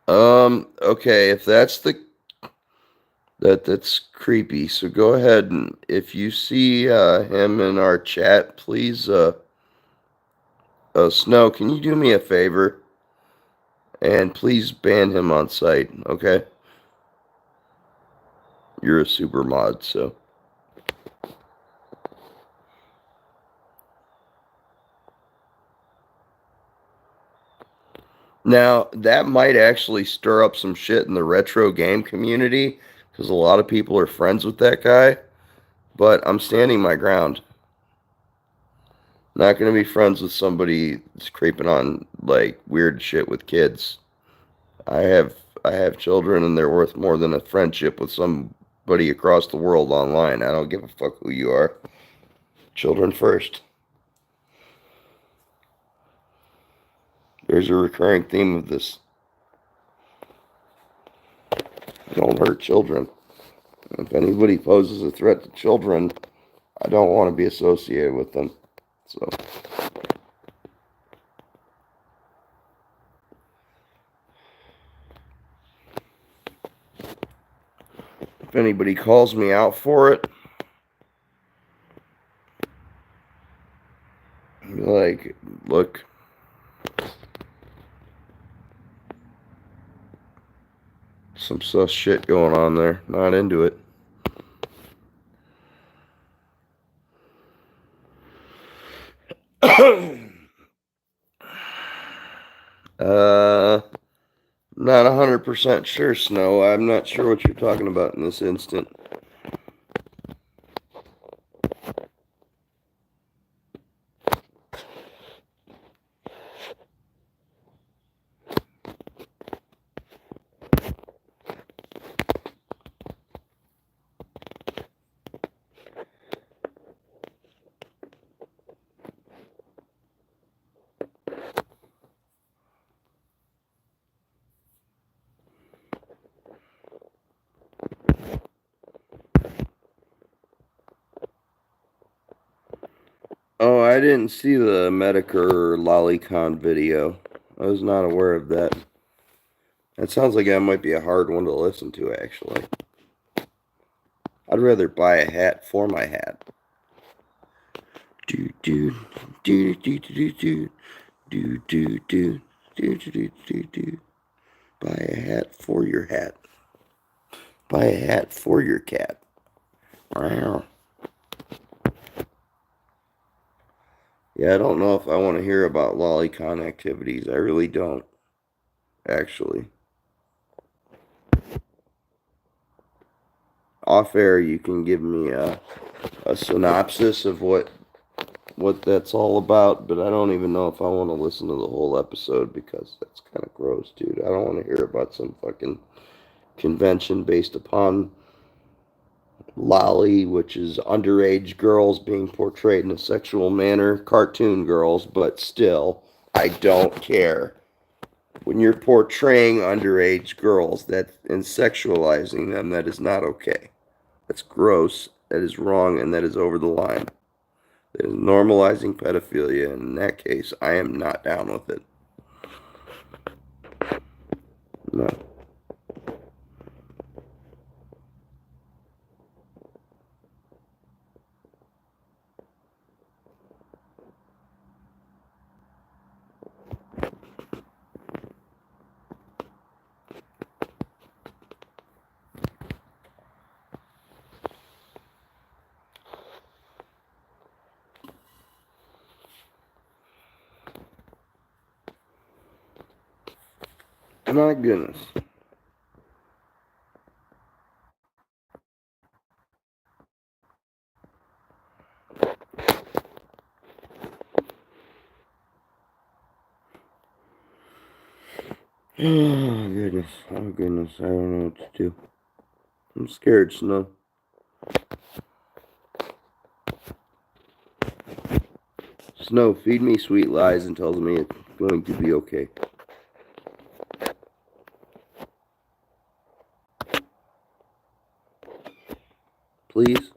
Okay, if that's that's creepy. So go ahead and if you see him in our chat, please Snow, can you do me a favor? And please ban him on site, okay? You're a super mod, so. Now, that might actually stir up some shit in the retro game community, because a lot of people are friends with that guy, but I'm standing my ground. Not going to be friends with somebody that's creeping on, like, weird shit with kids. I have children, and they're worth more than a friendship with somebody across the world online. I don't give a fuck who you are. Children first. There's a recurring theme of this. Don't hurt children. If anybody poses a threat to children, I don't want to be associated with them. So. If anybody calls me out for it, like, look, some sus shit going on there. Not into it. Not 100% sure, Snow. I'm not sure what you're talking about in this instant. Oh, I didn't see the Medicare Lolicon video. I was not aware of that. That sounds like that might be a hard one to listen to, actually. I'd rather buy a hat for my hat. Do do do do do do do do do do do do do. Buy a hat for your hat. Buy a hat for your cat. Wow. Yeah, I don't know if I want to hear about lolicon activities. I really don't, actually. Off air, you can give me a synopsis of what what that's all about, but I don't even know if I want to listen to the whole episode because that's kind of gross, dude. I don't want to hear about some fucking convention based upon lolly, which is underage girls being portrayed in a sexual manner, cartoon girls, but still, I don't care. When you're portraying underage girls and sexualizing them, that is not okay. That's gross. That is wrong, and that is over the line. That is normalizing pedophilia, and in that case, I am not down with it. No. My goodness. Oh, goodness. Oh, goodness. I don't know what to do. I'm scared, Snow. Snow, feed me sweet lies and tells me it's going to be okay. Please?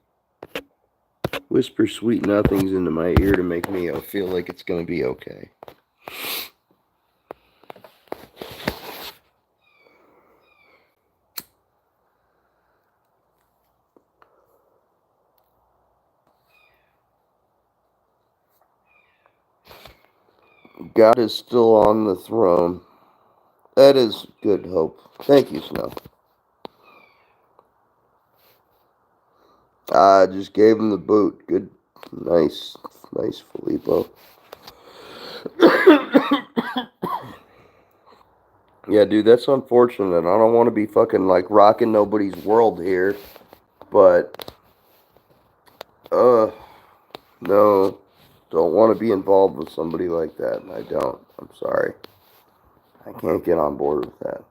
Whisper sweet nothings into my ear to make me feel like it's going to be okay. God is still on the throne. That is good hope. Thank you, Snow. I just gave him the boot. Good. Nice. Nice, Filippo. Yeah, dude, that's unfortunate. I don't want to be fucking like rocking nobody's world here, but no, don't want to be involved with somebody like that. I don't. I'm sorry. I can't get on board with that.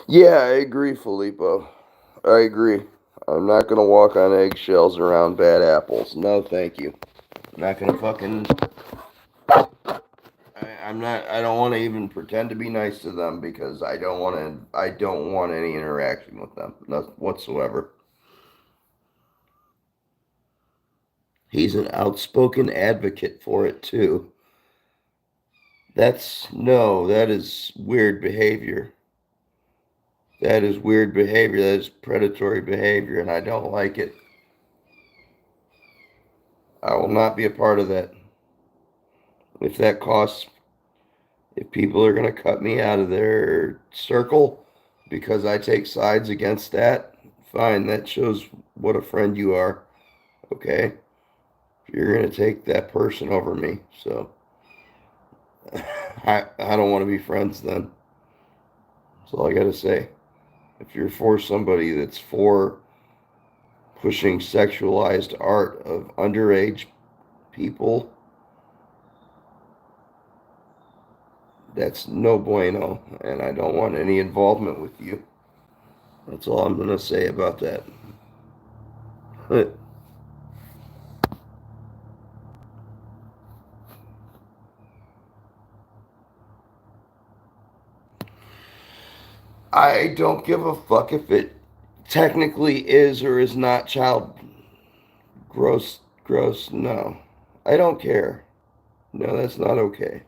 Yeah, I agree, Filippo. I agree. I'm not gonna walk on eggshells around bad apples. No, thank you. I'm not gonna fucking. I'm not. I don't want to even pretend to be nice to them because I don't want to. I don't want any interaction with them, not whatsoever. He's an outspoken advocate for it too. That's no. That is weird behavior. That is weird behavior. That is predatory behavior, and I don't like it. I will not be a part of that. If that costs, if people are going to cut me out of their circle because I take sides against that, fine. That shows what a friend you are. Okay? You're going to take that person over me. So I don't want to be friends then. That's all I got to say. If you're for somebody that's for pushing sexualized art of underage people, that's no bueno, and I don't want any involvement with you. That's all I'm going to say about that. I don't give a fuck if it technically is or is not child gross. No. I don't care. No, that's not okay.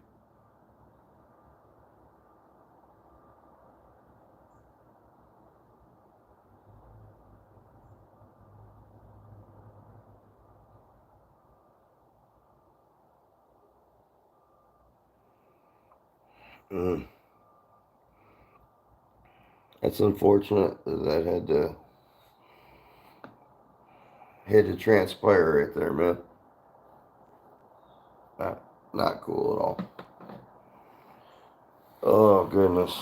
Mm. That's unfortunate that had to transpire right there, man. Not not cool at all. Oh goodness.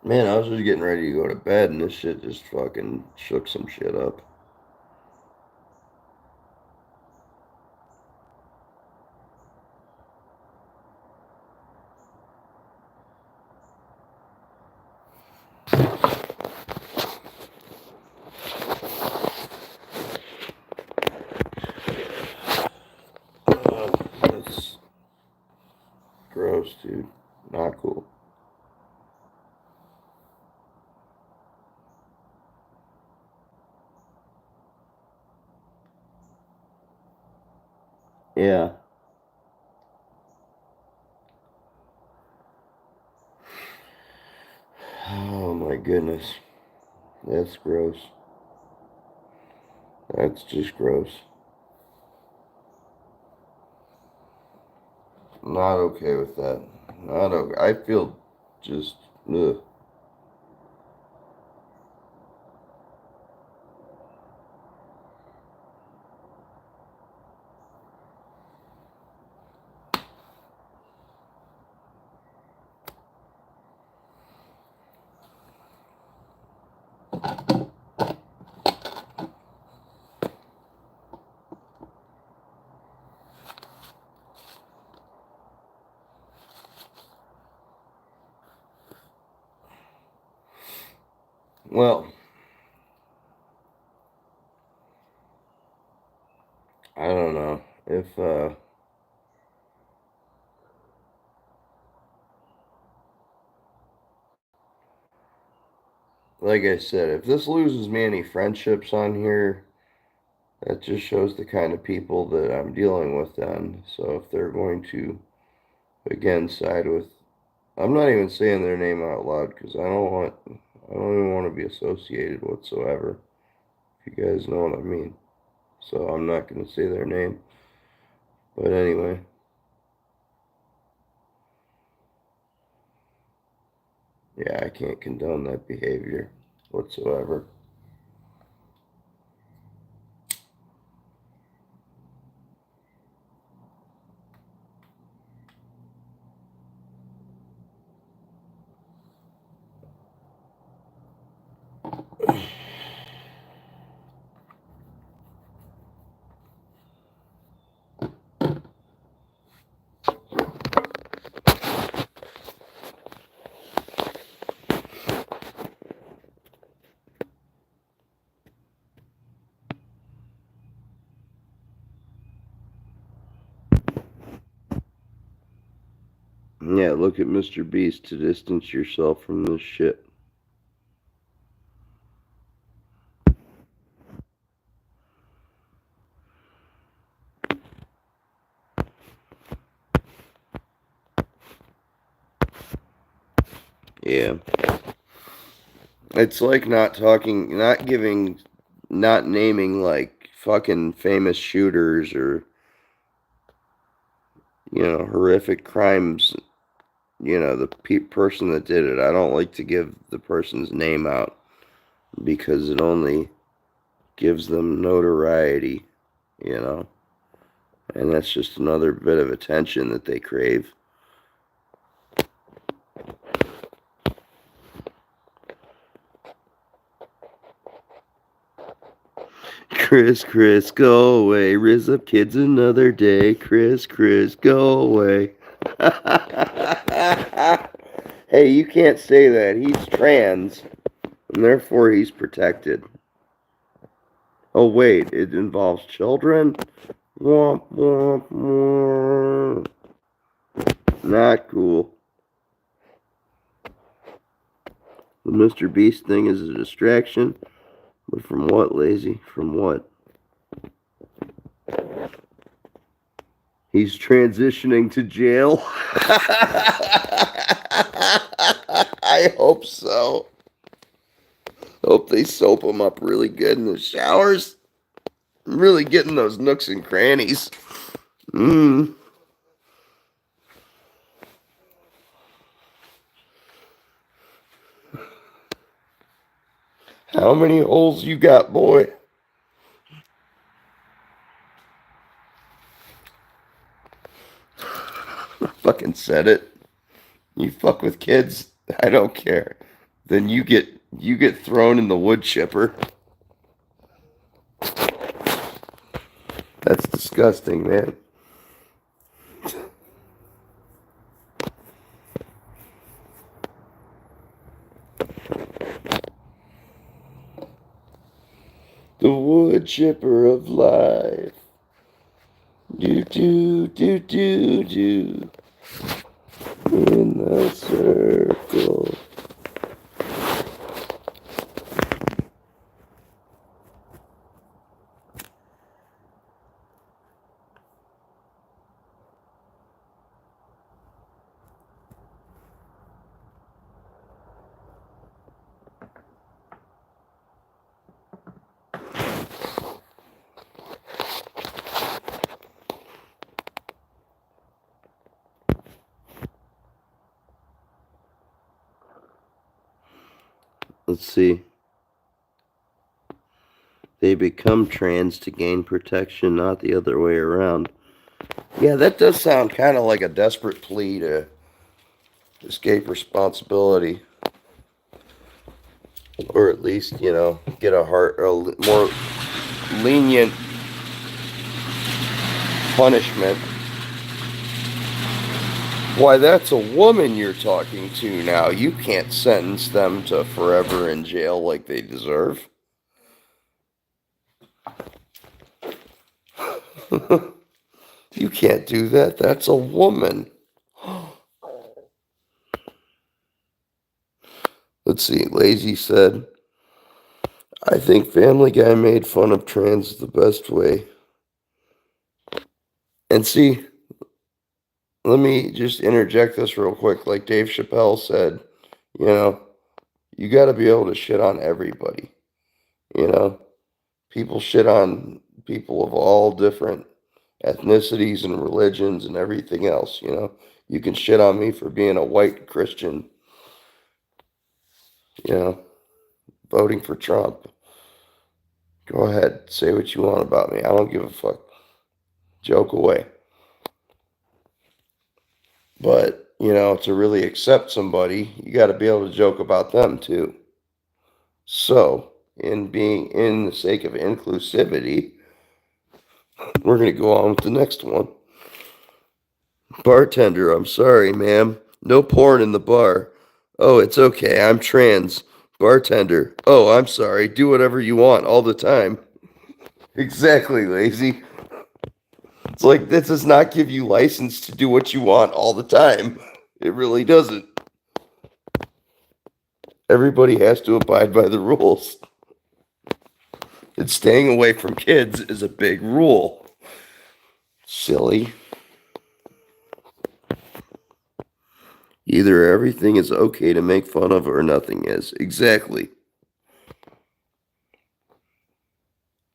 Man, I was just getting ready to go to bed, and this shit just fucking shook some shit up. That's gross, dude. Not cool. Yeah. Oh my goodness. That's gross. That's just gross. Not okay with that. Not okay. I feel just ugh. Well, I don't know if like I said, if this loses me any friendships on here, that just shows the kind of people that I'm dealing with then. So if they're going to again side with, I'm not even saying their name out loud because I don't even want to be associated whatsoever. If you guys know what I mean. So I'm not going to say their name. But anyway, yeah, I can't condone that behavior whatsoever. Yeah, look at Mr. Beast to distance yourself from this shit. Yeah. It's like not talking, not giving, not naming like fucking famous shooters or, horrific crimes, the person that did it. I don't like to give the person's name out because it only gives them notoriety, you know, and that's just another bit of attention that they crave. Chris, go away. Riz up kids another day. Chris, go away. Hey, you can't say that. He's trans, and therefore he's protected. Oh, wait, it involves children? Womp, womp, womp. Not cool. The Mr. Beast thing is a distraction. But from what, Lazy? From what? He's transitioning to jail? I hope so. Hope they soap him up really good in the showers. Really getting those nooks and crannies. Mmm. How many holes you got, boy? Fucking said it. You fuck with kids, I don't care. then you get thrown in the wood chipper. That's disgusting, man. The wood chipper of life. Do do do do do. In the circle. Let's see. They become trans to gain protection, not the other way around. Yeah, that does sound kind of like a desperate plea to escape responsibility. Or at least, get a more lenient punishment. Why, that's a woman you're talking to now. You can't sentence them to forever in jail like they deserve. You can't do that. That's a woman. Let's see. Lazy said, I think Family Guy made fun of trans the best way. And see, let me just interject this real quick. Like Dave Chappelle said, you know, you got to be able to shit on everybody. People shit on people of all different ethnicities and religions and everything else. You can shit on me for being a white Christian, you know, voting for Trump. Go ahead, say what you want about me. I don't give a fuck. Joke away. But, to really accept somebody, you got to be able to joke about them too. So, in the sake of inclusivity, we're going to go on with the next one. Bartender, I'm sorry, ma'am. No porn in the bar. Oh, it's okay. I'm trans. Bartender, oh, I'm sorry. Do whatever you want all the time. Exactly, lazy. It's like, this does not give you license to do what you want all the time. It really doesn't. Everybody has to abide by the rules. And staying away from kids is a big rule. Silly. Either everything is okay to make fun of or nothing is. Exactly.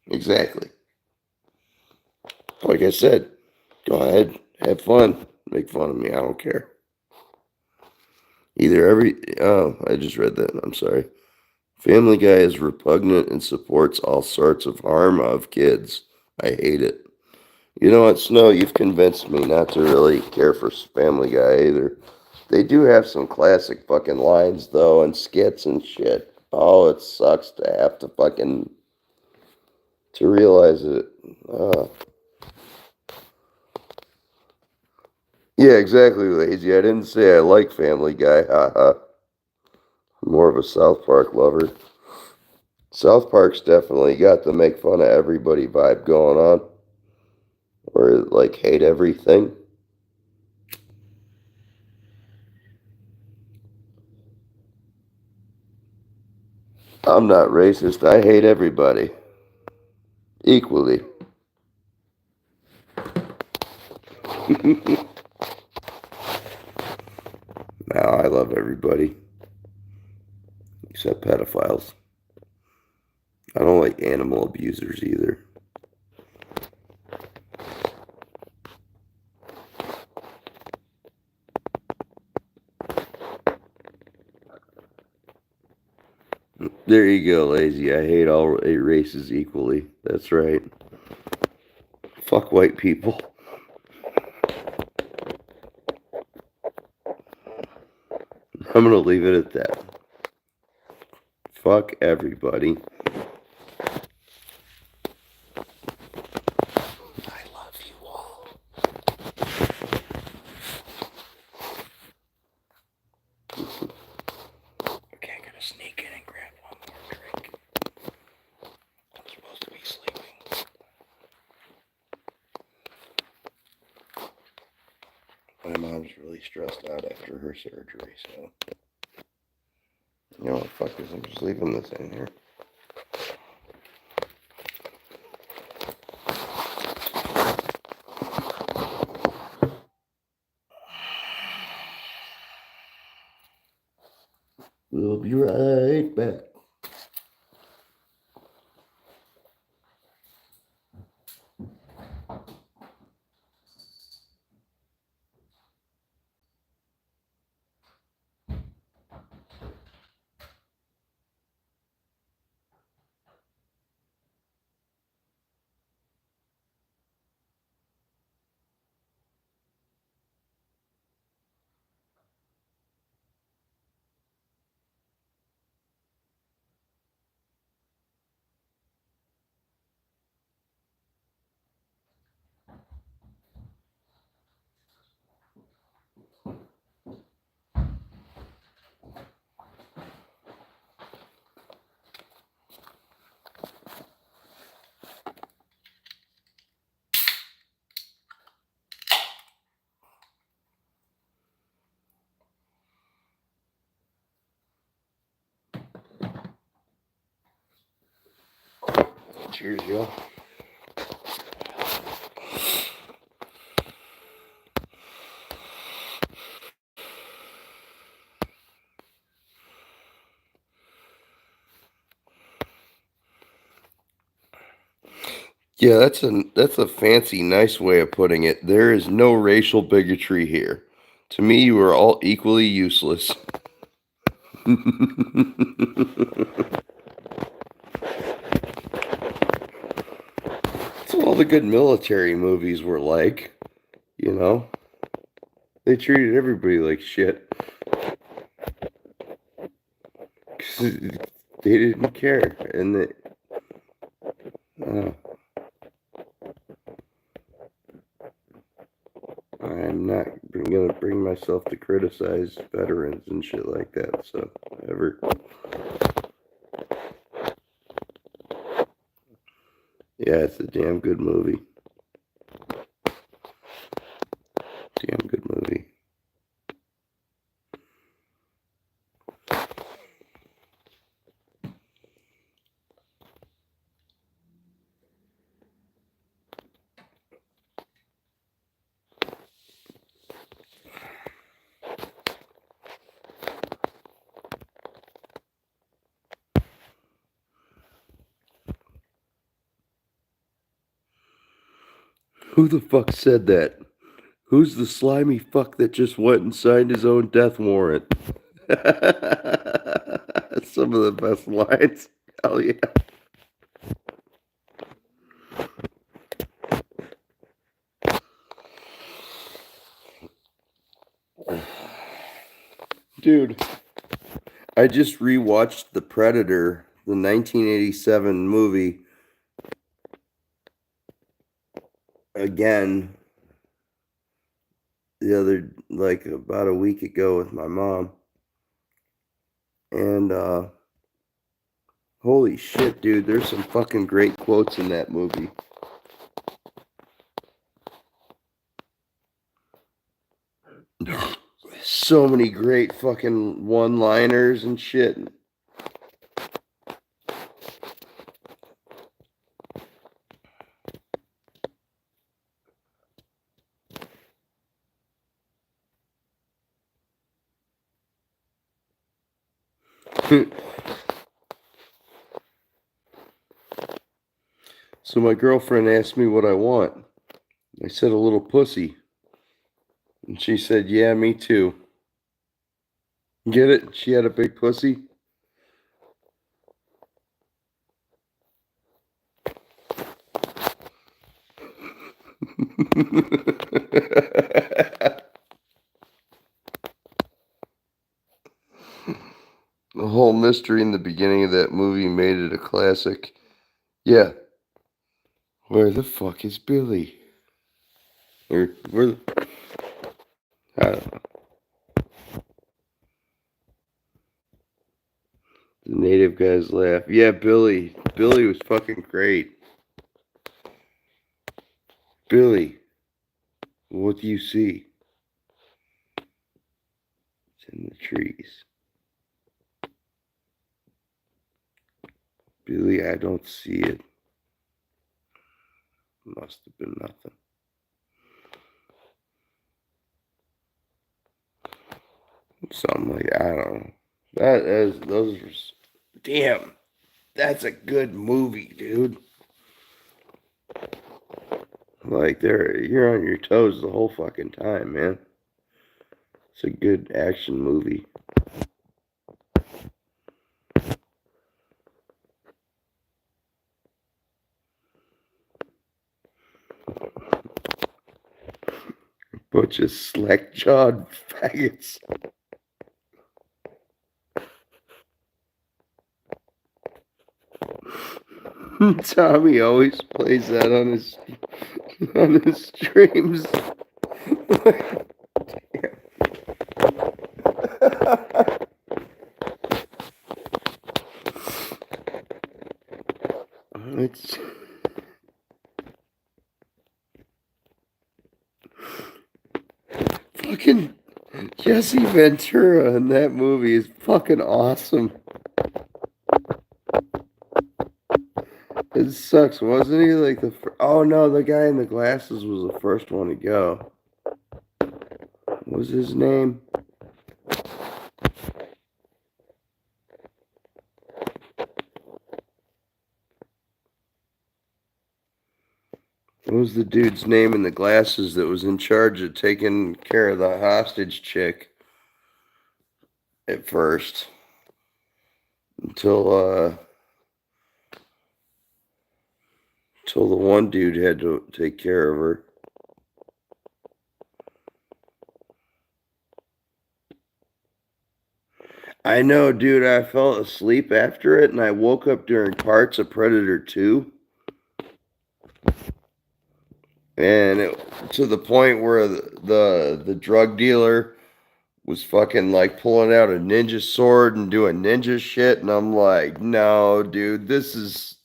Exactly. Like I said, go ahead, have fun, make fun of me. I don't care. I just read that. I'm sorry. Family Guy is repugnant and supports all sorts of harm of kids. I hate it. You know what, Snow? You've convinced me not to really care for Family Guy either. They do have some classic fucking lines, though, and skits and shit. Oh, it sucks to have to to realize it. Yeah, exactly, lazy. I didn't say I like Family Guy. Haha. I'm more of a South Park lover. South Park's definitely got the make fun of everybody vibe going on. Or like hate everything. I'm not racist. I hate everybody. Equally. Now I love everybody. Except pedophiles. I don't like animal abusers either. There you go, lazy. I hate all races equally. That's right. Fuck white people. I'm gonna leave it at that. Fuck everybody. I love you all. Okay, I'm gonna sneak in and grab one more drink. I'm supposed to be sleeping. My mom's really stressed out after her surgery, so you know what, fuck this, I'm just leaving this in here. We'll be right back. Cheers, y'all. Yeah, that's a fancy, nice way of putting it. There is no racial bigotry here. To me, you are all equally useless. That's what all the good military movies were like, you know? They treated everybody like shit. 'Cause they didn't care. And they, uh, I'm not going to bring myself to criticize veterans and shit like that, so ever. Yeah, it's a damn good movie. Damn good movie. Who the fuck said that? Who's the slimy fuck that just went and signed his own death warrant? Some of the best lines. Hell yeah. Dude, I just rewatched The Predator, the 1987 movie, again the other, like about a week ago with my mom. And, holy shit, dude, there's some fucking great quotes in that movie. So many great fucking one-liners and shit. So my girlfriend asked me what I want. I said a little pussy. And she said, yeah, me too. Get it? She had a big pussy. The whole mystery in the beginning of that movie made it a classic. Yeah. Where the fuck is Billy? Or where? I don't know. The native guys laugh. Yeah, Billy. Billy was fucking great. Billy, what do you see? It's in the trees. Billy, I don't see it. Must have been nothing. Something like that. I don't know. That is those are damn. That's a good movie, dude. Like you're on your toes the whole fucking time, man. It's a good action movie. Bunch of slack jawed faggots. Tommy always plays that on his streams. It's fucking Jesse Ventura in that movie is fucking awesome. It sucks, wasn't he? Like oh no, the guy in the glasses was the first one to go. What was his name? What was the dude's name in the glasses that was in charge of taking care of the hostage chick at first? Until the one dude had to take care of her. I know, dude. I fell asleep after it, and I woke up during parts of Predator 2. And to the point where the drug dealer was fucking like pulling out a ninja sword and doing ninja shit, and I'm like, no, dude, this is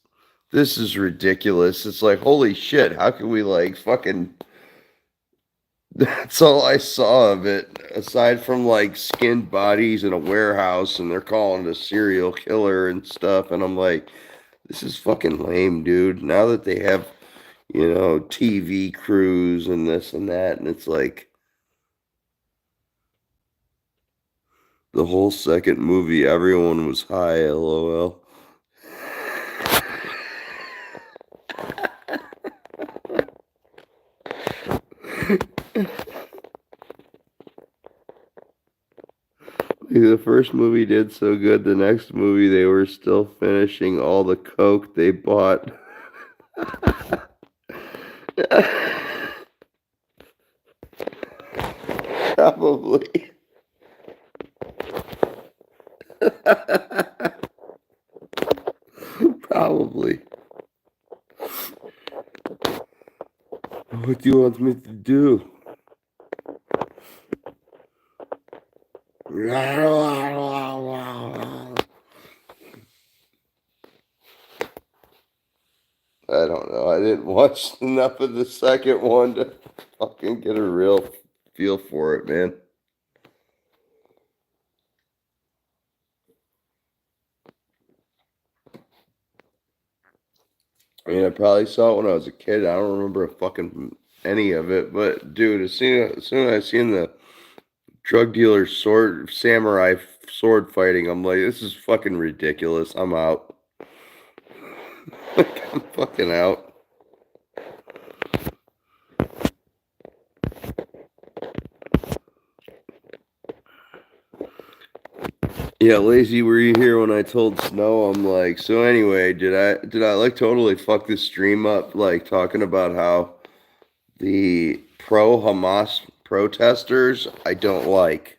ridiculous. It's like, holy shit, how can we like fucking that's all I saw of it, aside from like skinned bodies in a warehouse and they're calling it a serial killer and stuff, and I'm like, this is fucking lame, dude. Now that they have, TV crews and this and that, and it's like the whole second movie, everyone was high, lol. The first movie did so good, the next movie they were still finishing all the coke they bought. Probably. Probably. What do you want me to do? I don't know. I didn't watch enough of the second one to fucking get a real feel for it, man. I mean, I probably saw it when I was a kid. I don't remember fucking any of it. But dude, as soon as I seen the drug dealer samurai sword fighting, I'm like, this is fucking ridiculous. I'm out. Like, I'm fucking out. Yeah, Lazy, were you here when I told Snow? I'm like, so anyway, did I like totally fuck this stream up, like talking about how the pro Hamas protesters I don't like.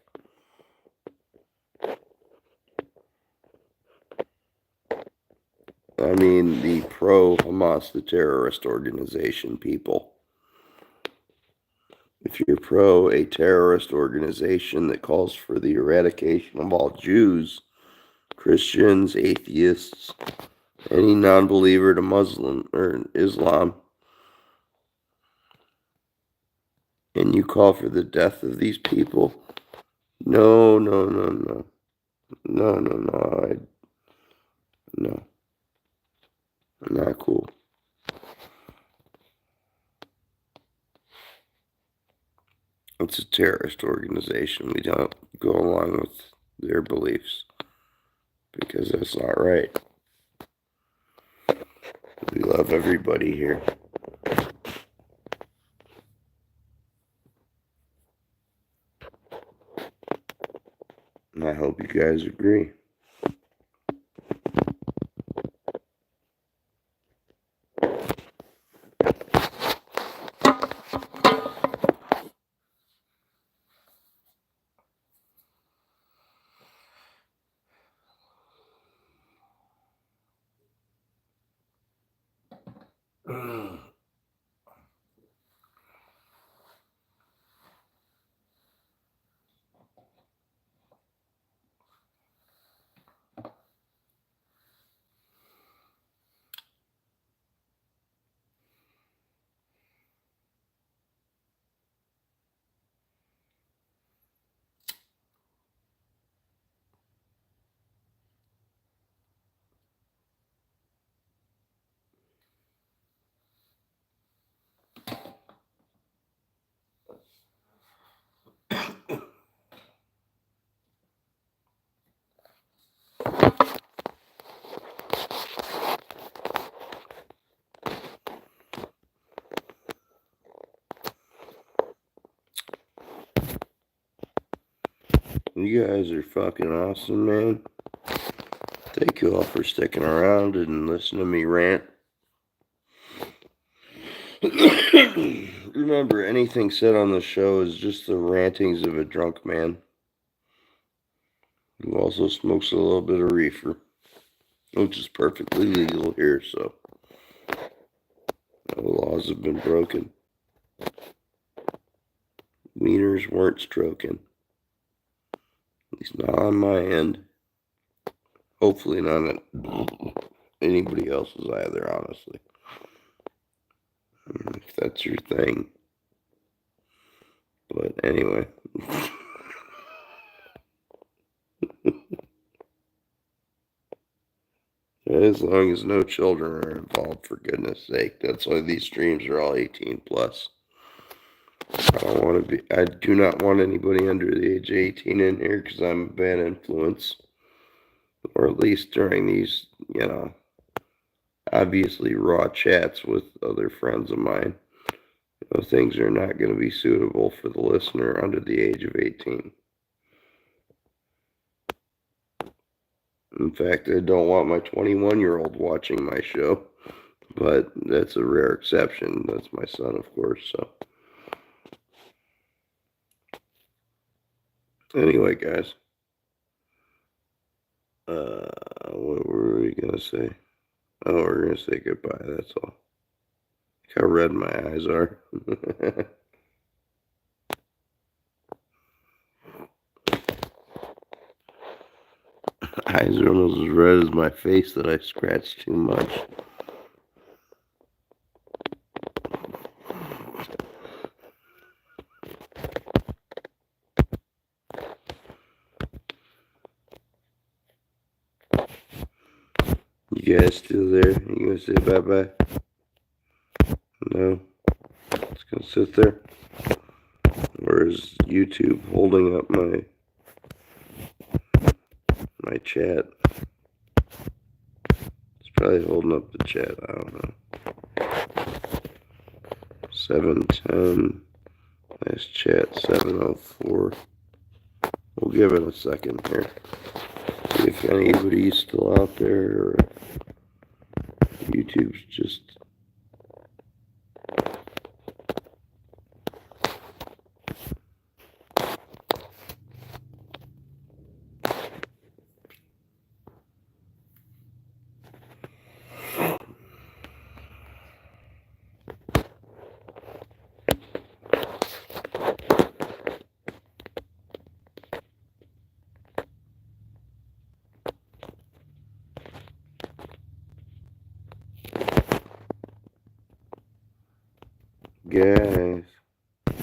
I mean the pro-Hamas, the terrorist organization people. If you're pro a terrorist organization that calls for the eradication of all Jews, Christians, atheists, any non-believer to Muslim or Islam, and you call for the death of these people, no, no, no, no, no, no, no, no, not cool. It's a terrorist organization. We don't go along with their beliefs because that's not right. We love everybody here. And I hope you guys agree. You guys are fucking awesome, man. Thank you all for sticking around and listening to me rant. Remember, anything said on the show is just the rantings of a drunk man who also smokes a little bit of reefer, which is perfectly legal here, so no laws have been broken. Wieners weren't stroking. At least not on my end. Hopefully not on anybody else's either, honestly. If that's your thing. But anyway. As long as no children are involved, for goodness sake. That's why these streams are all 18 plus. I do not want anybody under the age of 18 in here because I'm a bad influence. Or at least during these, obviously raw chats with other friends of mine. Things are not going to be suitable for the listener under the age of 18. In fact, I don't want my 21-year-old watching my show, but that's a rare exception. That's my son, of course, so. Anyway, guys, what were we going to say? Oh, we're going to say goodbye, that's all. Look how red my eyes are. Eyes are almost as red as my face that I scratched too much. You guys still there? You gonna say bye-bye? No? It's gonna sit there? Or is YouTube holding up my chat? It's probably holding up the chat, I don't know. 710. Nice chat, 704. We'll give it a second here. See if anybody's still out there, or YouTube's just... guys.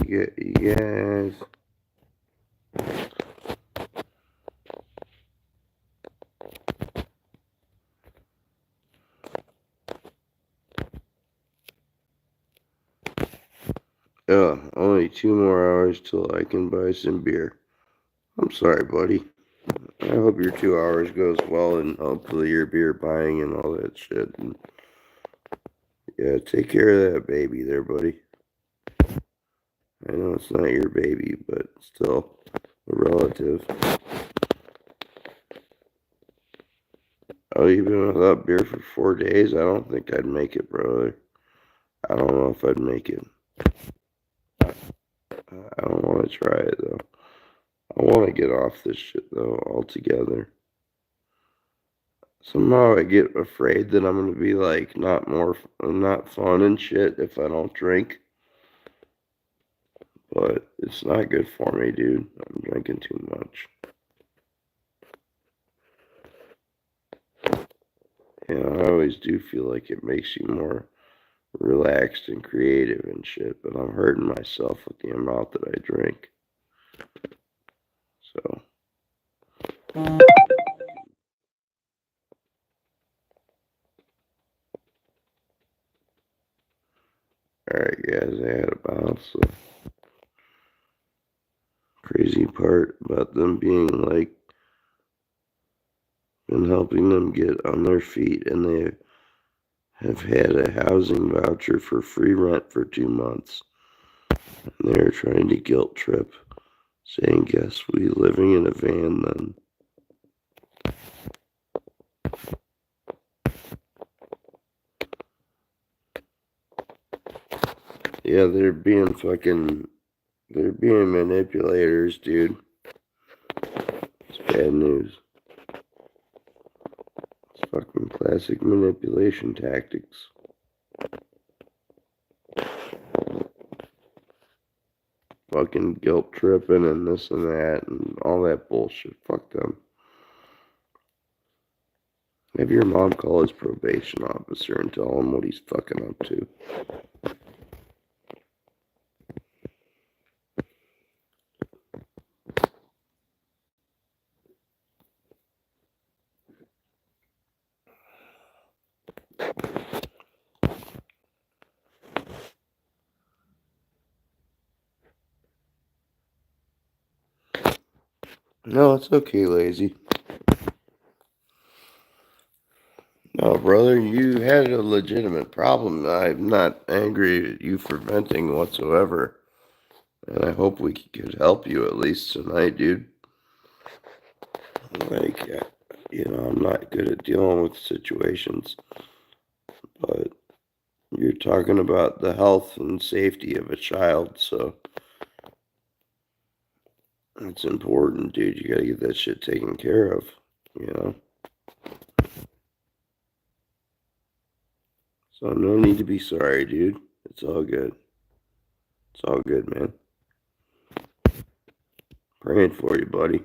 You guys. Only 2 more hours till I can buy some beer. I'm sorry, buddy. I hope your 2 hours goes well, and hopefully your beer buying and all that shit. And yeah, take care of that baby there, buddy. I know it's not your baby, but still a relative. Oh, you've been without beer for 4 days? I don't think I'd make it, brother. I don't know if I'd make it. I don't want to try it, though. I want to get off this shit, though, altogether. Somehow I get afraid that I'm going to be, like, not fun and shit if I don't drink. But it's not good for me, dude. I'm drinking too much. Yeah, I always do feel like it makes you more relaxed and creative and shit, but I'm hurting myself with the amount that I drink. So, alright, guys, I had a bounce. The crazy part about them being like, been helping them get on their feet, and they have had a housing voucher for free rent for 2 months. And they're trying to guilt trip, saying, guess we living in a van then. Yeah, they're being manipulators, dude. It's bad news. It's fucking classic manipulation tactics. Fucking guilt tripping and this and that and all that bullshit. Fuck them. Have your mom call his probation officer and tell him what he's fucking up to. No, it's okay, lazy. No, brother, you had a legitimate problem. I'm not angry at you for venting whatsoever. And I hope we could help you at least tonight, dude. Like, I'm not good at dealing with situations, but you're talking about the health and safety of a child, so it's important, dude. You gotta get that shit taken care of, you know? So no need to be sorry, dude. It's all good. It's all good, man. Praying for you, buddy.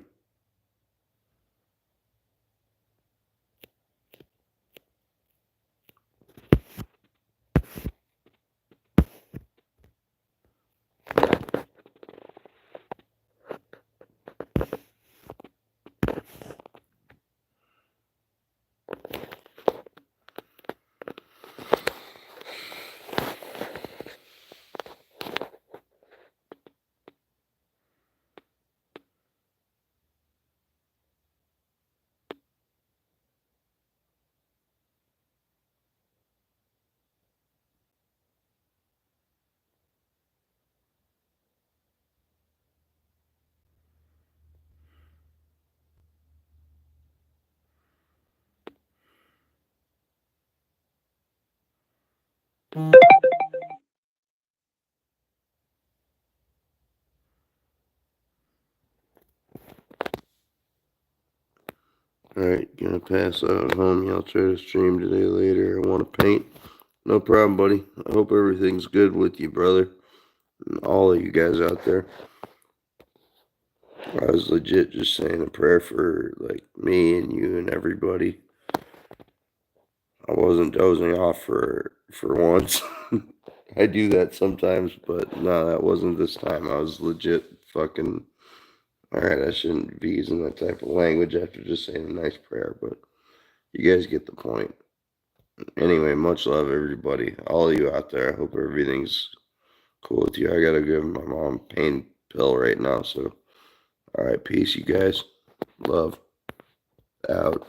Alright, gonna pass out, homie. I'll try to stream today later. I want to paint. No problem, buddy. I hope everything's good with you, brother. And all of you guys out there. I was legit just saying a prayer for, like, me and you and everybody. I wasn't dozing off for once. I I do that sometimes, but no, that wasn't this time. I was legit fucking. Alright, I shouldn't be using that type of language after just saying a nice prayer, but you guys get the point. Anyway, much love, everybody. All of you out there. I hope everything's cool with you. I gotta give my mom a pain pill right now, so. Alright, peace, you guys. Love. Out.